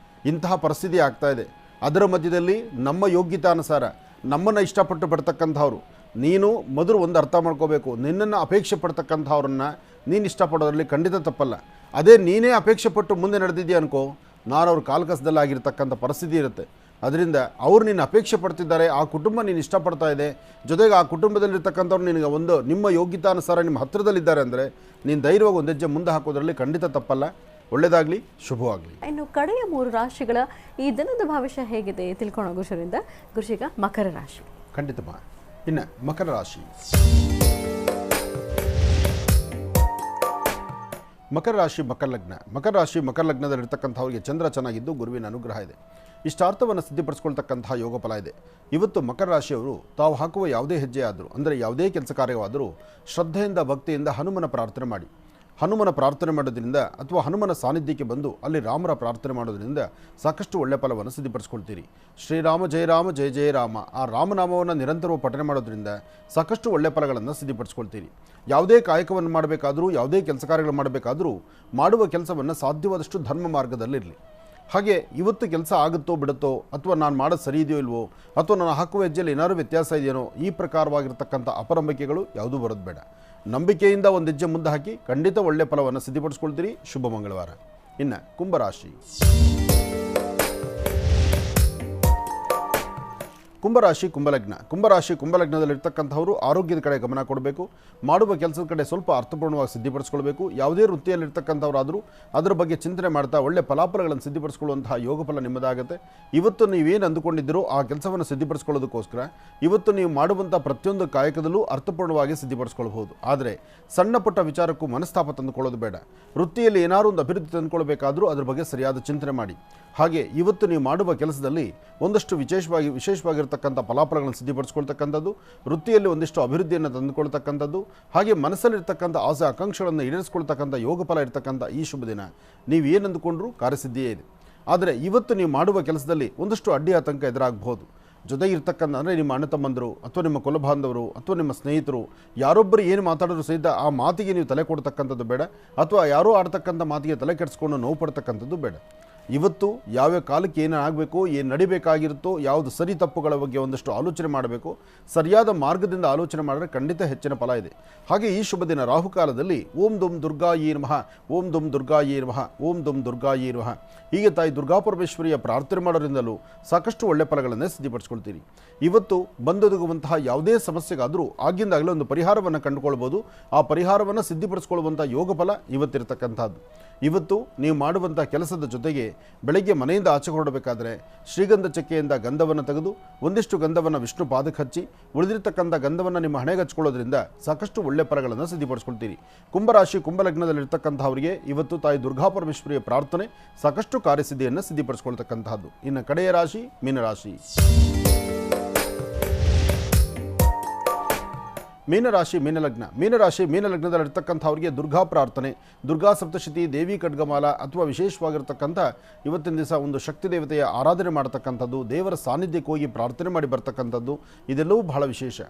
ಇಂತಹ ಪರಿಸ್ಥಿತಿ ಆಗ್ತಾ ಇದೆ. ಅದರ ಮಧ್ಯದಲ್ಲಿ ನಮ್ಮ ಯೋಗ್ಯತಾನುಸಾರ ನಮ್ಮನ್ನು ಇಷ್ಟಪಟ್ಟು ಪಡ್ತಕ್ಕಂಥವ್ರು, ನೀನು ಮೊದಲು ಒಂದು ಅರ್ಥ ಮಾಡ್ಕೋಬೇಕು, ನಿನ್ನನ್ನು ಅಪೇಕ್ಷೆ ಪಡ್ತಕ್ಕಂಥವ್ರನ್ನ ನೀನು ಇಷ್ಟಪಡೋದ್ರಲ್ಲಿ ಖಂಡಿತ ತಪ್ಪಲ್ಲ. ಅದೇ ನೀನೇ ಅಪೇಕ್ಷೆ ಪಟ್ಟು ಮುಂದೆ ನಡೆದಿದ್ದೀಯ ಅನ್ಕೋ, ನಾನು ಅವ್ರ ಕಾಲ್ಕಸದಲ್ಲಾಗಿರ್ತಕ್ಕಂಥ ಪರಿಸ್ಥಿತಿ ಇರುತ್ತೆ. ಅದರಿಂದ ಅವ್ರು ನಿನ್ನ ಅಪೇಕ್ಷೆ ಪಡ್ತಿದ್ದಾರೆ, ಆ ಕುಟುಂಬ ನೀನು ಇಷ್ಟಪಡ್ತಾ ಇದೆ, ಜೊತೆಗೆ ಆ ಕುಟುಂಬದಲ್ಲಿರ್ತಕ್ಕಂಥವ್ರು ನಿನಗೆ ಒಂದು ನಿಮ್ಮ ಯೋಗ್ಯತಾನುಸಾರ ನಿಮ್ಮ ಹತ್ತಿರದಲ್ಲಿದ್ದಾರೆ ಅಂದರೆ ನೀನು ಧೈರ್ಯವಾಗಿ ಒಂದು ಹೆಜ್ಜೆ ಮುಂದೆ ಹಾಕೋದ್ರಲ್ಲಿ ಖಂಡಿತ ತಪ್ಪಲ್ಲ. ಒಳ್ಳೆಯದಾಗಲಿ, ಶುಭವಾಗಲಿ. ಇನ್ನು ಕಡೆಯ 3 ರಾಶಿಗಳ ಈ ದಿನದ ಭವಿಷ್ಯ ಹೇಗಿದೆ ತಿಳ್ಕೊಳ್ಳೋ ಗುರುಶರಿಂದ. ಗುರುಶಿಗ ಮಕರ ರಾಶಿ. ಖಂಡಿತಮ್ಮ. ಇನ್ನು ಮಕರ ರಾಶಿ. ಮಕರ ರಾಶಿ ಮಕರ ಲಗ್ನ. ಮಕರ ರಾಶಿ ಮಕರ ಲಗ್ನದಲ್ಲಿರ್ತಕ್ಕಂಥವ್ರಿಗೆ ಚಂದ್ರ ಚೆನ್ನಾಗಿದ್ದು ಗುರುವಿನ ಅನುಗ್ರಹ ಇದೆ. ಇಷ್ಟಾರ್ಥವನ್ನು ಸಿದ್ಧಿಪಡಿಸ್ಕೊಳ್ತಕ್ಕಂತಹ ಯೋಗ ಫಲ ಇದೆ. ಇವತ್ತು ಮಕರ ರಾಶಿಯವರು ತಾವು ಹಾಕುವ ಯಾವುದೇ ಹೆಜ್ಜೆ ಆದರೂ, ಅಂದರೆ ಯಾವುದೇ ಕೆಲಸ ಕಾರ್ಯವಾದರೂ ಶ್ರದ್ಧೆಯಿಂದ ಭಕ್ತಿಯಿಂದ ಹನುಮನ ಪ್ರಾರ್ಥನೆ ಮಾಡಿ. ಹನುಮನ ಪ್ರಾರ್ಥನೆ ಮಾಡೋದ್ರಿಂದ ಅಥವಾ ಹನುಮನ ಸಾನ್ನಿಧ್ಯಕ್ಕೆ ಬಂದು ಅಲ್ಲಿ ರಾಮರ ಪ್ರಾರ್ಥನೆ ಮಾಡೋದ್ರಿಂದ ಸಾಕಷ್ಟು ಒಳ್ಳೆಯ ಫಲವನ್ನು ಸಿದ್ಧಿಪಡಿಸ್ಕೊಳ್ತೀರಿ. ಶ್ರೀರಾಮ ಜಯ ರಾಮ ಜಯ ಜಯ ರಾಮ, ಆ ರಾಮನಾಮವನ್ನು ನಿರಂತರವಾಗಿ ಪಠನೆ ಮಾಡೋದ್ರಿಂದ ಸಾಕಷ್ಟು ಒಳ್ಳೆಯ ಫಲಗಳನ್ನು ಸಿದ್ಧಿಪಡಿಸ್ಕೊಳ್ತೀರಿ. ಯಾವುದೇ ಕಾಯಕವನ್ನು ಮಾಡಬೇಕಾದರೂ, ಯಾವುದೇ ಕೆಲಸ ಕಾರ್ಯಗಳು ಮಾಡಬೇಕಾದರೂ ಮಾಡುವ ಕೆಲಸವನ್ನು ಸಾಧ್ಯವಾದಷ್ಟು ಧರ್ಮ ಮಾರ್ಗದಲ್ಲಿರಲಿ. ಹಾಗೆ ಇವತ್ತು ಕೆಲಸ ಆಗುತ್ತೋ ಬಿಡುತ್ತೋ, ಅಥವಾ ನಾನು ಮಾಡೋದು ಸರಿ ಇದೆಯೋ ಇಲ್ವೋ, ಅಥವಾ ನಾನು ಹಾಕುವ ಹೆಜ್ಜೆಯಲ್ಲಿ ಏನಾದರೂ ವ್ಯತ್ಯಾಸ ಇದೆಯೋ, ಈ ಪ್ರಕಾರವಾಗಿರ್ತಕ್ಕಂಥ ಅಪನಂಬಿಕೆಗಳು ಯಾವುದೂ ಬರೋದು ಬೇಡ. ನಂಬಿಕೆಯಿಂದ ಒಂದು ಹೆಜ್ಜೆ ಮುಂದೆ ಹಾಕಿ ಖಂಡಿತ ಒಳ್ಳೆಯ ಫಲವನ್ನು ಸಿದ್ಧಿಪಡಿಸ್ಕೊಳ್ತೀರಿ. ಶುಭ ಮಂಗಳವಾರ. ಇನ್ನು ಕುಂಭರಾಶಿ. ಕುಂಭರಾಶಿ ಕುಂಭಲಗ್ನ. ಕುಂಭರಾಶಿ ಕುಂಭಲಗ್ನದಲ್ಲಿರ್ತಕ್ಕಂಥವರು ಆರೋಗ್ಯದ ಕಡೆ ಗಮನ ಕೊಡಬೇಕು. ಮಾಡುವ ಕೆಲಸದ ಕಡೆ ಸ್ವಲ್ಪ ಅರ್ಥಪೂರ್ಣವಾಗಿ ಸಿದ್ಧಿಪಡಿಸ್ಕೊಳ್ಬೇಕು. ಯಾವುದೇ ವೃತ್ತಿಯಲ್ಲಿರ್ತಕ್ಕಂಥವರಾದರೂ ಅದರ ಬಗ್ಗೆ ಚಿಂತನೆ ಮಾಡ್ತಾ ಒಳ್ಳೆ ಫಲಾಫಲಗಳನ್ನು ಸಿದ್ಧಿಪಡಿಸ್ಕೊಳ್ಳುವಂತಹ ಯೋಗ ಫಲ ನಿಮ್ಮದಾಗುತ್ತೆ. ಇವತ್ತು ನೀವೇನು ಅಂದುಕೊಂಡಿದ್ದೀರೋ ಆ ಕೆಲಸವನ್ನು ಸಿದ್ಧಿಪಡಿಸ್ಕೊಳ್ಳೋದಕ್ಕೋಸ್ಕರ ಇವತ್ತು ನೀವು ಮಾಡುವಂಥ ಪ್ರತಿಯೊಂದು ಕಾಯಕದಲ್ಲೂ ಅರ್ಥಪೂರ್ಣವಾಗಿ ಸಿದ್ಧಿಪಡಿಸ್ಕೊಳ್ಬಹುದು. ಆದರೆ ಸಣ್ಣ ಪುಟ್ಟ ವಿಚಾರಕ್ಕೂ ಮನಸ್ತಾಪ ತಂದುಕೊಳ್ಳೋದು ಬೇಡ. ವೃತ್ತಿಯಲ್ಲಿ ಏನಾದರೂ ಒಂದು ಅಭಿವೃದ್ಧಿ ತಂದುಕೊಳ್ಬೇಕಾದ್ರೂ ಅದ್ರ ಬಗ್ಗೆ ಸರಿಯಾದ ಚಿಂತನೆ ಮಾಡಿ. ಹಾಗೆ ಇವತ್ತು ನೀವು ಮಾಡುವ ಕೆಲಸದಲ್ಲಿ ಒಂದಷ್ಟು ವಿಶೇಷವಾಗಿರ್ತಕ್ಕಂಥ ಫಲಾಫಲಗಳನ್ನು ಸಿದ್ಧಿಪಡಿಸ್ಕೊಳ್ತಕ್ಕಂಥದ್ದು, ವೃತ್ತಿಯಲ್ಲಿ ಒಂದಿಷ್ಟು ಅಭಿವೃದ್ಧಿಯನ್ನು ತಂದುಕೊಳ್ತಕ್ಕಂಥದ್ದು, ಹಾಗೆ ಮನಸ್ಸಲ್ಲಿರ್ತಕ್ಕಂಥ ಆಸೆ ಆಕಾಂಕ್ಷೆಗಳನ್ನು ಈಡೇರಿಸ್ಕೊಳ್ತಕ್ಕಂಥ ಯೋಗ ಫಲ ಇರ್ತಕ್ಕಂಥ ಈ ಶುಭ ದಿನ ನೀವು ಏನು ಅಂದುಕೊಂಡ್ರೂ ಕಾರ್ಯಸಿದ್ಧಿಯೇ ಇದೆ. ಆದರೆ ಇವತ್ತು ನೀವು ಮಾಡುವ ಕೆಲಸದಲ್ಲಿ ಒಂದಷ್ಟು ಅಡ್ಡಿ ಆತಂಕ ಎದುರಾಗಬಹುದು. ಜೊತೆಗಿರ್ತಕ್ಕಂಥ ಅಂದರೆ ನಿಮ್ಮ ಅಣ್ಣ ತಮ್ಮಂದರು ಅಥವಾ ನಿಮ್ಮ ಕುಲಬಾಂಧವರು ಅಥವಾ ನಿಮ್ಮ ಸ್ನೇಹಿತರು ಯಾರೊಬ್ಬರು ಏನು ಮಾತಾಡೋರು ಸಹಿತ ಆ ಮಾತಿಗೆ ನೀವು ತಲೆ ಕೊಡ್ತಕ್ಕಂಥದ್ದು ಬೇಡ, ಅಥವಾ ಯಾರೋ ಆಡ್ತಕ್ಕಂಥ ಮಾತಿಗೆ ತಲೆ ಕೆಡಿಸ್ಕೊಂಡು ನೋವು ಪಡ್ತಕ್ಕಂಥದ್ದು ಬೇಡ. ಇವತ್ತು ಯಾವ್ಯಾವ ಕಾಲಕ್ಕೆ ಏನು ಆಗಬೇಕು, ಏನು ನಡಿಬೇಕಾಗಿರುತ್ತೋ, ಯಾವುದು ಸರಿ ತಪ್ಪುಗಳ ಬಗ್ಗೆ ಒಂದಷ್ಟು ಆಲೋಚನೆ ಮಾಡಬೇಕು. ಸರಿಯಾದ ಮಾರ್ಗದಿಂದ ಆಲೋಚನೆ ಮಾಡಿದ್ರೆ ಖಂಡಿತ ಹೆಚ್ಚಿನ ಫಲ ಇದೆ. ಹಾಗೆ ಈ ಶುಭ ದಿನ ರಾಹುಕಾಲದಲ್ಲಿ ಓಂ ದುಂ ದುರ್ಗಾಯೇ ನಮಃ, ಓಂ ದುಂ ದುರ್ಗಾಯೇ ನಮಃ, ಓಂ ದುಂ ದುರ್ಗಾಯೇ ನಮಃ ಹೀಗೆ ತಾಯಿ ದುರ್ಗಾಪರಮೇಶ್ವರಿಯ ಪ್ರಾರ್ಥನೆ ಮಾಡೋದ್ರಿಂದಲೂ ಸಾಕಷ್ಟು ಒಳ್ಳೆ ಫಲಗಳನ್ನೇ ಸಿದ್ಧಿಪಡಿಸ್ಕೊಳ್ತೀರಿ. ಇವತ್ತು ಬಂದೊದಗುವಂತಹ ಯಾವುದೇ ಸಮಸ್ಯೆಗಾದರೂ ಆಗಿಂದಾಗಲೇ ಒಂದು ಪರಿಹಾರವನ್ನು ಕಂಡುಕೊಳ್ಬೋದು. ಆ ಪರಿಹಾರವನ್ನು ಸಿದ್ಧಿಪಡಿಸ್ಕೊಳ್ಳುವಂಥ ಯೋಗ ಫಲ ಇವತ್ತಿರತಕ್ಕಂಥದ್ದು. ಇವತ್ತು ನೀವು ಮಾಡುವಂಥ ಕೆಲಸದ ಜೊತೆಗೆ ಬೆಳಗ್ಗೆ ಮನೆಯಿಂದ ಆಚೆ ಹೊರಡಬೇಕಾದ್ರೆ ಶ್ರೀಗಂಧ ಚಕ್ಕೆಯಿಂದ ಗಂಧವನ್ನು ತೆಗೆದು ಒಂದಿಷ್ಟು ಗಂಧವನ್ನು ವಿಷ್ಣು ಪಾದಕ್ಕೆ ಹಚ್ಚಿ ಉಳಿದಿರ್ತಕ್ಕಂಥ ಗಂಧವನ್ನು ನಿಮ್ಮ ಹಣೆಗೆ ಹಚ್ಕೊಳ್ಳೋದ್ರಿಂದ ಸಾಕಷ್ಟು ಒಳ್ಳೆ ಫಲಗಳನ್ನು ಸಿದ್ಧಿಪಡಿಸ್ಕೊಳ್ತೀರಿ. ಕುಂಭರಾಶಿ ಕುಂಭಲಗ್ನದಲ್ಲಿರ್ತಕ್ಕಂಥವರಿಗೆ ಇವತ್ತು ತಾಯಿ ದುರ್ಗಾಪರಮೇಶ್ವರಿಯ ಪ್ರಾರ್ಥನೆ ಸಾಕಷ್ಟು ಕಾರ್ಯಸಿದ್ಧಿಯನ್ನು ಸಿದ್ಧಿಪಡಿಸ್ಕೊಳ್ತಕ್ಕಂಥದ್ದು. ಇನ್ನು ಕಡೆಯ ರಾಶಿ ಮೀನರಾಶಿ. ಮೀನರಾಶಿ ಮೀನಲಗ್ನದಲ್ಲಿರ್ತಕ್ಕಂಥವ್ರಿಗೆ ದುರ್ಗಾ ಪ್ರಾರ್ಥನೆ, ದುರ್ಗಾ ಸಪ್ತಶತಿ, ದೇವಿ ಖಡ್ಗಮಾಲ ಅಥವಾ ವಿಶೇಷವಾಗಿರ್ತಕ್ಕಂಥ ಇವತ್ತಿನ ದಿವಸ ಒಂದು ಶಕ್ತಿ ದೇವತೆಯ ಆರಾಧನೆ ಮಾಡತಕ್ಕಂಥದ್ದು, ದೇವರ ಸಾನ್ನಿಧ್ಯಕ್ಕೆ ಹೋಗಿ ಪ್ರಾರ್ಥನೆ ಮಾಡಿ ಬರ್ತಕ್ಕಂಥದ್ದು, ಇದೆಲ್ಲವೂ ಬಹಳ ವಿಶೇಷ.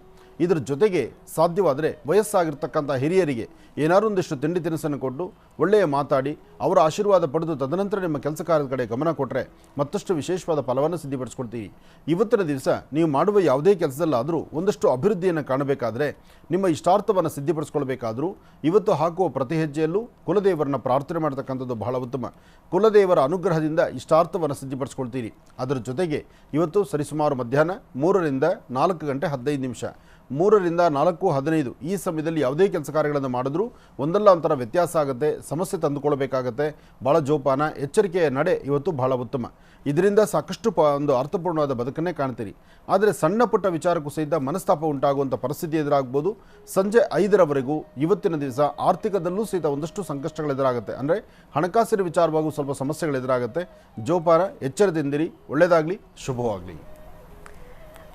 ಇದರ ಜೊತೆಗೆ ಸಾಧ್ಯವಾದರೆ ವಯಸ್ಸಾಗಿರ್ತಕ್ಕಂಥ ಹಿರಿಯರಿಗೆ ಏನಾದರೂ ಒಂದಿಷ್ಟು ತಿಂಡಿ ತಿನಿಸನ್ನು ಕೊಟ್ಟು ಒಳ್ಳೆಯ ಮಾತಾಡಿ ಅವರ ಆಶೀರ್ವಾದ ಪಡೆದು ತದನಂತರ ನಿಮ್ಮ ಕೆಲಸ ಕಾರ್ಯದ ಕಡೆ ಗಮನ ಕೊಟ್ಟರೆ ಮತ್ತಷ್ಟು ವಿಶೇಷವಾದ ಫಲವನ್ನು ಸಿದ್ಧಿಪಡಿಸ್ಕೊಳ್ತೀರಿ. ಇವತ್ತಿನ ದಿವಸ ನೀವು ಮಾಡುವ ಯಾವುದೇ ಕೆಲಸದಲ್ಲಾದರೂ ಒಂದಷ್ಟು ಅಭಿವೃದ್ಧಿಯನ್ನು ಕಾಣಬೇಕಾದರೆ, ನಿಮ್ಮ ಇಷ್ಟಾರ್ಥವನ್ನು ಸಿದ್ಧಿಪಡಿಸ್ಕೊಳ್ಬೇಕಾದರೂ ಇವತ್ತು ಹಾಕುವ ಪ್ರತಿ ಹೆಜ್ಜೆಯಲ್ಲೂ ಕುಲದೇವರನ್ನ ಪ್ರಾರ್ಥನೆ ಮಾಡತಕ್ಕಂಥದ್ದು ಬಹಳ ಉತ್ತಮ. ಕುಲದೇವರ ಅನುಗ್ರಹದಿಂದ ಇಷ್ಟಾರ್ಥವನ್ನು ಸಿದ್ಧಿಪಡಿಸ್ಕೊಳ್ತೀರಿ. ಅದರ ಜೊತೆಗೆ ಇವತ್ತು ಸರಿಸುಮಾರು ಮಧ್ಯಾಹ್ನ 3ರಿಂದ 4 ಗಂಟೆ 15 ನಿಮಿಷ, 3ರಿಂದ 4:15 ಈ ಸಮಯದಲ್ಲಿ ಯಾವುದೇ ಕೆಲಸ ಕಾರ್ಯಗಳನ್ನು ಮಾಡಿದ್ರೂ ಒಂದಲ್ಲ ಒಂಥರ ವ್ಯತ್ಯಾಸ ಆಗುತ್ತೆ, ಸಮಸ್ಯೆ ತಂದುಕೊಳ್ಬೇಕಾಗತ್ತೆ. ಭಾಳ ಜೋಪಾನ, ಎಚ್ಚರಿಕೆಯ ನಡೆ ಇವತ್ತು ಬಹಳ ಉತ್ತಮ. ಇದರಿಂದ ಸಾಕಷ್ಟು ಒಂದು ಅರ್ಥಪೂರ್ಣವಾದ ಬದುಕನ್ನೇ ಕಾಣ್ತೀರಿ. ಆದರೆ ಸಣ್ಣ ಪುಟ್ಟ ವಿಚಾರಕ್ಕೂ ಸಹಿತ ಮನಸ್ತಾಪ ಉಂಟಾಗುವಂಥ ಪರಿಸ್ಥಿತಿ ಎದುರಾಗ್ಬೋದು. ಸಂಜೆ 5ರವರೆಗೂ ಇವತ್ತಿನ ದಿವಸ ಆರ್ಥಿಕದಲ್ಲೂ ಸಹಿತ ಒಂದಷ್ಟು ಸಂಕಷ್ಟಗಳು ಎದುರಾಗುತ್ತೆ. ಅಂದರೆ ಹಣಕಾಸಿನ ವಿಚಾರವಾಗೂ ಸ್ವಲ್ಪ ಸಮಸ್ಯೆಗಳು ಎದುರಾಗುತ್ತೆ. ಜೋಪಾನ, ಎಚ್ಚರದಿಂದಿರಿ. ಒಳ್ಳೆಯದಾಗಲಿ, ಶುಭವಾಗಲಿ.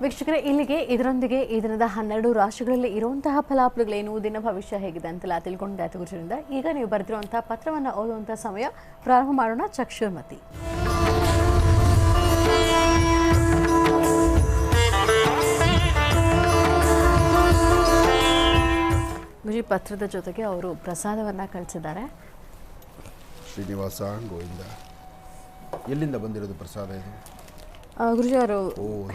ವೀಕ್ಷಕರೇ, ಇಲ್ಲಿಗೆ ಇದರೊಂದಿಗೆ ಈ ದಿನದ 12 ರಾಶಿಗಳಲ್ಲಿ ಇರುವಂತಹ ಫಲಾಫಲಗಳೇನು, ದಿನ ಭವಿಷ್ಯ ಹೇಗಿದೆ ಅಂತೆಲ್ಲ ತಿಳ್ಕೊಂಡಿದ್ದಾಯ್ತು ಗುರುಜಿನಿಂದ. ಈಗ ನೀವು ಬರೆದಿರುವಂತಹ ಪತ್ರವನ್ನು ಓದುವಂಥ ಸಮಯ ಪ್ರಾರಂಭ ಮಾಡೋಣ. ಚಕ್ಷುರ್ಮತಿ. ಗುರುಜಿ, ಪತ್ರದ ಜೊತೆಗೆ ಅವರು ಪ್ರಸಾದವನ್ನು ಕಳಿಸಿದ್ದಾರೆ. ಶ್ರೀನಿವಾಸ ಗೋವಿಂದ. ಎಲ್ಲಿಂದ ಬಂದಿರೋದು ಪ್ರಸಾದ ಇದು? ಗುರುಜಿ ಅವರು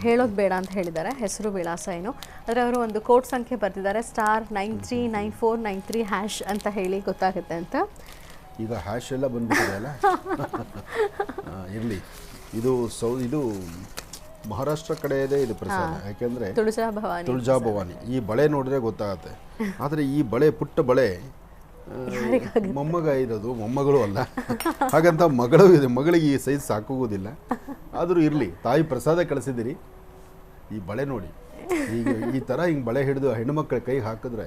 ಹೇಳೋದು ಬೇಡ ಅಂತ ಹೇಳಿದ್ದಾರೆ, ಹೆಸರು ವಿಳಾಸ ಏನು. ಆದರೆ ಅವರು ಒಂದು ಕೋಡ್ ಸಂಖ್ಯೆ ಬರೆದಿದ್ದಾರೆ, *939493# ಅಂತ ಹೇಳಿ ಗೊತ್ತಾಗುತ್ತೆ ಅಂತ. ಈಗ ಹ್ಯಾಶ್ ಎಲ್ಲ ಬಂದ್ಬಿಟ್ಟಿದೆ ಅಲ್ಲ. ಇರಲಿ, ಇದು ಮಹಾರಾಷ್ಟ್ರ ಕಡೆ ಇದೆ ಇದು ಪ್ರಸಾದ. ಯಾಕೆಂದರೆ ತುಳಜಾ ಭವಾನಿ ಈ ಬಳೆ ನೋಡಿದ್ರೆ ಗೊತ್ತಾಗತ್ತೆ. ಆದರೆ ಈ ಬಳೆ ಪುಟ್ಟ ಬಳೆ ಮೊಮ್ಮಗ ಇರೋದು, ಮೊಮ್ಮಗಳು ಅಲ್ಲ. ಹಾಗಂತ ಮಗಳು ಇದೆ, ಮಗಳಿಗೆ ಈ ಸೈಜ್ ಸಾಕೋಗೋದಿಲ್ಲ. ಆದರೂ ಇರಲಿ, ತಾಯಿ ಪ್ರಸಾದ ಕಳಿಸಿದಿರಿ. ಈ ಬಳೆ ನೋಡಿ, ಈಗ ಈ ಥರ ಹಿಂಗೆ ಬಳೆ ಹಿಡಿದು ಹೆಣ್ಣುಮಕ್ಕಳ ಕೈ ಹಾಕಿದ್ರೆ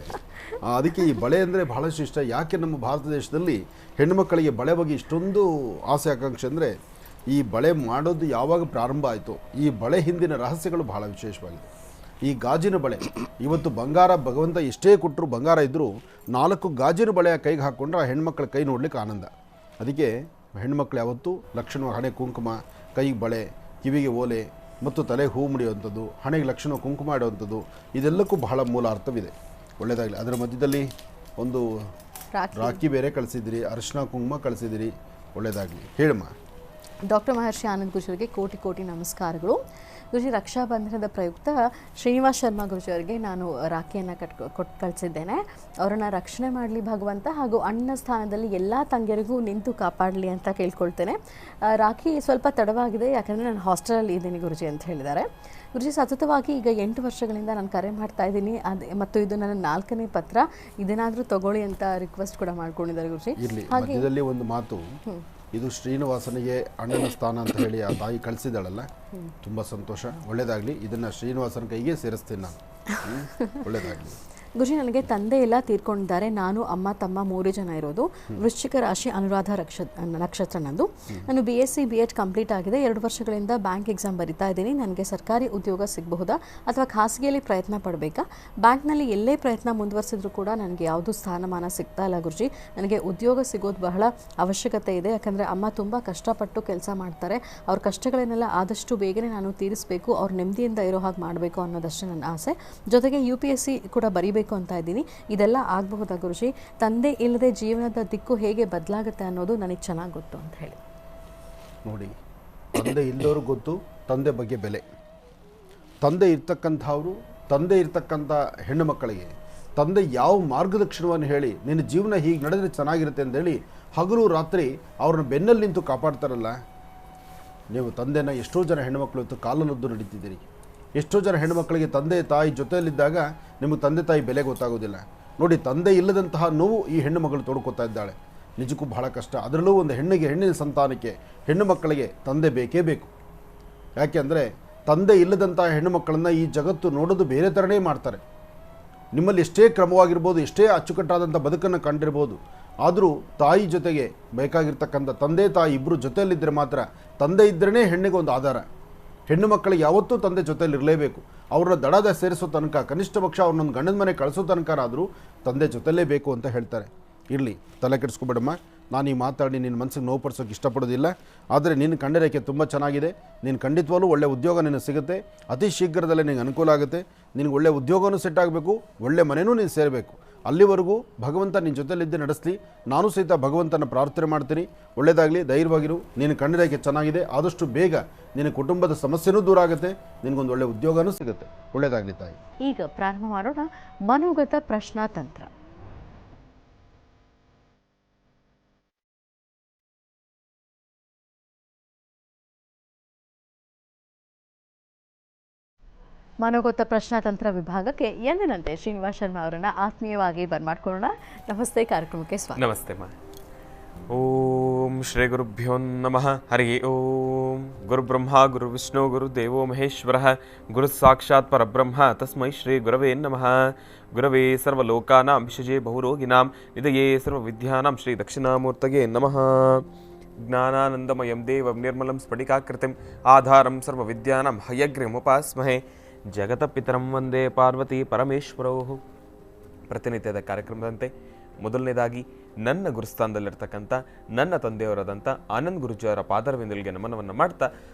ಅದಕ್ಕೆ ಈ ಬಳೆ ಅಂದರೆ ಬಹಳಷ್ಟು ಇಷ್ಟ. ಯಾಕೆ ನಮ್ಮ ಭಾರತ ದೇಶದಲ್ಲಿ ಹೆಣ್ಣುಮಕ್ಕಳಿಗೆ ಬಳೆ ಬಗ್ಗೆ ಇಷ್ಟೊಂದು ಆಸೆ ಆಕಾಂಕ್ಷೆ ಅಂದರೆ, ಈ ಬಳೆ ಮಾಡೋದು ಯಾವಾಗ ಪ್ರಾರಂಭ ಆಯಿತು, ಈ ಬಳೆ ಹಿಂದಿನ ರಹಸ್ಯಗಳು ಬಹಳ ವಿಶೇಷವಾಗಿದೆ. ಈ ಗಾಜಿನ ಬಳೆ ಇವತ್ತು ಬಂಗಾರ, ಭಗವಂತ ಎಷ್ಟೇ ಕೊಟ್ಟರು ಬಂಗಾರ ಇದ್ದರೂ 4 ಗಾಜಿನ ಬಳೆಯ ಕೈಗೆ ಹಾಕ್ಕೊಂಡ್ರೆ ಆ ಹೆಣ್ಮಕ್ಳ ಕೈ ನೋಡ್ಲಿಕ್ಕೆ ಆನಂದ. ಅದಕ್ಕೆ ಹೆಣ್ಮಕ್ಳು ಯಾವತ್ತೂ ಲಕ್ಷಣ ಹಣೆ ಕುಂಕುಮ, ಕೈಗೆ ಬಳೆ, ಕಿವಿಗೆ ಓಲೆ ಮತ್ತು ತಲೆಗೆ ಹೂ ಮುಡಿಯುವಂಥದ್ದು, ಹಣೆಗೆ ಲಕ್ಷಣ ಕುಂಕುಮ ಇಡುವಂಥದ್ದು, ಇದೆಲ್ಲಕ್ಕೂ ಬಹಳ ಮೂಲ ಅರ್ಥವಿದೆ. ಒಳ್ಳೆಯದಾಗಲಿ. ಅದರ ಮಧ್ಯದಲ್ಲಿ ಒಂದು ರಾಖಿ ಬೇರೆ ಕಳಿಸಿದಿರಿ, ಅರಿಶಿನ ಕುಂಕುಮ ಕಳಿಸಿದಿರಿ. ಒಳ್ಳೆಯದಾಗಲಿ. ಹೇಳಮ್ಮ. ಡಾಕ್ಟರ್ ಮಹರ್ಷಿ ಆನಂದ್ ಗುರುಜಿಯವರಿಗೆ ಕೋಟಿ ಕೋಟಿ ನಮಸ್ಕಾರಗಳು. ಗುರುಜಿ, ರಕ್ಷಾಬಂಧನದ ಪ್ರಯುಕ್ತ ಶ್ರೀನಿವಾಸ್ ಶರ್ಮಾ ಗುರುಜಿಯವರಿಗೆ ನಾನು ರಾಖಿಯನ್ನು ಕೊಟ್ಟು ಕಳಿಸಿದ್ದೇನೆ. ಅವರನ್ನು ರಕ್ಷಣೆ ಮಾಡಲಿ ಭಗವಂತ, ಹಾಗೂ ಅಣ್ಣ ಸ್ಥಾನದಲ್ಲಿ ಎಲ್ಲ ತಂಗಿಯರಿಗೂ ನಿಂತು ಕಾಪಾಡಲಿ ಅಂತ ಕೇಳ್ಕೊಳ್ತೇನೆ. ರಾಖಿ ಸ್ವಲ್ಪ ತಡವಾಗಿದೆ, ಯಾಕಂದರೆ ನಾನು ಹಾಸ್ಟೆಲಲ್ಲಿ ಇದ್ದೀನಿ ಗುರುಜಿ ಅಂತ ಹೇಳಿದ್ದಾರೆ. ಗುರುಜಿ, ಸತತವಾಗಿ ಈಗ 8 ವರ್ಷಗಳಿಂದ ನಾನು ಕರೆ ಮಾಡ್ತಾ ಇದ್ದೀನಿ. ಮತ್ತು ಇದು ನನ್ನ 4ನೇ ಪತ್ರ. ಇದೇನಾದರೂ ತಗೊಳ್ಳಿ ಅಂತ ರಿಕ್ವೆಸ್ಟ್ ಕೂಡ ಮಾಡ್ಕೊಂಡಿದ್ದಾರೆ ಗುರುಜಿ. ಹಾಗೆ ಒಂದು ಮಾತು, ಇದು ಶ್ರೀನಿವಾಸನಿಗೆ ಅಣ್ಣನ ಸ್ಥಾನ ಅಂತ ಹೇಳಿ ಆ ತಾಯಿ ಕಳಿಸಿದಾಳಲ್ಲ, ತುಂಬ ಸಂತೋಷ. ಒಳ್ಳೆಯದಾಗಲಿ. ಇದನ್ನು ಶ್ರೀನಿವಾಸನ ಕೈಗೆ ಸೇರಿಸ್ತೀನಿ ನಾನು. ಒಳ್ಳೆಯದಾಗಲಿ. ಗುರುಜಿ, ನನಗೆ ತಂದೆ ಎಲ್ಲ ತೀರ್ಕೊಂಡಿದ್ದಾರೆ. ನಾನು, ಅಮ್ಮ, ತಮ್ಮ 3 ಜನ ಇರೋದು. ವೃಶ್ಚಿಕ ರಾಶಿ, ಅನುರಾಧ ನಕ್ಷತ್ರ ನಂದು. ನಾನು BSc B.Ed ಕಂಪ್ಲೀಟ್ ಆಗಿದೆ. 2 ವರ್ಷಗಳಿಂದ ಬ್ಯಾಂಕ್ ಎಕ್ಸಾಮ್ ಬರಿತಾ ಇದ್ದೀನಿ. ನನಗೆ ಸರ್ಕಾರಿ ಉದ್ಯೋಗ ಸಿಗಬಹುದಾ ಅಥವಾ ಖಾಸಗಿಯಲ್ಲಿ ಪ್ರಯತ್ನ ಪಡಬೇಕಾ? ಬ್ಯಾಂಕ್ನಲ್ಲಿ ಎಲ್ಲೇ ಪ್ರಯತ್ನ ಮುಂದುವರಿಸಿದ್ರು ಕೂಡ ನನಗೆ ಯಾವುದೂ ಸ್ಥಾನಮಾನ ಸಿಗ್ತಾ ಇಲ್ಲ ಗುರುಜಿ. ನನಗೆ ಉದ್ಯೋಗ ಸಿಗೋದು ಬಹಳ ಅವಶ್ಯಕತೆ ಇದೆ. ಯಾಕಂದರೆ ಅಮ್ಮ ತುಂಬ ಕಷ್ಟಪಟ್ಟು ಕೆಲಸ ಮಾಡ್ತಾರೆ. ಅವ್ರ ಕಷ್ಟಗಳನ್ನೆಲ್ಲ ಆದಷ್ಟು ಬೇಗನೆ ನಾನು ತೀರಿಸಬೇಕು, ಅವ್ರು ನೆಮ್ಮದಿಯಿಂದ ಇರೋ ಹಾಗೆ ಮಾಡಬೇಕು ಅನ್ನೋದಷ್ಟೇ ನನ್ನ ಆಸೆ. ಜೊತೆಗೆ UPSC ಕೂಡ ಬರೀಬೇಕು ಅಂತ ಇದ್ದೀನಿ. ಇದೆಲ್ಲ ಆಗಬಹುದಾ ಗುರುಜಿ? ತಂದೆ ಇಲ್ಲದೆ ಜೀವನದ ದಿಕ್ಕು ಹೇಗೆ ಬದಲಾಗುತ್ತೆ ಅನ್ನೋದು ನನಗೆ ಚೆನ್ನಾಗಿ ಗೊತ್ತು ಅಂತ ಹೇಳಿ. ನೋಡಿ, ತಂದೆ ಇಲ್ಲದವ್ರಿಗೆ ಗೊತ್ತು ತಂದೆ ಬಗ್ಗೆ ಬೆಲೆ. ತಂದೆ ಇರ್ತಕ್ಕಂಥವ್ರು, ತಂದೆ ಇರ್ತಕ್ಕಂಥ ಹೆಣ್ಣು ಮಕ್ಕಳಿಗೆ ತಂದೆ ಯಾವ ಮಾರ್ಗದರ್ಶನವನ್ನು ಹೇಳಿ ನಿನ್ನ ಜೀವನ ಹೀಗೆ ನಡೆದರೆ ಚೆನ್ನಾಗಿರುತ್ತೆ ಅಂತೇಳಿ ಹಗಲು ರಾತ್ರಿ ಅವ್ರನ್ನ ಬೆನ್ನಲ್ಲಿ ನಿಂತು ಕಾಪಾಡ್ತಾರಲ್ಲ. ನೀವು ತಂದೆನ ಎಷ್ಟೋ ಜನ ಹೆಣ್ಣುಮಕ್ಕಳು ಇವತ್ತು ಕಾಲಲ್ಲೊದ್ದು ನಡೀತಿದ್ದೀರಿ. ಎಷ್ಟೋ ಜನ ಹೆಣ್ಣುಮಕ್ಕಳಿಗೆ ತಂದೆ ತಾಯಿ ಜೊತೆಯಲ್ಲಿದ್ದಾಗ ನಿಮಗೆ ತಂದೆ ತಾಯಿ ಬೆಲೆ ಗೊತ್ತಾಗೋದಿಲ್ಲ. ನೋಡಿ, ತಂದೆ ಇಲ್ಲದಂತಹ ನೋವು ಈ ಹೆಣ್ಣು ಮಗಳು ತೋಡ್ಕೊತಾ ಇದ್ದಾಳೆ. ನಿಜಕ್ಕೂ ಬಹಳ ಕಷ್ಟ. ಅದರಲ್ಲೂ ಒಂದು ಹೆಣ್ಣಿನ ಸಂತಾನಕ್ಕೆ, ಹೆಣ್ಣು ಮಕ್ಕಳಿಗೆ ತಂದೆ ಬೇಕೇ ಬೇಕು. ಯಾಕೆಂದರೆ ತಂದೆ ಇಲ್ಲದಂತಹ ಹೆಣ್ಣು ಮಕ್ಕಳನ್ನು ಈ ಜಗತ್ತು ನೋಡೋದು ಬೇರೆ ಥರನೇ ಮಾಡ್ತಾರೆ. ನಿಮ್ಮಲ್ಲಿ ಎಷ್ಟೇ ಕ್ರಮವಾಗಿರ್ಬೋದು, ಎಷ್ಟೇ ಅಚ್ಚುಕಟ್ಟಾದಂಥ ಬದುಕನ್ನು ಕಂಡಿರ್ಬೋದು, ಆದರೂ ತಾಯಿ ಜೊತೆಗೆ ಬೇಕಾಗಿರ್ತಕ್ಕಂಥ ತಂದೆ ತಾಯಿ ಇಬ್ಬರು ಜೊತೆಯಲ್ಲಿದ್ದರೆ ಮಾತ್ರ, ತಂದೆ ಇದ್ದರೇ ಹೆಣ್ಣಿಗೆ ಒಂದು ಆಧಾರ. ಹೆಣ್ಣು ಮಕ್ಕಳಿಗೆ ಯಾವತ್ತೂ ತಂದೆ ಜೊತೆಲಿ ಇರಲೇಬೇಕು. ಅವ್ರನ್ನ ದಡದ ಸೇರಿಸೋ ತನಕ, ಕನಿಷ್ಠ ಪಕ್ಷ ಅವ್ರನ್ನೊಂದು ಗಂಡನ ಮನೆ ಕಳಿಸೋ ತನಕನಾದರೂ ತಂದೆ ಜೊತೆಲೇ ಬೇಕು ಅಂತ ಹೇಳ್ತಾರೆ. ಇರಲಿ, ತಲೆ ಕೆಡಿಸ್ಕೊಬೇಡಮ್ಮ. ನಾನು ಈ ಮಾತಾಡಿ ನಿನ್ನ ಮನಸ್ಸಿಗೆ ನೋವು ಪಡಿಸೋಕೆ ಇಷ್ಟಪಡೋದಿಲ್ಲ. ಆದರೆ ನಿನ್ನ ಕಂಡರೇಖೆ ತುಂಬ ಚೆನ್ನಾಗಿದೆ. ನೀನು ಖಂಡಿತವಾಗ್ಲೂ ಒಳ್ಳೆ ಉದ್ಯೋಗ ನಿನಗೆ ಸಿಗುತ್ತೆ. ಅತಿ ಶೀಘ್ರದಲ್ಲೇ ನಿನಗೆ ಅನುಕೂಲ ಆಗುತ್ತೆ. ನಿನಗೆ ಒಳ್ಳೆ ಉದ್ಯೋಗವೂ ಸೆಟ್ ಆಗಬೇಕು, ಒಳ್ಳೆ ಮನೆಯೂ ನೀನು ಸೇರಬೇಕು. ಅಲ್ಲಿವರೆಗೂ ಭಗವಂತ ನಿನ್ನ ಜೊತೆಲಿದ್ದೆ ನಡೆಸಲಿ. ನಾನು ಸಹಿತ ಭಗವಂತನ ಪ್ರಾರ್ಥನೆ ಮಾಡ್ತೀನಿ. ಒಳ್ಳೆಯದಾಗಲಿ, ಧೈರ್ಯವಾಗಿರು. ನೀನು ಕಂಡರೇಖೆ ಚೆನ್ನಾಗಿದೆ. ಆದಷ್ಟು ಬೇಗ ನಿನ್ನ ಕುಟುಂಬದ ಸಮಸ್ಯೆನೂ ದೂರ ಆಗುತ್ತೆ, ನಿನಗೊಂದು ಒಳ್ಳೆ ಉದ್ಯೋಗನೂ ಸಿಗುತ್ತೆ. ಒಳ್ಳೆಯದಾಗಲಿ ತಾಯಿ. ಈಗ ಪ್ರಾರಂಭ ಮಾಡೋಣ ಮನೋಗತ ಪ್ರಶ್ನಾತಂತ್ರ. ಮನೋಗತ ಪ್ರಶ್ನಾತಂತ್ರ ವಿಭಾಗಕ್ಕೆ ಎಂದಿನಂತೆ ಶ್ರೀನಿವಾಸ್ ಶರ್ಮಾ ಅವರನ್ನ ಆತ್ಮೀಯವಾಗಿ ಬರ್ಮಾಡ್ಕೊಳ್ಳೋಣ. ನಮಸ್ತೆ, ಕಾರ್ಯಕ್ರಮಕ್ಕೆ ಸ್ವಾಗತ. ನಮಸ್ತೆ ಮಾ. ಓಂ ಶ್ರೀ ಗುರುಭ್ಯೋ ನಮಃ. ಹರಿ ಓಂ. ಗುರುಬ್ರಹ್ಮ ಗುರುವಿಷ್ಣು ಗುರುದೇವೋ ಮಹೇಶ್ವರಃ. ಗುರು ಸಾಕ್ಷಾತ್ ಪರಬ್ರಹ್ಮ ತಸ್ಮೈ ಶ್ರೀ ಗುರವೇ ನಮಃ. ಗುರವೇ ಸರ್ವಲೋಕಾನಾಂ ವಿಷಜೇ ಬಹುರೋಗಿನಾಂ ನಿಧಯೇ ಸರ್ವವಿದ್ಯಾನಾಂ ಶ್ರೀ ದಕ್ಷಿಣಾಮೂರ್ತಯೇ ನಮಃ. ಜ್ಞಾನಾನಂದಮಯಂ ದೇವಂ ನಿರ್ಮಲಂ ಸ್ಫಟಿಕಾಕೃತಿಂ ಆಧಾರಂ ಸರ್ವವಿದ್ಯಾನಾಂ ಹಯಗ್ರೀವಮುಪಾಸ್ಮಹೇ. ಜಗತಪಿತರಂ ವಂದೇ ಪಾರ್ವತಿ ಪರಮೇಶ್ವರೌ. ಪ್ರತಿನಿತ್ಯದ ಕಾರ್ಯಕ್ರಮದಂತೆ ಮೊದಲನೇದಾಗಿ ನನ್ನ ಗುರುಸ್ಥಾನದಲ್ಲಿರ್ತಕ್ಕಂಥ ನನ್ನ ತಂದೆಯವರಾದಂಥ ಆನಂದ್ ಗುರುಜಿಯವರ ಪಾದರವಿಂದಲಿಗೆ ನಮನವನ್ನು ಮಾಡ್ತಾ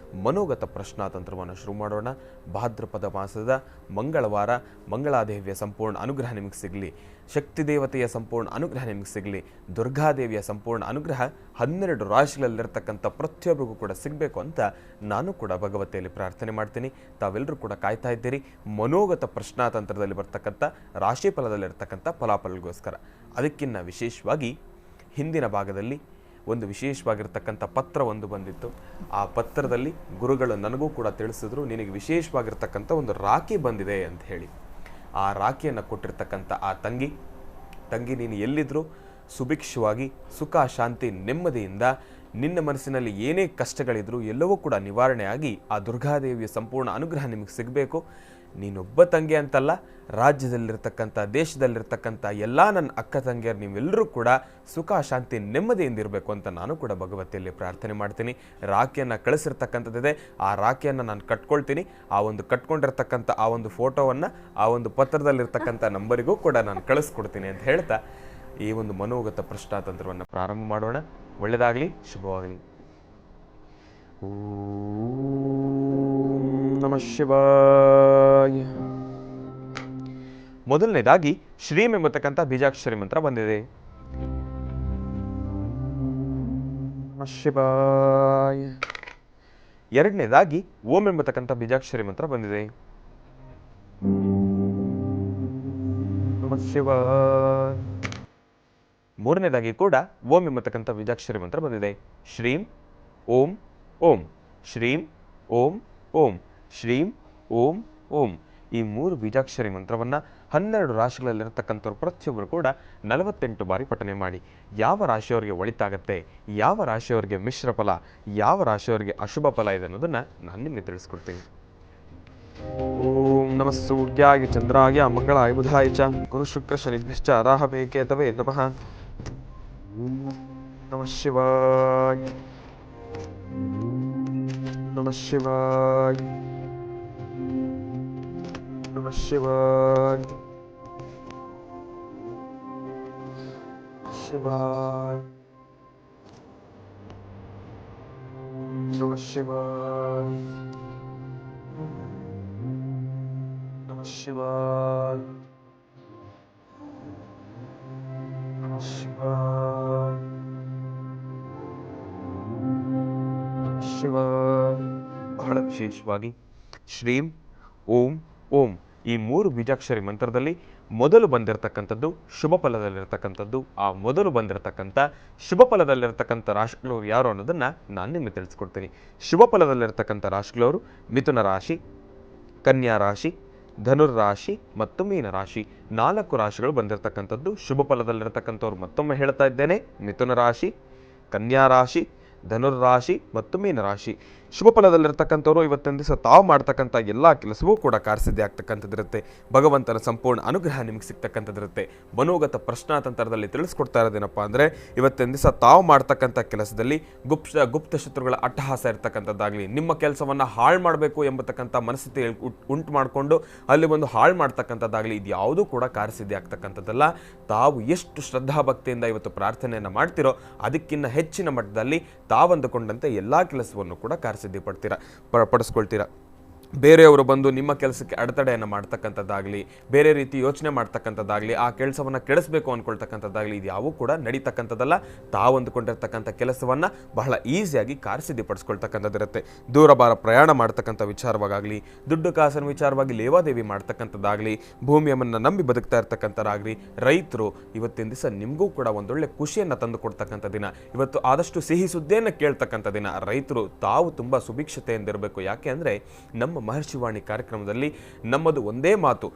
ಮನೋಗತ ಪ್ರಶ್ನಾತಂತ್ರವನ್ನು ಶುರು ಮಾಡೋಣ. ಭಾದ್ರಪದ ಮಾಸದ ಮಂಗಳವಾರ ಮಂಗಳಾದೇವಿಯ ಸಂಪೂರ್ಣ ಅನುಗ್ರಹ ನಿಮಗೆ ಸಿಗಲಿ. ಶಕ್ತಿ ದೇವತೆಯ ಸಂಪೂರ್ಣ ಅನುಗ್ರಹ ನಿಮಗೆ ಸಿಗಲಿ. ದುರ್ಗಾದೇವಿಯ ಸಂಪೂರ್ಣ ಅನುಗ್ರಹ 12 ರಾಶಿಗಳಲ್ಲಿರ್ತಕ್ಕಂಥ ಪ್ರತಿಯೊಬ್ಬರಿಗೂ ಕೂಡ ಸಿಗಬೇಕು ಅಂತ ನಾನು ಕೂಡ ಭಗವತಿಯಲ್ಲಿ ಪ್ರಾರ್ಥನೆ ಮಾಡ್ತೀನಿ. ತಾವೆಲ್ಲರೂ ಕೂಡ ಕಾಯ್ತಾ ಇದ್ದೀರಿ ಮನೋಗತ ಪ್ರಶ್ನಾತಂತ್ರದಲ್ಲಿ ಬರ್ತಕ್ಕಂಥ ರಾಶಿ ಫಲದಲ್ಲಿರ್ತಕ್ಕಂಥ ಫಲಾಫಲಗೋಸ್ಕರ. ಅದಕ್ಕಿಂತ ವಿಶೇಷವಾಗಿ ಹಿಂದಿನ ಭಾಗದಲ್ಲಿ ಒಂದು ವಿಶೇಷವಾಗಿರ್ತಕ್ಕಂಥ ಪತ್ರ ಒಂದು ಬಂದಿತ್ತು. ಆ ಪತ್ರದಲ್ಲಿ ಗುರುಗಳು ನನಗೂ ಕೂಡ ತಿಳಿಸಿದ್ರು, ನಿನಗೆ ವಿಶೇಷವಾಗಿರ್ತಕ್ಕಂಥ ಒಂದು ರಾಖಿ ಬಂದಿದೆ ಅಂತ ಹೇಳಿ. ಆ ರಾಖಿಯನ್ನು ಕೊಟ್ಟಿರ್ತಕ್ಕಂಥ ಆ ತಂಗಿ ನೀನು ಎಲ್ಲಿದ್ದರೂ ಸುಭಿಕ್ಷವಾಗಿ ಸುಖ ಶಾಂತಿ ನೆಮ್ಮದಿಯಿಂದ ನಿನ್ನ ಮನಸ್ಸಿನಲ್ಲಿ ಏನೇ ಕಷ್ಟಗಳಿದ್ರೂ ಎಲ್ಲವೂ ಕೂಡ ನಿವಾರಣೆ ಆಗಿ ಆ ದುರ್ಗಾದೇವಿಯ ಸಂಪೂರ್ಣ ಅನುಗ್ರಹ ನಿಮಗೆ ಸಿಗಬೇಕು. ನೀನೊಬ್ಬ ತಂಗಿ ಅಂತಲ್ಲ, ರಾಜ್ಯದಲ್ಲಿರ್ತಕ್ಕಂಥ ದೇಶದಲ್ಲಿರ್ತಕ್ಕಂಥ ಎಲ್ಲ ನನ್ನ ಅಕ್ಕ ತಂಗಿಯರು ನೀವೆಲ್ಲರೂ ಕೂಡ ಸುಖ ಶಾಂತಿ ನೆಮ್ಮದಿಯಿಂದ ಇರಬೇಕು ಅಂತ ನಾನು ಕೂಡ ಭಗವತಿಯಲ್ಲಿ ಪ್ರಾರ್ಥನೆ ಮಾಡ್ತೀನಿ. ರಾಖಿಯನ್ನು ಕಳಿಸಿರ್ತಕ್ಕಂಥದ್ದಿದೆ, ಆ ರಾಖಿಯನ್ನು ನಾನು ಕಟ್ಕೊಳ್ತೀನಿ. ಆ ಒಂದು ಕಟ್ಕೊಂಡಿರ್ತಕ್ಕಂಥ ಆ ಒಂದು ಫೋಟೋವನ್ನು ಆ ಒಂದು ಪತ್ರದಲ್ಲಿರ್ತಕ್ಕಂಥ ನಂಬರಿಗೂ ಕೂಡ ನಾನು ಕಳಿಸ್ಕೊಡ್ತೀನಿ ಅಂತ ಹೇಳ್ತಾ ಈ ಒಂದು ಮನೋಗತ ಪ್ರಶ್ನಾತಂತ್ರವನ್ನು ಪ್ರಾರಂಭ ಮಾಡೋಣ. ಒಳ್ಳೆಯದಾಗಲಿ, ಶುಭವಾಗಲಿ. ನಮಃ ಶಿವಾಯ. ಮೊದಲನೇದಾಗಿ ಶ್ರೀಂ ಎಂಬತಕ್ಕಂಥ ಬೀಜಾಕ್ಷರಿ ಮಂತ್ರ ಬಂದಿದೆ. ನಮಃ ಶಿವಾಯ. ಎರಡನೇದಾಗಿ ಓಂ ಎಂಬತಕ್ಕಂಥ ಬೀಜಾಕ್ಷರಿ ಮಂತ್ರ ಬಂದಿದೆ. ನಮಃ ಶಿವಾಯ. ಮೂರನೇದಾಗಿ ಕೂಡ ಓಂ ಎಂಬತಕ್ಕಂಥ ಬೀಜಾಕ್ಷರಿ ಮಂತ್ರ ಬಂದಿದೆ. ಶ್ರೀಂ ಓಂ ಓಂ, ಶ್ರೀಂ ಓಂ ಓಂ, ಶ್ರೀಂ ಓಂ ಓಂ. ಈ 3 ಬೀಜಾಕ್ಷರಿ ಮಂತ್ರವನ್ನು 12 ರಾಶಿಗಳಲ್ಲಿರತಕ್ಕಂಥವ್ರು ಪ್ರತಿಯೊಬ್ಬರು ಕೂಡ 48 ಬಾರಿ ಪಠನೆ ಮಾಡಿ. ಯಾವ ರಾಶಿಯವರಿಗೆ ಒಳಿತಾಗತ್ತೆ, ಯಾವ ರಾಶಿಯವರಿಗೆ ಮಿಶ್ರ ಫಲ, ಯಾವ ರಾಶಿಯವರಿಗೆ ಅಶುಭ ಫಲ ಇದೆ ಅನ್ನೋದನ್ನು ನಾನು ನಿಮಗೆ ತಿಳಿಸ್ಕೊಡ್ತೀನಿ. ಓಂ ನಮಃ ಸೂರ್ಯಾಯ ಚಂದ್ರಾಯ ಮಂಗಳಾಯ ಬುಧಾಯ ಚ ಗುರು ಶುಕ್ರ ಶನಿಭ್ಯಶ್ಚ ರಾಹವೇ ಕೇತವೇ ನಮಃ. ನಮಃ ಶಿವಾಯ. ನಮಃ ಶಿವಾಯ. ನಮಃ ಶಿವಾಯ. ಶಿವಾಯ. ನಮಃ ಶಿವಾಯ. ನಮಃ ಶಿವಾಯ. ನಮಃ ಶಿವಾಯ. ಶಿವಾಯ. ಬಹಳ ವಿಶೇಷವಾಗಿ ಶ್ರೀಂ ಓಂ ಓಂ ಈ 3 ಬೀಜಾಕ್ಷರಿ ಮಂತ್ರದಲ್ಲಿ ಮೊದಲು ಬಂದಿರತಕ್ಕಂಥದ್ದು ಶುಭ ಫಲದಲ್ಲಿರ್ತಕ್ಕಂಥದ್ದು. ಆ ಮೊದಲು ಬಂದಿರತಕ್ಕಂಥ ಶುಭ ಫಲದಲ್ಲಿರ್ತಕ್ಕಂಥ ರಾಶಿಗಳು ಯಾರು ಅನ್ನೋದನ್ನು ನಾನು ನಿಮಗೆ ತಿಳಿಸ್ಕೊಡ್ತೀನಿ. ಶುಭ ಫಲದಲ್ಲಿರ್ತಕ್ಕಂಥ ರಾಶಿಗಳವರು ಮಿಥುನ ರಾಶಿ, ಕನ್ಯಾ ರಾಶಿ, ಧನುರ್ರಾಶಿ ಮತ್ತು ಮೀನ ರಾಶಿ. 4 ರಾಶಿಗಳು ಬಂದಿರತಕ್ಕಂಥದ್ದು ಶುಭ ಫಲದಲ್ಲಿರ್ತಕ್ಕಂಥವ್ರು. ಮತ್ತೊಮ್ಮೆ ಹೇಳ್ತಾ ಇದ್ದೇನೆ, ಮಿಥುನ ರಾಶಿ, ಕನ್ಯಾ ರಾಶಿ, ಧನುರ್ರಾಶಿ ಮತ್ತು ಮೀನರಾಶಿ ಶುಭ ಫಲದಲ್ಲಿರ್ತಕ್ಕಂಥವ್ರು ಇವತ್ತಿನ ದಿವಸ ತಾವು ಮಾಡ್ತಕ್ಕಂಥ ಎಲ್ಲ ಕೆಲಸವೂ ಕೂಡ ಕಾರ್ಯಸಿದ್ಧಿ ಆಗ್ತಕ್ಕಂಥದ್ದಿರುತ್ತೆ. ಭಗವಂತನ ಸಂಪೂರ್ಣ ಅನುಗ್ರಹ ನಿಮಗೆ ಸಿಗ್ತಕ್ಕಂಥದ್ದಿರುತ್ತೆ. ಮನೋಗತ ಪ್ರಶ್ನಾತಂತ್ರದಲ್ಲಿ ತಿಳಿಸ್ಕೊಡ್ತಾ ಇರೋದೇನಪ್ಪ ಅಂದರೆ ಇವತ್ತಿನ ದಿವಸ ತಾವು ಮಾಡ್ತಕ್ಕಂಥ ಕೆಲಸದಲ್ಲಿ ಗುಪ್ತ ಶತ್ರುಗಳ ಅಟ್ಟಹಾಸ ಇರ್ತಕ್ಕಂಥದ್ದಾಗಲಿ, ನಿಮ್ಮ ಕೆಲಸವನ್ನು ಹಾಳು ಮಾಡಬೇಕು ಎಂಬತಕ್ಕಂಥ ಮನಸ್ಥಿತಿ ಉಂಟು ಮಾಡಿಕೊಂಡು ಅಲ್ಲಿ ಒಂದು ಹಾಳು ಮಾಡ್ತಕ್ಕಂಥದ್ದಾಗಲಿ, ಇದು ಯಾವುದೂ ಕೂಡ ಕಾರ್ಯಸಿದ್ಧಿ ಆಗ್ತಕ್ಕಂಥದ್ದಲ್ಲ. ತಾವು ಎಷ್ಟು ಶ್ರದ್ಧಾಭಕ್ತಿಯಿಂದ ಇವತ್ತು ಪ್ರಾರ್ಥನೆಯನ್ನು ಮಾಡ್ತಿರೋ ಅದಕ್ಕಿಂತ ಹೆಚ್ಚಿನ ಮಟ್ಟದಲ್ಲಿ ತಾವಂದುಕೊಂಡಂತೆ ಎಲ್ಲ ಕೆಲಸವನ್ನು ಕೂಡ ಕಾರ್ಯಸಿದ್ಧಿ ಪಡಿಸ್ಕೊಳ್ತೀರಾ. ಬೇರೆಯವರು ಬಂದು ನಿಮ್ಮ ಕೆಲಸಕ್ಕೆ ಅಡೆತಡೆಯನ್ನು ಮಾಡ್ತಕ್ಕಂಥದ್ದಾಗಲಿ, ಬೇರೆ ರೀತಿ ಯೋಚನೆ ಮಾಡ್ತಕ್ಕಂಥದ್ದಾಗಲಿ, ಆ ಕೆಲಸವನ್ನು ಕೆಡಿಸ್ಬೇಕು ಅಂದ್ಕೊಳ್ತಕ್ಕಂಥದ್ದಾಗಲಿ, ಇದು ಯಾವೂ ಕೂಡ ನಡೀತಕ್ಕಂಥದ್ದಲ್ಲ. ತಾವು ಅಂದುಕೊಂಡಿರ್ತಕ್ಕಂಥ ಕೆಲಸವನ್ನು ಬಹಳ ಈಸಿಯಾಗಿ ಕಾರ್ಯಸಿದ್ಧಿ ಪಡಿಸ್ಕೊಳ್ತಕ್ಕಂಥದ್ದಿರುತ್ತೆ. ದೂರಭಾರ ಪ್ರಯಾಣ ಮಾಡ್ತಕ್ಕಂಥ ವಿಚಾರವಾಗಲಿ, ದುಡ್ಡು ಕಾಸಿನ ವಿಚಾರವಾಗಿ ಲೇವಾದೇವಿ ಮಾಡ್ತಕ್ಕಂಥದ್ದಾಗಲಿ, ಭೂಮಿಯನ್ನು ನಂಬಿ ಬದುಕ್ತಾ ಇರ್ತಕ್ಕಂಥದ್ದಾಗಲಿ, ರೈತರು ಇವತ್ತಿನ ದಿವಸ ನಿಮಗೂ ಕೂಡ ಒಂದೊಳ್ಳೆ ಖುಷಿಯನ್ನು ತಂದು ಕೊಡ್ತಕ್ಕಂಥ ದಿನ. ಇವತ್ತು ಆದಷ್ಟು ಸಿಹಿ ಸುದ್ದಿಯನ್ನು ಕೇಳ್ತಕ್ಕಂಥ ದಿನ. ರೈತರು ತಾವು ತುಂಬ ಸುಭಿಕ್ಷತೆಯಿಂದಿರಬೇಕು. ಯಾಕೆ ಅಂದರೆ ನಮ್ಮ ಮಹರ್ಷಿವಾಣಿ ಕಾರ್ಯಕ್ರಮದಲ್ಲಿ ನಮ್ಮದು ಒಂದೇ ಮಾತು.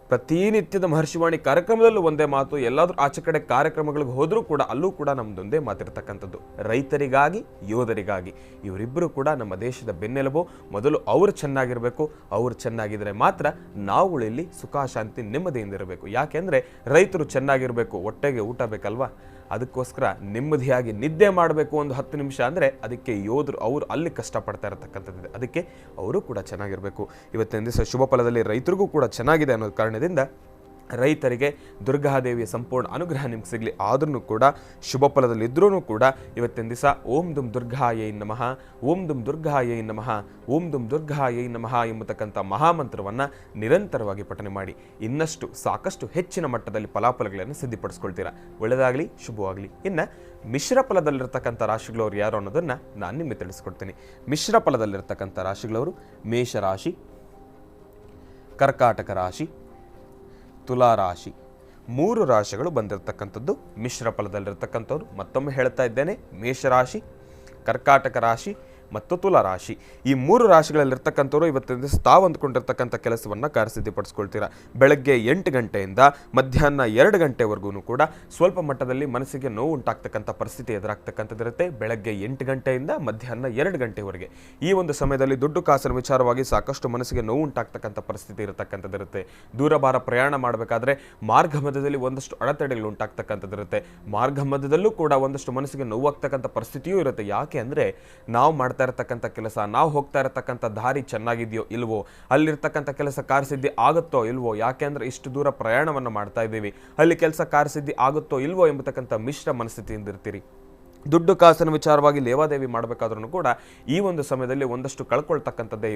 ಪ್ರತಿನಿತ್ಯದ ಮಹರ್ಷಿವಾಣಿ ಕಾರ್ಯಕ್ರಮದಲ್ಲೂ ಒಂದೇ ಮಾತು. ಎಲ್ಲಾದ್ರೂ ಆಚೆ ಕಡೆ ಕಾರ್ಯಕ್ರಮಗಳಿಗೆ ಹೋದರೂ ಕೂಡ ಅಲ್ಲೂ ಕೂಡ ನಮ್ಮದೊಂದೇ ಮಾತಿರ್ತಕ್ಕಂಥದ್ದು. ರೈತರಿಗಾಗಿ, ಯೋಧರಿಗಾಗಿ. ಇವರಿಬ್ಬರು ಕೂಡ ನಮ್ಮ ದೇಶದ ಬೆನ್ನೆಲುಬು. ಮೊದಲು ಅವರು ಚೆನ್ನಾಗಿರಬೇಕು. ಅವರು ಚೆನ್ನಾಗಿದ್ರೆ ಮಾತ್ರ ನಾವು ಇಲ್ಲಿ ಸುಖ ಶಾಂತಿ ನೆಮ್ಮದಿಯಿಂದಿರಬೇಕು. ಯಾಕೆಂದರೆ ರೈತರು ಚೆನ್ನಾಗಿರಬೇಕು, ಹೊಟ್ಟೆಗೆ ಊಟ ಬೇಕಲ್ವಾ. ಅದಕ್ಕೋಸ್ಕರ ನೆಮ್ಮದಿಯಾಗಿ ನಿದ್ದೆ ಮಾಡಬೇಕು ಒಂದು 10 ನಿಮಿಷ ಅಂದರೆ ಅದಕ್ಕೆ ಯೋಧರು ಅವರು ಅಲ್ಲಿ ಕಷ್ಟಪಡ್ತಾ ಇರತಕ್ಕಂಥದ್ದಿದೆ. ಅದಕ್ಕೆ ಅವರು ಕೂಡ ಚೆನ್ನಾಗಿರಬೇಕು. ಇವತ್ತಿನ ದಿವಸ ಶುಭ ಫಲದಲ್ಲಿ ರೈತರಿಗೂ ಕೂಡ ಚೆನ್ನಾಗಿದೆ ಅನ್ನೋ ಕಾರಣದಿಂದ ರೈತರಿಗೆ ದುರ್ಗಾದೇವಿಯ ಸಂಪೂರ್ಣ ಅನುಗ್ರಹ ನಿಮ್ಗೆ ಸಿಗಲಿ. ಆದ್ರೂ ಕೂಡ ಶುಭ ಫಲದಲ್ಲಿದ್ರೂ ಕೂಡ ಇವತ್ತಿನ ದಿವಸ ಓಂ ದುಂ ದುರ್ಗಾಯೈ ನಮಃ, ಓಂ ದುಂ ದುರ್ಗಾಯೈ ನಮಃ, ಓಂ ದುಂ ದುರ್ಗಾಯೈ ನಮಃ ಎಂಬತಕ್ಕಂಥ ಮಹಾಮಂತ್ರವನ್ನು ನಿರಂತರವಾಗಿ ಪಠನೆ ಮಾಡಿ ಇನ್ನಷ್ಟು ಸಾಕಷ್ಟು ಹೆಚ್ಚಿನ ಮಟ್ಟದಲ್ಲಿ ಫಲಾಫಲಗಳನ್ನು ಸಿದ್ಧಿಪಡಿಸ್ಕೊಳ್ತೀರಾ. ಒಳ್ಳೆಯದಾಗಲಿ, ಶುಭವಾಗಲಿ. ಇನ್ನು ಮಿಶ್ರ ಫಲದಲ್ಲಿರ್ತಕ್ಕಂಥ ರಾಶಿಗಳವರು ಯಾರು ಅನ್ನೋದನ್ನು ನಾನು ನಿಮಗೆ ತಿಳಿಸ್ಕೊಡ್ತೀನಿ. ಮಿಶ್ರ ಫಲದಲ್ಲಿರ್ತಕ್ಕಂಥ ರಾಶಿಗಳವರು ಮೇಷರಾಶಿ, ಕರ್ಕಾಟಕ ರಾಶಿ, ತುಲಾರಾಶಿ, 3 ರಾಶಿಗಳು ಬಂದಿರತಕ್ಕಂಥದ್ದು ಮಿಶ್ರ ಫಲದಲ್ಲಿರ್ತಕ್ಕಂಥವ್ರು. ಮತ್ತೊಮ್ಮೆ ಹೇಳ್ತಾ ಇದ್ದೇನೆ, ಮೇಷರಾಶಿ, ಕರ್ಕಾಟಕ ರಾಶಿ ಮತ್ತು ತುಲಾರಾಶಿ ಈ 3 ರಾಶಿಗಳಲ್ಲಿರ್ತಕ್ಕಂಥವ್ರು ಇವತ್ತಿನ ದಿವಸ ತಾವು ಅಂದ್ಕೊಂಡಿರ್ತಕ್ಕಂಥ ಕೆಲಸವನ್ನು ಕಾರ್ಯಸಿದ್ಧಿಪಡಿಸ್ಕೊಳ್ತೀರಾ. ಬೆಳಗ್ಗೆ 8 ಗಂಟೆಯಿಂದ ಮಧ್ಯಾಹ್ನ 2 ಗಂಟೆವರೆಗೂ ಕೂಡ ಸ್ವಲ್ಪ ಮಟ್ಟದಲ್ಲಿ ಮನಸ್ಸಿಗೆ ನೋವು ಉಂಟಾಗ್ತಕ್ಕಂಥ ಪರಿಸ್ಥಿತಿ ಎದುರಾಗ್ತಕ್ಕಂಥದ್ದಿರುತ್ತೆ. ಬೆಳಗ್ಗೆ 8 ಗಂಟೆಯಿಂದ ಮಧ್ಯಾಹ್ನ 2 ಗಂಟೆವರೆಗೆ ಈ ಒಂದು ಸಮಯದಲ್ಲಿ ದುಡ್ಡು ಕಾಸಿನ ವಿಚಾರವಾಗಿ ಸಾಕಷ್ಟು ಮನಸ್ಸಿಗೆ ನೋವು ಉಂಟಾಗ್ತಕ್ಕಂಥ ಪರಿಸ್ಥಿತಿ ಇರತಕ್ಕಂಥದ್ದಿರುತ್ತೆ. ದೂರಭಾರ ಪ್ರಯಾಣ ಮಾಡಬೇಕಾದ್ರೆ ಮಾರ್ಗ ಮಧ್ಯದಲ್ಲಿ ಒಂದಷ್ಟು ಅಡೆತಡೆಗಳು ಉಂಟಾಗ್ತಕ್ಕಂಥದ್ದಿರುತ್ತೆ. ಮಾರ್ಗ ಮಧ್ಯದಲ್ಲೂ ಕೂಡ ಒಂದಷ್ಟು ಮನಸ್ಸಿಗೆ ನೋವಾಗ್ತಕ್ಕಂಥ ಪರಿಸ್ಥಿತಿಯೂ ಇರುತ್ತೆ. ಯಾಕೆ ಅಂದರೆ ನಾವು ಮಾಡ್ತಾ ಇರತಕ್ಕಂಥ ಕೆಲಸ, ನಾವು ಹೋಗ್ತಾ ಇರತಕ್ಕಂಥ ದಾರಿ ಚೆನ್ನಾಗಿದೆಯೋ ಇಲ್ವೋ, ಅಲ್ಲಿರ್ತಕ್ಕಂಥ ಕೆಲಸ ಕಾರ್ಯಸಿದ್ಧಿ ಆಗುತ್ತೋ ಇಲ್ವೋ, ಯಾಕೆ ಅಂದರೆ ಇಷ್ಟು ದೂರ ಪ್ರಯಾಣವನ್ನು ಮಾಡ್ತಾ ಇದ್ದೀವಿ, ಅಲ್ಲಿ ಕೆಲಸ ಕಾರ್ಯಸಿದ್ಧಿ ಆಗುತ್ತೋ ಇಲ್ವೋ ಎಂಬತಕ್ಕಂಥ ಮಿಶ್ರ ಮನಸ್ಥಿತಿಯಿಂದ ಇರ್ತೀರಿ. ದುಡ್ಡು ಕಾಸಿನ ವಿಚಾರವಾಗಿ ಲೇವಾದೇವಿ ಮಾಡಬೇಕಾದ್ರೂ ಕೂಡ ಈ ಒಂದು ಸಮಯದಲ್ಲಿ ಒಂದಷ್ಟು ಕಳ್ಕೊಳ್ತಕ್ಕಂಥದ್ದೇ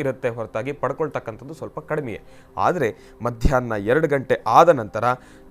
ಇರುತ್ತೆ ಹೊರತಾಗಿ ಪಡ್ಕೊಳ್ತಕ್ಕಂಥದ್ದು ಸ್ವಲ್ಪ ಕಡಿಮೆಯೇ. ಆದರೆ ಮಧ್ಯಾಹ್ನ 2 ಗಂಟೆ ಆದ ನಂತರ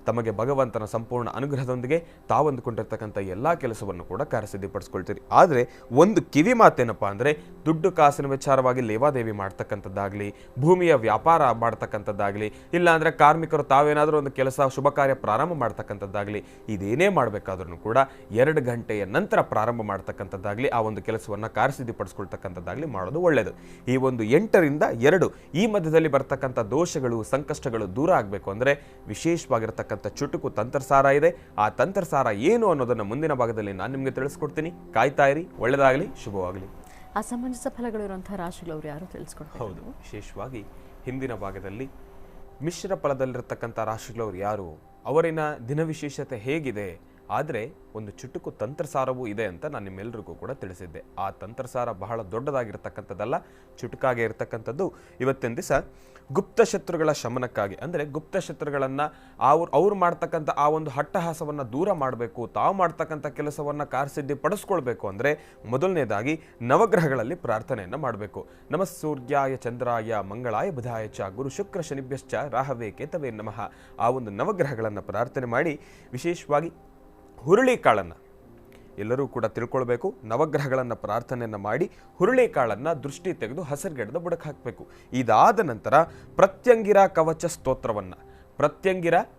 ತಮಗೆ ಭಗವಂತನ ಸಂಪೂರ್ಣ ಅನುಗ್ರಹದೊಂದಿಗೆ ತಾವಂದುಕೊಂಡಿರ್ತಕ್ಕಂಥ ಎಲ್ಲ ಕೆಲಸವನ್ನು ಕೂಡ ಕಾರ್ಯಸಿದ್ಧಿಪಡಿಸ್ಕೊಳ್ತೀರಿ. ಆದರೆ ಒಂದು ಕಿವಿ ಮಾತೇನಪ್ಪ ಅಂದರೆ ದುಡ್ಡು ಕಾಸಿನ ವಿಚಾರವಾಗಿ ಲೇವಾದೇವಿ ಮಾಡ್ತಕ್ಕಂಥದ್ದಾಗಲಿ, ಭೂಮಿಯ ವ್ಯಾಪಾರ ಮಾಡ್ತಕ್ಕಂಥದ್ದಾಗಲಿ, ಇಲ್ಲಾಂದರೆ ಕಾರ್ಮಿಕರು ತಾವೇನಾದರೂ ಒಂದು ಕೆಲಸ ಶುಭ ಕಾರ್ಯ ಪ್ರಾರಂಭ ಮಾಡ್ತಕ್ಕಂಥದ್ದಾಗಲಿ, ಇದೇನೇ ಮಾಡಬೇಕಾದ್ರೂ ಕೂಡ 2 ಗಂಟೆಯ ನಂತರ ಪ್ರಾರಂಭ ಮಾಡ್ತಕ್ಕಂಥದ್ದಾಗಲಿ, ಆ ಒಂದು ಕೆಲಸವನ್ನು ಕಾರ್ಯಸಿದ್ಧಿಪಡಿಸ್ಕೊಳ್ತಕ್ಕಂಥದ್ದಾಗಲಿ ಮಾಡೋದು ಒಳ್ಳೆಯದು. ಈ ಒಂದು 8 ರಿಂದ 2 ಈ ಮಧ್ಯದಲ್ಲಿ ಬರ್ತಕ್ಕಂಥ ದೋಷಗಳು, ಸಂಕಷ್ಟಗಳು ದೂರ ಆಗಬೇಕು ಅಂದರೆ ವಿಶೇಷವಾಗಿರ್ತಕ್ಕಂಥ ಚುಟುಕು ತಂತ್ರಸಾರ ಇದೆ. ಆ ತಂತ್ರಸಾರ ಏನು ಅನ್ನೋದನ್ನು ಮುಂದಿನ ಭಾಗದಲ್ಲಿ ನಾನು ನಿಮಗೆ ತಿಳಿಸ್ಕೊಡ್ತೀನಿ. ಕಾಯ್ತಾ ಇರಿ. ಒಳ್ಳೆಯದಾಗಲಿ, ಶುಭವಾಗಲಿ. ಅಸಮಂಜಸ ಫಲಗಳು ಇರುವಂತಹ ರಾಶಿಗಳವರು ಯಾರು ತಿಳಿಸ್ಕೊಡ್ತಾರೆ? ಹೌದು, ವಿಶೇಷವಾಗಿ ಹಿಂದಿನ ಭಾಗದಲ್ಲಿ ಮಿಶ್ರ ಫಲದಲ್ಲಿರ್ತಕ್ಕಂಥ ರಾಶಿಗಳವರು ಯಾರು, ಅವರಿನ ದಿನವಿಶೇಷತೆ ಹೇಗಿದೆ, ಆದರೆ ಒಂದು ಚುಟುಕು ತಂತ್ರಸಾರವೂ ಇದೆ ಅಂತ ನಾನು ನಿಮ್ಮೆಲ್ಲರಿಗೂ ಕೂಡ ತಿಳಿಸಿದ್ದೆ. ಆ ತಂತ್ರಸಾರ ಬಹಳ ದೊಡ್ಡದಾಗಿರ್ತಕ್ಕಂಥದ್ದಲ್ಲ, ಚುಟುಕಾಗಿ ಇರತಕ್ಕಂಥದ್ದು. ಇವತ್ತಿನ ದಿವಸ ಗುಪ್ತ ಶತ್ರುಗಳ ಶಮನಕ್ಕಾಗಿ, ಅಂದರೆ ಗುಪ್ತ ಶತ್ರುಗಳನ್ನು ಅವ್ರು ಮಾಡ್ತಕ್ಕಂಥ ಆ ಒಂದು ಹಟ್ಟಹಾಸವನ್ನು ದೂರ ಮಾಡಬೇಕು, ತಾವು ಮಾಡ್ತಕ್ಕಂಥ ಕೆಲಸವನ್ನು ಕಾರ್ಯಸಿದ್ಧಿ ಪಡಿಸ್ಕೊಳ್ಬೇಕು ಅಂದರೆ ಮೊದಲನೇದಾಗಿ ನವಗ್ರಹಗಳಲ್ಲಿ ಪ್ರಾರ್ಥನೆಯನ್ನು ಮಾಡಬೇಕು. ನಮಃ ಸೂರ್ಯಾಯ ಚಂದ್ರಾಯ ಮಂಗಳಾಯ ಬುಧಾಯ ಚ ಗುರು ಶುಕ್ರ ಶನಿಭ್ಯಶ್ಚ ರಾಹವೇ ಕೇತವೇ ನಮಃ. ಆ ಒಂದು ನವಗ್ರಹಗಳನ್ನು ಪ್ರಾರ್ಥನೆ ಮಾಡಿ ವಿಶೇಷವಾಗಿ ಹುರುಳಿಕಾಳನ್ನು ಎಲ್ಲರೂ ಕೂಡ ತಿಳ್ಕೊಳ್ಬೇಕು. ನವಗ್ರಹಗಳನ್ನು ಪ್ರಾರ್ಥನೆಯನ್ನು ಮಾಡಿ ಹುರುಳಿಕಾಳನ್ನು ದೃಷ್ಟಿ ತೆಗೆದು ಹಸಿರುಗೆಡ್ದ ಬುಡಕ್ಕೆ ಹಾಕಬೇಕು. ಇದಾದ ನಂತರ ಪ್ರತ್ಯಂಗಿರ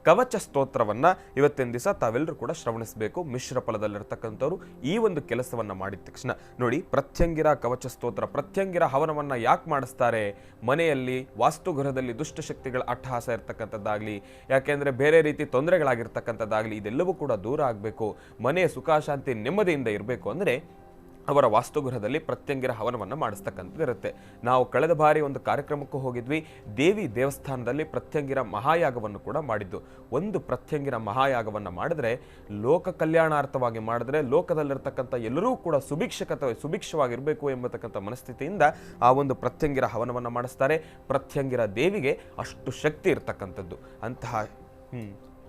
ಕವಚ ಸ್ತೋತ್ರವನ್ನು ಇವತ್ತಿನ ದಿವಸ ತಾವೆಲ್ಲರೂ ಕೂಡ ಶ್ರವಣಿಸಬೇಕು. ಮಿಶ್ರ ಫಲದಲ್ಲಿರ್ತಕ್ಕಂಥವ್ರು ಈ ಒಂದು ಕೆಲಸವನ್ನು ಮಾಡಿದ ತಕ್ಷಣ ನೋಡಿ, ಪ್ರತ್ಯಂಗಿರ ಕವಚ ಸ್ತೋತ್ರ, ಪ್ರತ್ಯಂಗಿರ ಹವನವನ್ನು ಯಾಕೆ ಮಾಡಿಸ್ತಾರೆ? ಮನೆಯಲ್ಲಿ ವಾಸ್ತುಗೃಹದಲ್ಲಿ ದುಷ್ಟಶಕ್ತಿಗಳ ಅಟ್ಟಹಾಸ ಇರ್ತಕ್ಕಂಥದ್ದಾಗಲಿ, ಯಾಕೆಂದರೆ ಬೇರೆ ರೀತಿ ತೊಂದರೆಗಳಾಗಿರ್ತಕ್ಕಂಥದ್ದಾಗಲಿ, ಇದೆಲ್ಲವೂ ಕೂಡ ದೂರ ಆಗಬೇಕು. ಮನೆಯ ಸುಖ ಶಾಂತಿ ನೆಮ್ಮದಿಯಿಂದ ಇರಬೇಕು ಅಂದರೆ ಅವರ ವಾಸ್ತುಗೃಹದಲ್ಲಿ ಪ್ರತ್ಯಂಗಿರ ಹವನವನ್ನು ಮಾಡಿಸ್ತಕ್ಕಂಥದ್ದು ಇರುತ್ತೆ. ನಾವು ಕಳೆದ ಬಾರಿ ಒಂದು ಕಾರ್ಯಕ್ರಮಕ್ಕೂ ಹೋಗಿದ್ವಿ. ದೇವಿ ದೇವಸ್ಥಾನದಲ್ಲಿ ಪ್ರತ್ಯಂಗಿರ ಮಹಾಯಾಗವನ್ನು ಕೂಡ ಮಾಡಿದ್ದು. ಒಂದು ಪ್ರತ್ಯಂಗಿರ ಮಹಾಯಾಗವನ್ನು ಮಾಡಿದ್ರೆ, ಲೋಕ ಕಲ್ಯಾಣಾರ್ಥವಾಗಿ ಮಾಡಿದ್ರೆ, ಲೋಕದಲ್ಲಿರ್ತಕ್ಕಂಥ ಎಲ್ಲರೂ ಕೂಡ ಸುಭಿಕ್ಷವಾಗಿರಬೇಕು ಎಂಬತಕ್ಕಂಥ ಮನಸ್ಥಿತಿಯಿಂದ ಆ ಒಂದು ಪ್ರತ್ಯಂಗಿರ ಹವನವನ್ನು ಮಾಡಿಸ್ತಾರೆ. ಪ್ರತ್ಯಂಗಿರ ದೇವಿಗೆ ಅಷ್ಟು ಶಕ್ತಿ ಇರ್ತಕ್ಕಂಥದ್ದು. ಅಂತಹ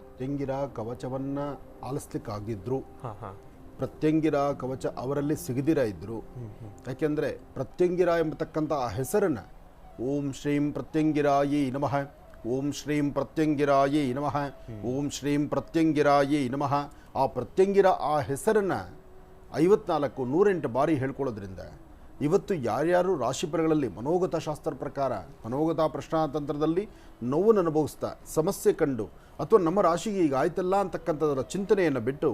ಪ್ರತ್ಯಂಗಿರ ಕವಚವನ್ನ ಆಲಿಸ್ಲಿಕ್ಕಾಗಿದ್ರು, ಪ್ರತ್ಯಂಗಿರ ಕವಚ ಅವರಲ್ಲಿ ಸಿಗದಿರ ಇದ್ರು. ಯಾಕೆಂದರೆ ಪ್ರತ್ಯಂಗಿರ ಎಂಬತಕ್ಕಂಥ ಆ ಹೆಸರನ್ನು ಓಂ ಶ್ರೀಂ ಪ್ರತ್ಯಂಗಿರಾಯೇ ನಮಃ, ಓಂ ಶ್ರೀಂ ಪ್ರತ್ಯಂಗಿರಾಯೇ ನಮಃ, ಓಂ ಶ್ರೀಂ ಪ್ರತ್ಯಂಗಿರಾಯೇ ನಮಃ, ಆ ಪ್ರತ್ಯಂಗಿರ ಆ ಹೆಸರನ್ನು 54 108 ಬಾರಿ ಹೇಳ್ಕೊಳ್ಳೋದ್ರಿಂದ ಇವತ್ತು ಯಾರ್ಯಾರು ರಾಶಿಫಲಗಳಲ್ಲಿ ಮನೋಗತ ಶಾಸ್ತ್ರ ಪ್ರಕಾರ ಮನೋಗತ ಪ್ರಶ್ನಾತಂತ್ರದಲ್ಲಿ ನೋವನ್ನು ಅನುಭವಿಸ್ತಾ ಸಮಸ್ಯೆ ಕಂಡು ಅಥವಾ ನಮ್ಮ ರಾಶಿಗೆ ಈಗ ಆಯ್ತಲ್ಲ ಅಂತಕ್ಕಂಥದರ ಚಿಂತನೆಯನ್ನು ಬಿಟ್ಟು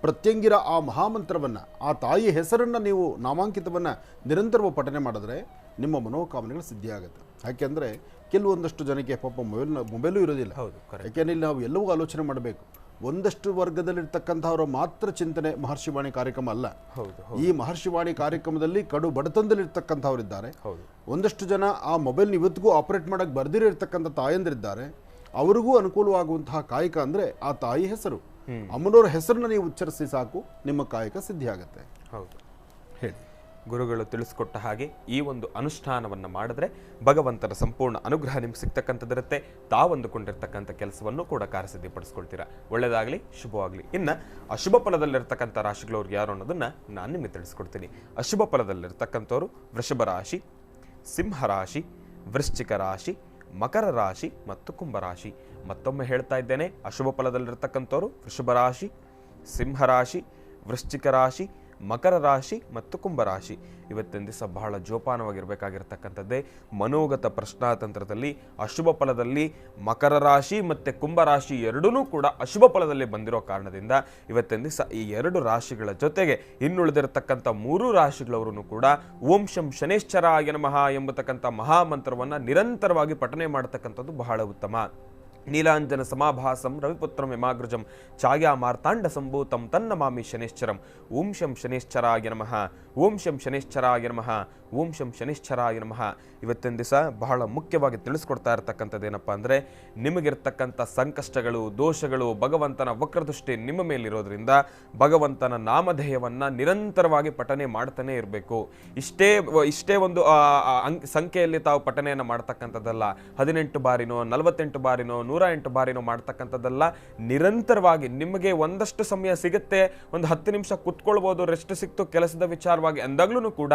ಪ್ರತ್ಯಂಗಿರ ಆ ಮಹಾಮಂತ್ರವನ್ನು, ಆ ತಾಯಿ ಹೆಸರನ್ನು ನೀವು ನಾಮಾಂಕಿತವನ್ನು ನಿರಂತರವಾಗಿ ಪಠನೆ ಮಾಡಿದ್ರೆ ನಿಮ್ಮ ಮನೋಕಾಮನೆಗಳು ಸಿದ್ಧಿಯಾಗುತ್ತೆ. ಯಾಕೆಂದರೆ ಕೆಲವೊಂದಷ್ಟು ಜನಕ್ಕೆ ಪಾಪ ಮೊಬೈಲು ಇರೋದಿಲ್ಲ. ಯಾಕೆಂದರೆ ಇಲ್ಲಿ ನಾವು ಎಲ್ಲವೂ ಆಲೋಚನೆ ಮಾಡಬೇಕು. ಒಂದಷ್ಟು ವರ್ಗದಲ್ಲಿರ್ತಕ್ಕಂಥವ್ರ ಮಾತ್ರ ಚಿಂತನೆ ಮಹರ್ಷಿವಾಣಿ ಕಾರ್ಯಕ್ರಮ ಅಲ್ಲ. ಈ ಮಹರ್ಷಿವಾಣಿ ಕಾರ್ಯಕ್ರಮದಲ್ಲಿ ಕಡು ಬಡತನದಲ್ಲಿರ್ತಕ್ಕಂಥವ್ರಿದ್ದಾರೆ. ಒಂದಷ್ಟು ಜನ ಆ ಮೊಬೈಲ್ನ ಇವತ್ತಿಗೂ ಆಪರೇಟ್ ಮಾಡೋಕ್ಕೆ ಬರ್ದಿರಿರ್ತಕ್ಕಂಥ ತಾಯಂದಿರಿದ್ದಾರೆ. ಅವರಿಗೂ ಅನುಕೂಲವಾಗುವಂತಹ ಕಾಯಕ ಅಂದರೆ ಆ ತಾಯಿ ಹೆಸರು, ಅಮ್ಮನವರ ಹೆಸರನ್ನ ನೀವು ಉಚ್ಚರಿಸಿ ಸಾಕು, ನಿಮ್ಮ ಕಾಯಕ ಸಿದ್ಧಿಯಾಗತ್ತೆ. ಹೌದು, ಹೇಳಿ. ಗುರುಗಳು ತಿಳಿಸ್ಕೊಟ್ಟ ಹಾಗೆ ಈ ಒಂದು ಅನುಷ್ಠಾನವನ್ನು ಮಾಡಿದ್ರೆ ಭಗವಂತನ ಸಂಪೂರ್ಣ ಅನುಗ್ರಹ ನಿಮ್ಗೆ ಸಿಗ್ತಕ್ಕಂಥದ್ದಿರುತ್ತೆ. ತಾವಂದುಕೊಂಡಿರ್ತಕ್ಕಂಥ ಕೆಲಸವನ್ನು ಕೂಡ ಕಾರ್ಯಸಿದ್ಧಿಪಡಿಸ್ಕೊಳ್ತೀರಾ. ಒಳ್ಳೆಯದಾಗಲಿ, ಶುಭವಾಗಲಿ. ಇನ್ನು ಅಶುಭ ಫಲದಲ್ಲಿರ್ತಕ್ಕಂಥ ರಾಶಿಗಳವ್ರಿಗೆ ಯಾರು ಅನ್ನೋದನ್ನು ನಾನು ನಿಮಗೆ ತಿಳಿಸ್ಕೊಡ್ತೀನಿ. ಅಶುಭ ಫಲದಲ್ಲಿರ್ತಕ್ಕಂಥವ್ರು ವೃಷಭ ರಾಶಿ, ಸಿಂಹರಾಶಿ, ವೃಶ್ಚಿಕ ರಾಶಿ, ಮಕರ ರಾಶಿ ಮತ್ತು ಕುಂಭರಾಶಿ. ಮತ್ತೊಮ್ಮೆ ಹೇಳ್ತಾ ಇದ್ದೇನೆ, ಅಶುಭ ಫಲದಲ್ಲಿರ್ತಕ್ಕಂಥವ್ರು ವೃಷಭ ರಾಶಿ, ಸಿಂಹರಾಶಿ, ವೃಶ್ಚಿಕ ರಾಶಿ, ಮಕರ ರಾಶಿ ಮತ್ತು ಕುಂಭರಾಶಿ. ಇವತ್ತಿನ ದಿವಸ ಬಹಳ ಜೋಪಾನವಾಗಿರಬೇಕಾಗಿರ್ತಕ್ಕಂಥದ್ದೇ. ಮನೋಗತ ಪ್ರಶ್ನಾತಂತ್ರದಲ್ಲಿ ಅಶುಭ ಫಲದಲ್ಲಿ ಮಕರ ರಾಶಿ ಮತ್ತು ಕುಂಭರಾಶಿ ಎರಡೂ ಕೂಡ ಅಶುಭ ಫಲದಲ್ಲಿ ಬಂದಿರೋ ಕಾರಣದಿಂದ ಇವತ್ತಿನ ದಿವಸ ಈ 2 ರಾಶಿಗಳ ಜೊತೆಗೆ ಇನ್ನುಳಿದಿರತಕ್ಕಂಥ 3 ರಾಶಿಗಳವರು ಕೂಡ ಓಂ ಶಂ ಶನೇಶ್ಚರಾಯ ನಮಃ ಎಂಬತಕ್ಕಂಥ ಮಹಾಮಂತ್ರವನ್ನು ನಿರಂತರವಾಗಿ ಪಠನೆ ಮಾಡತಕ್ಕಂಥದ್ದು ಬಹಳ ಉತ್ತಮ. ನೀಲಾಂಜನ ಸಮಾಭಾಸಂ ರವಿಪುತ್ರಂ ಯಮಾಗ್ರಜಂ ಛಾಯಾ ಮಾರ್ತಾಂಡ ಸಂಭೂತಂ ತನ್ನಮಾಮಿ ಶನೇಶ್ಚರಂ. ಓಂ ಶಂ ಶನೇಶ್ಚರಾಯ ನಮಃ, ಓಂ ಶಂ ಶನೇಶ್ಚರಾಯ ನಮಃ, ಓಂ ಶಂ ಶನೇಶ್ಚರಾಯ ನಮಃ. ಇವತ್ತಿನ ದಿವಸ ಬಹಳ ಮುಖ್ಯವಾಗಿ ತಿಳಿಸ್ಕೊಡ್ತಾ ಇರತಕ್ಕಂಥದ್ದು ಏನಪ್ಪ ಅಂದರೆ, ನಿಮಗಿರ್ತಕ್ಕಂಥ ಸಂಕಷ್ಟಗಳು, ದೋಷಗಳು, ಭಗವಂತನ ವಕ್ರದೃಷ್ಟಿ ನಿಮ್ಮ ಮೇಲಿರೋದ್ರಿಂದ ಭಗವಂತನ ನಾಮಧೇಯವನ್ನು ನಿರಂತರವಾಗಿ ಪಠನೆ ಮಾಡ್ತಾನೆ ಇರಬೇಕು. ಇಷ್ಟೇ ಒಂದು ಸಂಖ್ಯೆಯಲ್ಲಿ ತಾವು ಪಠನೆಯನ್ನು ಮಾಡ್ತಕ್ಕಂಥದ್ದಲ್ಲ. 18 ಬಾರಿನೋ 48 ಬಾರಿನೋ 108 ಬಾರಿನೋ ಮಾಡ್ತಕ್ಕಂಥದ್ದಲ್ಲ. ನಿರಂತರವಾಗಿ ನಿಮಗೆ ಒಂದಷ್ಟು ಸಮಯ ಸಿಗುತ್ತೆ, ಒಂದು 10 ನಿಮಿಷ ಕುತ್ಕೊಳ್ಬೋದು, ರೆಸ್ಟ್ ಸಿಕ್ತು ಕೆಲಸದ ವಿಚಾರವಾಗಿ ಅಂದಾಗ್ಲೂ ಕೂಡ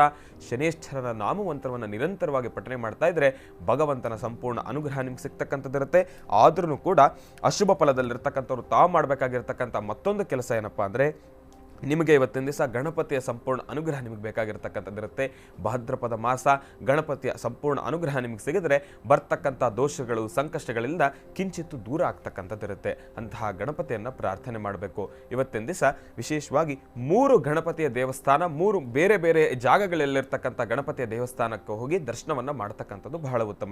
ಶನೇಶ್ವರನ ನಾಮಮಂತ್ರವನ್ನು ನಿರಂತರವಾಗಿ ಪಠನೆ ಮಾಡ್ತಾ ಇದ್ರೆ ಭಗವಂತನ ಸಂಪೂರ್ಣ ಅನುಗ್ರಹ ನಿಮ್ಗೆ ಸಿಗ್ತಕ್ಕಂಥದ್ದಿರುತ್ತೆ. ಆದ್ರೂ ಕೂಡ ಅಶುಭ ಫಲದಲ್ಲಿರ್ತಕ್ಕಂಥವ್ರು ತಾವು ಮಾಡಬೇಕಾಗಿರ್ತಕ್ಕಂಥ ಮತ್ತೊಂದು ಕೆಲಸ ಏನಪ್ಪಾ ಅಂದರೆ, ನಿಮಗೆ ಇವತ್ತಿನ ದಿವಸ ಗಣಪತಿಯ ಸಂಪೂರ್ಣ ಅನುಗ್ರಹ ನಿಮಗೆ ಬೇಕಾಗಿರ್ತಕ್ಕಂಥದ್ದಿರುತ್ತೆ. ಭಾದ್ರಪದ ಮಾಸ ಗಣಪತಿಯ ಸಂಪೂರ್ಣ ಅನುಗ್ರಹ ನಿಮಗೆ ಸಿಗಿದ್ರೆ ಬರ್ತಕ್ಕಂಥ ದೋಷಗಳು, ಸಂಕಷ್ಟಗಳಿಂದ ಕಿಂಚಿತ್ತು ದೂರ ಆಗ್ತಕ್ಕಂಥದ್ದಿರುತ್ತೆ. ಅಂತಹ ಗಣಪತಿಯನ್ನು ಪ್ರಾರ್ಥನೆ ಮಾಡಬೇಕು. ಇವತ್ತಿನ ದಿವಸ ವಿಶೇಷವಾಗಿ 3 ಗಣಪತಿಯ ದೇವಸ್ಥಾನ, 3 ಬೇರೆ ಬೇರೆ ಜಾಗಗಳಲ್ಲಿರ್ತಕ್ಕಂಥ ಗಣಪತಿಯ ದೇವಸ್ಥಾನಕ್ಕೆ ಹೋಗಿ ದರ್ಶನವನ್ನು ಮಾಡ್ತಕ್ಕಂಥದ್ದು ಬಹಳ ಉತ್ತಮ.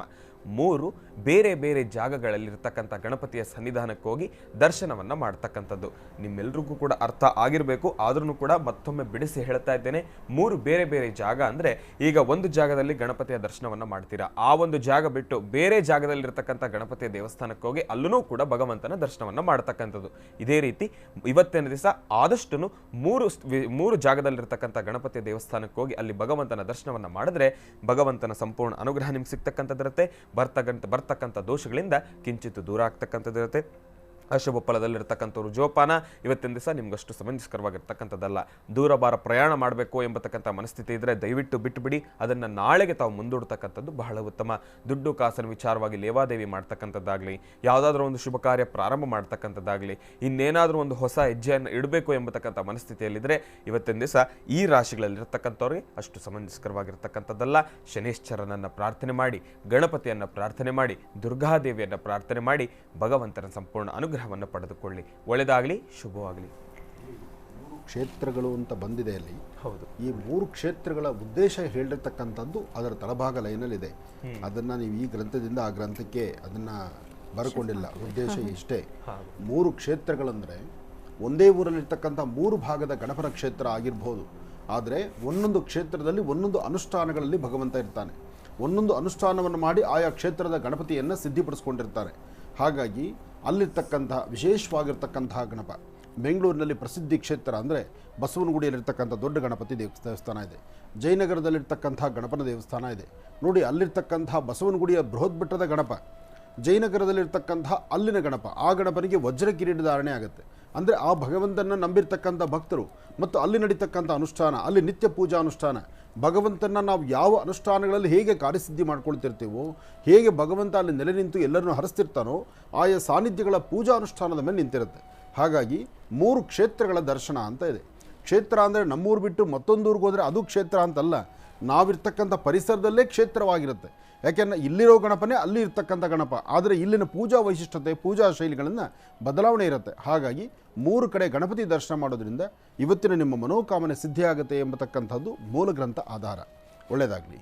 3 ಬೇರೆ ಬೇರೆ ಜಾಗಗಳಲ್ಲಿರ್ತಕ್ಕಂಥ ಗಣಪತಿಯ ಸನ್ನಿಧಾನಕ್ಕೆ ಹೋಗಿ ದರ್ಶನವನ್ನು ಮಾಡ್ತಕ್ಕಂಥದ್ದು ನಿಮ್ಮೆಲ್ರಿಗೂ ಕೂಡ ಅರ್ಥ ಆಗಿರಬೇಕು. ಆದ್ರೂ ಕೂಡ ಮತ್ತೊಮ್ಮೆ ಬಿಡಿಸಿ ಹೇಳ್ತಾ ಇದ್ದೇನೆ, 3 ಬೇರೆ ಬೇರೆ ಜಾಗ ಅಂದ್ರೆ, ಈಗ ಒಂದು ಜಾಗದಲ್ಲಿ ಗಣಪತಿಯ ದರ್ಶನವನ್ನ ಮಾಡ್ತೀರಾ, ಆ ಒಂದು ಜಾಗ ಬಿಟ್ಟು ಬೇರೆ ಜಾಗದಲ್ಲಿರ್ತಕ್ಕಂಥ ಗಣಪತಿಯ ದೇವಸ್ಥಾನಕ್ಕೆ ಹೋಗಿ ಅಲ್ಲೂ ಕೂಡ ಭಗವಂತನ ದರ್ಶನವನ್ನ ಮಾಡ್ತಕ್ಕಂಥದ್ದು. ಇದೇ ರೀತಿ ಇವತ್ತಿನ ದಿವಸ ಆದಷ್ಟು 3 ಜಾಗದಲ್ಲಿರ್ತಕ್ಕಂಥ ಗಣಪತಿಯ ದೇವಸ್ಥಾನಕ್ಕೆ ಹೋಗಿ ಅಲ್ಲಿ ಭಗವಂತನ ದರ್ಶನವನ್ನ ಮಾಡಿದ್ರೆ ಭಗವಂತನ ಸಂಪೂರ್ಣ ಅನುಗ್ರಹ ನಿಮ್ಗೆ ಸಿಗ್ತಕ್ಕಂಥದ್ದಿರುತ್ತೆ. ಬರ್ತಕ್ಕಂಥ ದೋಷಗಳಿಂದ ಕಿಂಚಿತ್ತು ದೂರ ಆಗ್ತಕ್ಕಂಥದ್ದಿರುತ್ತೆ. ಅಶುಭ ಫಲದಲ್ಲಿರ್ತಕ್ಕಂಥವ್ರು ಜೋಪಾನ. ಇವತ್ತಿನ ದಿವಸ ನಿಮ್ಗಷ್ಟು ಸಮಂಜಸ್ಕರವಾಗಿರ್ತಕ್ಕಂಥದ್ದಲ್ಲ. ದೂರಬಾರ ಪ್ರಯಾಣ ಮಾಡಬೇಕು ಎಂಬತಕ್ಕಂಥ ಮನಸ್ಥಿತಿ ಇದ್ದರೆ ದಯವಿಟ್ಟು ಬಿಟ್ಟುಬಿಡಿ. ಅದನ್ನು ನಾಳೆಗೆ ತಾವು ಮುಂದೂಡ್ತಕ್ಕಂಥದ್ದು ಬಹಳ ಉತ್ತಮ. ದುಡ್ಡು ಕಾಸಿನ ವಿಚಾರವಾಗಿ ಲೇವಾದೇವಿ ಮಾಡ್ತಕ್ಕಂಥದ್ದಾಗಲಿ, ಯಾವುದಾದ್ರೂ ಒಂದು ಶುಭ ಕಾರ್ಯ ಪ್ರಾರಂಭ ಮಾಡ್ತಕ್ಕಂಥದ್ದಾಗಲಿ, ಇನ್ನೇನಾದರೂ ಒಂದು ಹೊಸ ಹೆಜ್ಜೆಯನ್ನು ಇಡಬೇಕು ಎಂಬತಕ್ಕಂಥ ಮನಸ್ಥಿತಿಯಲ್ಲಿದ್ದರೆ ಇವತ್ತಿನ ದಿವಸ ಈ ರಾಶಿಗಳಲ್ಲಿರ್ತಕ್ಕಂಥವ್ರಿಗೆ ಅಷ್ಟು ಸಮಂಜಸ್ಕರವಾಗಿರ್ತಕ್ಕಂಥದ್ದಲ್ಲ. ಶನೇಶ್ವರನನ್ನು ಪ್ರಾರ್ಥನೆ ಮಾಡಿ, ಗಣಪತಿಯನ್ನು ಪ್ರಾರ್ಥನೆ ಮಾಡಿ, ದುರ್ಗಾದೇವಿಯನ್ನು ಪ್ರಾರ್ಥನೆ ಮಾಡಿ ಭಗವಂತನ ಸಂಪೂರ್ಣ ಅನುಗ್ರಹವನ್ನು ಪಡೆದುಕೊಳ್ಳಿ. ಒಳ್ಳೆಯದಾಗಲಿ, ಶುಭವಾಗಲಿ. 3 ಕ್ಷೇತ್ರಗಳು ಅಂತ ಬಂದಿದೆ ಅಲ್ಲಿ. ಹೌದು, ಈ 3 ಕ್ಷೇತ್ರಗಳ ಉದ್ದೇಶ ಹೇಳಿರ್ತಕ್ಕಂಥದ್ದು ಅದರ ತಳಭಾಗ ಲೈನಲ್ಲಿದೆ. ಅದನ್ನು ನೀವು ಈ ಗ್ರಂಥದಿಂದ ಆ ಗ್ರಂಥಕ್ಕೆ ಅದನ್ನು ಬರ್ಕೊಂಡಿಲ್ಲ. ಉದ್ದೇಶ ಇಷ್ಟೇ. 3 ಕ್ಷೇತ್ರಗಳಂದರೆ ಒಂದೇ ಊರಲ್ಲಿರ್ತಕ್ಕಂಥ 3 ಭಾಗದ ಗಣಪನ ಕ್ಷೇತ್ರ ಆಗಿರ್ಬೋದು, ಆದರೆ ಒಂದೊಂದು ಕ್ಷೇತ್ರದಲ್ಲಿ ಒಂದೊಂದು ಅನುಷ್ಠಾನಗಳಲ್ಲಿ ಭಗವಂತ ಇರ್ತಾನೆ. ಒಂದೊಂದು ಅನುಷ್ಠಾನವನ್ನು ಮಾಡಿ ಆಯಾ ಕ್ಷೇತ್ರದ ಗಣಪತಿಯನ್ನು ಸಿದ್ಧಿಪಡಿಸ್ಕೊಂಡಿರ್ತಾರೆ. ಹಾಗಾಗಿ ಅಲ್ಲಿರ್ತಕ್ಕಂತಹ ವಿಶೇಷವಾಗಿರ್ತಕ್ಕಂತಹ ಗಣಪ ಬೆಂಗಳೂರಿನಲ್ಲಿ ಪ್ರಸಿದ್ಧಿ ಕ್ಷೇತ್ರ ಅಂದರೆ ಬಸವನಗುಡಿಯಲ್ಲಿರ್ತಕ್ಕಂಥ ದೊಡ್ಡ ಗಣಪತಿ ದೇವಸ್ಥಾನ ಇದೆ. ಜಯನಗರದಲ್ಲಿರ್ತಕ್ಕಂಥ ಗಣಪನ ದೇವಸ್ಥಾನ ಇದೆ. ನೋಡಿ, ಅಲ್ಲಿರ್ತಕ್ಕಂತಹ ಬಸವನಗುಡಿಯ ಬೃಹತ್ ಬೆಟ್ಟದ ಗಣಪ, ಜಯನಗರದಲ್ಲಿರ್ತಕ್ಕಂಥ ಅಲ್ಲಿನ ಗಣಪ, ಆ ಗಣಪನಿಗೆ ವಜ್ರ ಕಿರೀಟ ಧಾರಣೆ ಆಗುತ್ತೆ. ಅಂದರೆ ಆ ಭಗವಂತನ ನಂಬಿರ್ತಕ್ಕಂಥ ಭಕ್ತರು ಮತ್ತು ಅಲ್ಲಿ ನಡೀತಕ್ಕಂಥ ಅನುಷ್ಠಾನ, ಅಲ್ಲಿ ನಿತ್ಯ ಪೂಜಾ ಅನುಷ್ಠಾನ, ಭಗವಂತನ ನಾವು ಯಾವ ಅನುಷ್ಠಾನಗಳಲ್ಲಿ ಹೇಗೆ ಕಾರ್ಯಸಿದ್ಧಿ ಮಾಡ್ಕೊಳ್ತಿರ್ತೀವೋ, ಹೇಗೆ ಭಗವಂತ ಅಲ್ಲಿ ನೆಲೆ ನಿಂತು ಎಲ್ಲರನ್ನೂ ಹರಿಸ್ತಿರ್ತಾನೋ, ಆಯಾ ಸಾನ್ನಿಧ್ಯಗಳ ಪೂಜಾ ಅನುಷ್ಠಾನದ ಮೇಲೆ ನಿಂತಿರುತ್ತೆ. ಹಾಗಾಗಿ 3 ಕ್ಷೇತ್ರಗಳ ದರ್ಶನ ಅಂತ ಇದೆ. ಕ್ಷೇತ್ರ ಅಂದರೆ ನಮ್ಮೂರು ಬಿಟ್ಟು ಮತ್ತೊಂದೂರಿಗೆ ಹೋದರೆ ಅದು ಕ್ಷೇತ್ರ ಅಂತಲ್ಲ, ನಾವಿರ್ತಕ್ಕಂಥ ಪರಿಸರದಲ್ಲೇ ಕ್ಷೇತ್ರವಾಗಿರುತ್ತೆ. ಯಾಕೆಂದರೆ ಇಲ್ಲಿರೋ ಗಣಪನೇ ಅಲ್ಲಿ ಇರ್ತಕ್ಕಂಥ ಗಣಪ, ಆದರೆ ಇಲ್ಲಿನ ಪೂಜಾ ವೈಶಿಷ್ಟ್ಯತೆ, ಪೂಜಾ ಶೈಲಿಗಳನ್ನು ಬದಲಾವಣೆ ಇರುತ್ತೆ. ಹಾಗಾಗಿ 3 ಕಡೆ ಗಣಪತಿ ದರ್ಶನ ಮಾಡೋದ್ರಿಂದ ಇವತ್ತಿನ ನಿಮ್ಮ ಮನೋಕಾಮನೆ ಸಿದ್ಧಿಯಾಗುತ್ತೆ ಎಂಬತಕ್ಕಂಥದ್ದು ಮೂಲ ಗ್ರಂಥ ಆಧಾರ. ಒಳ್ಳೆಯದಾಗಲಿ.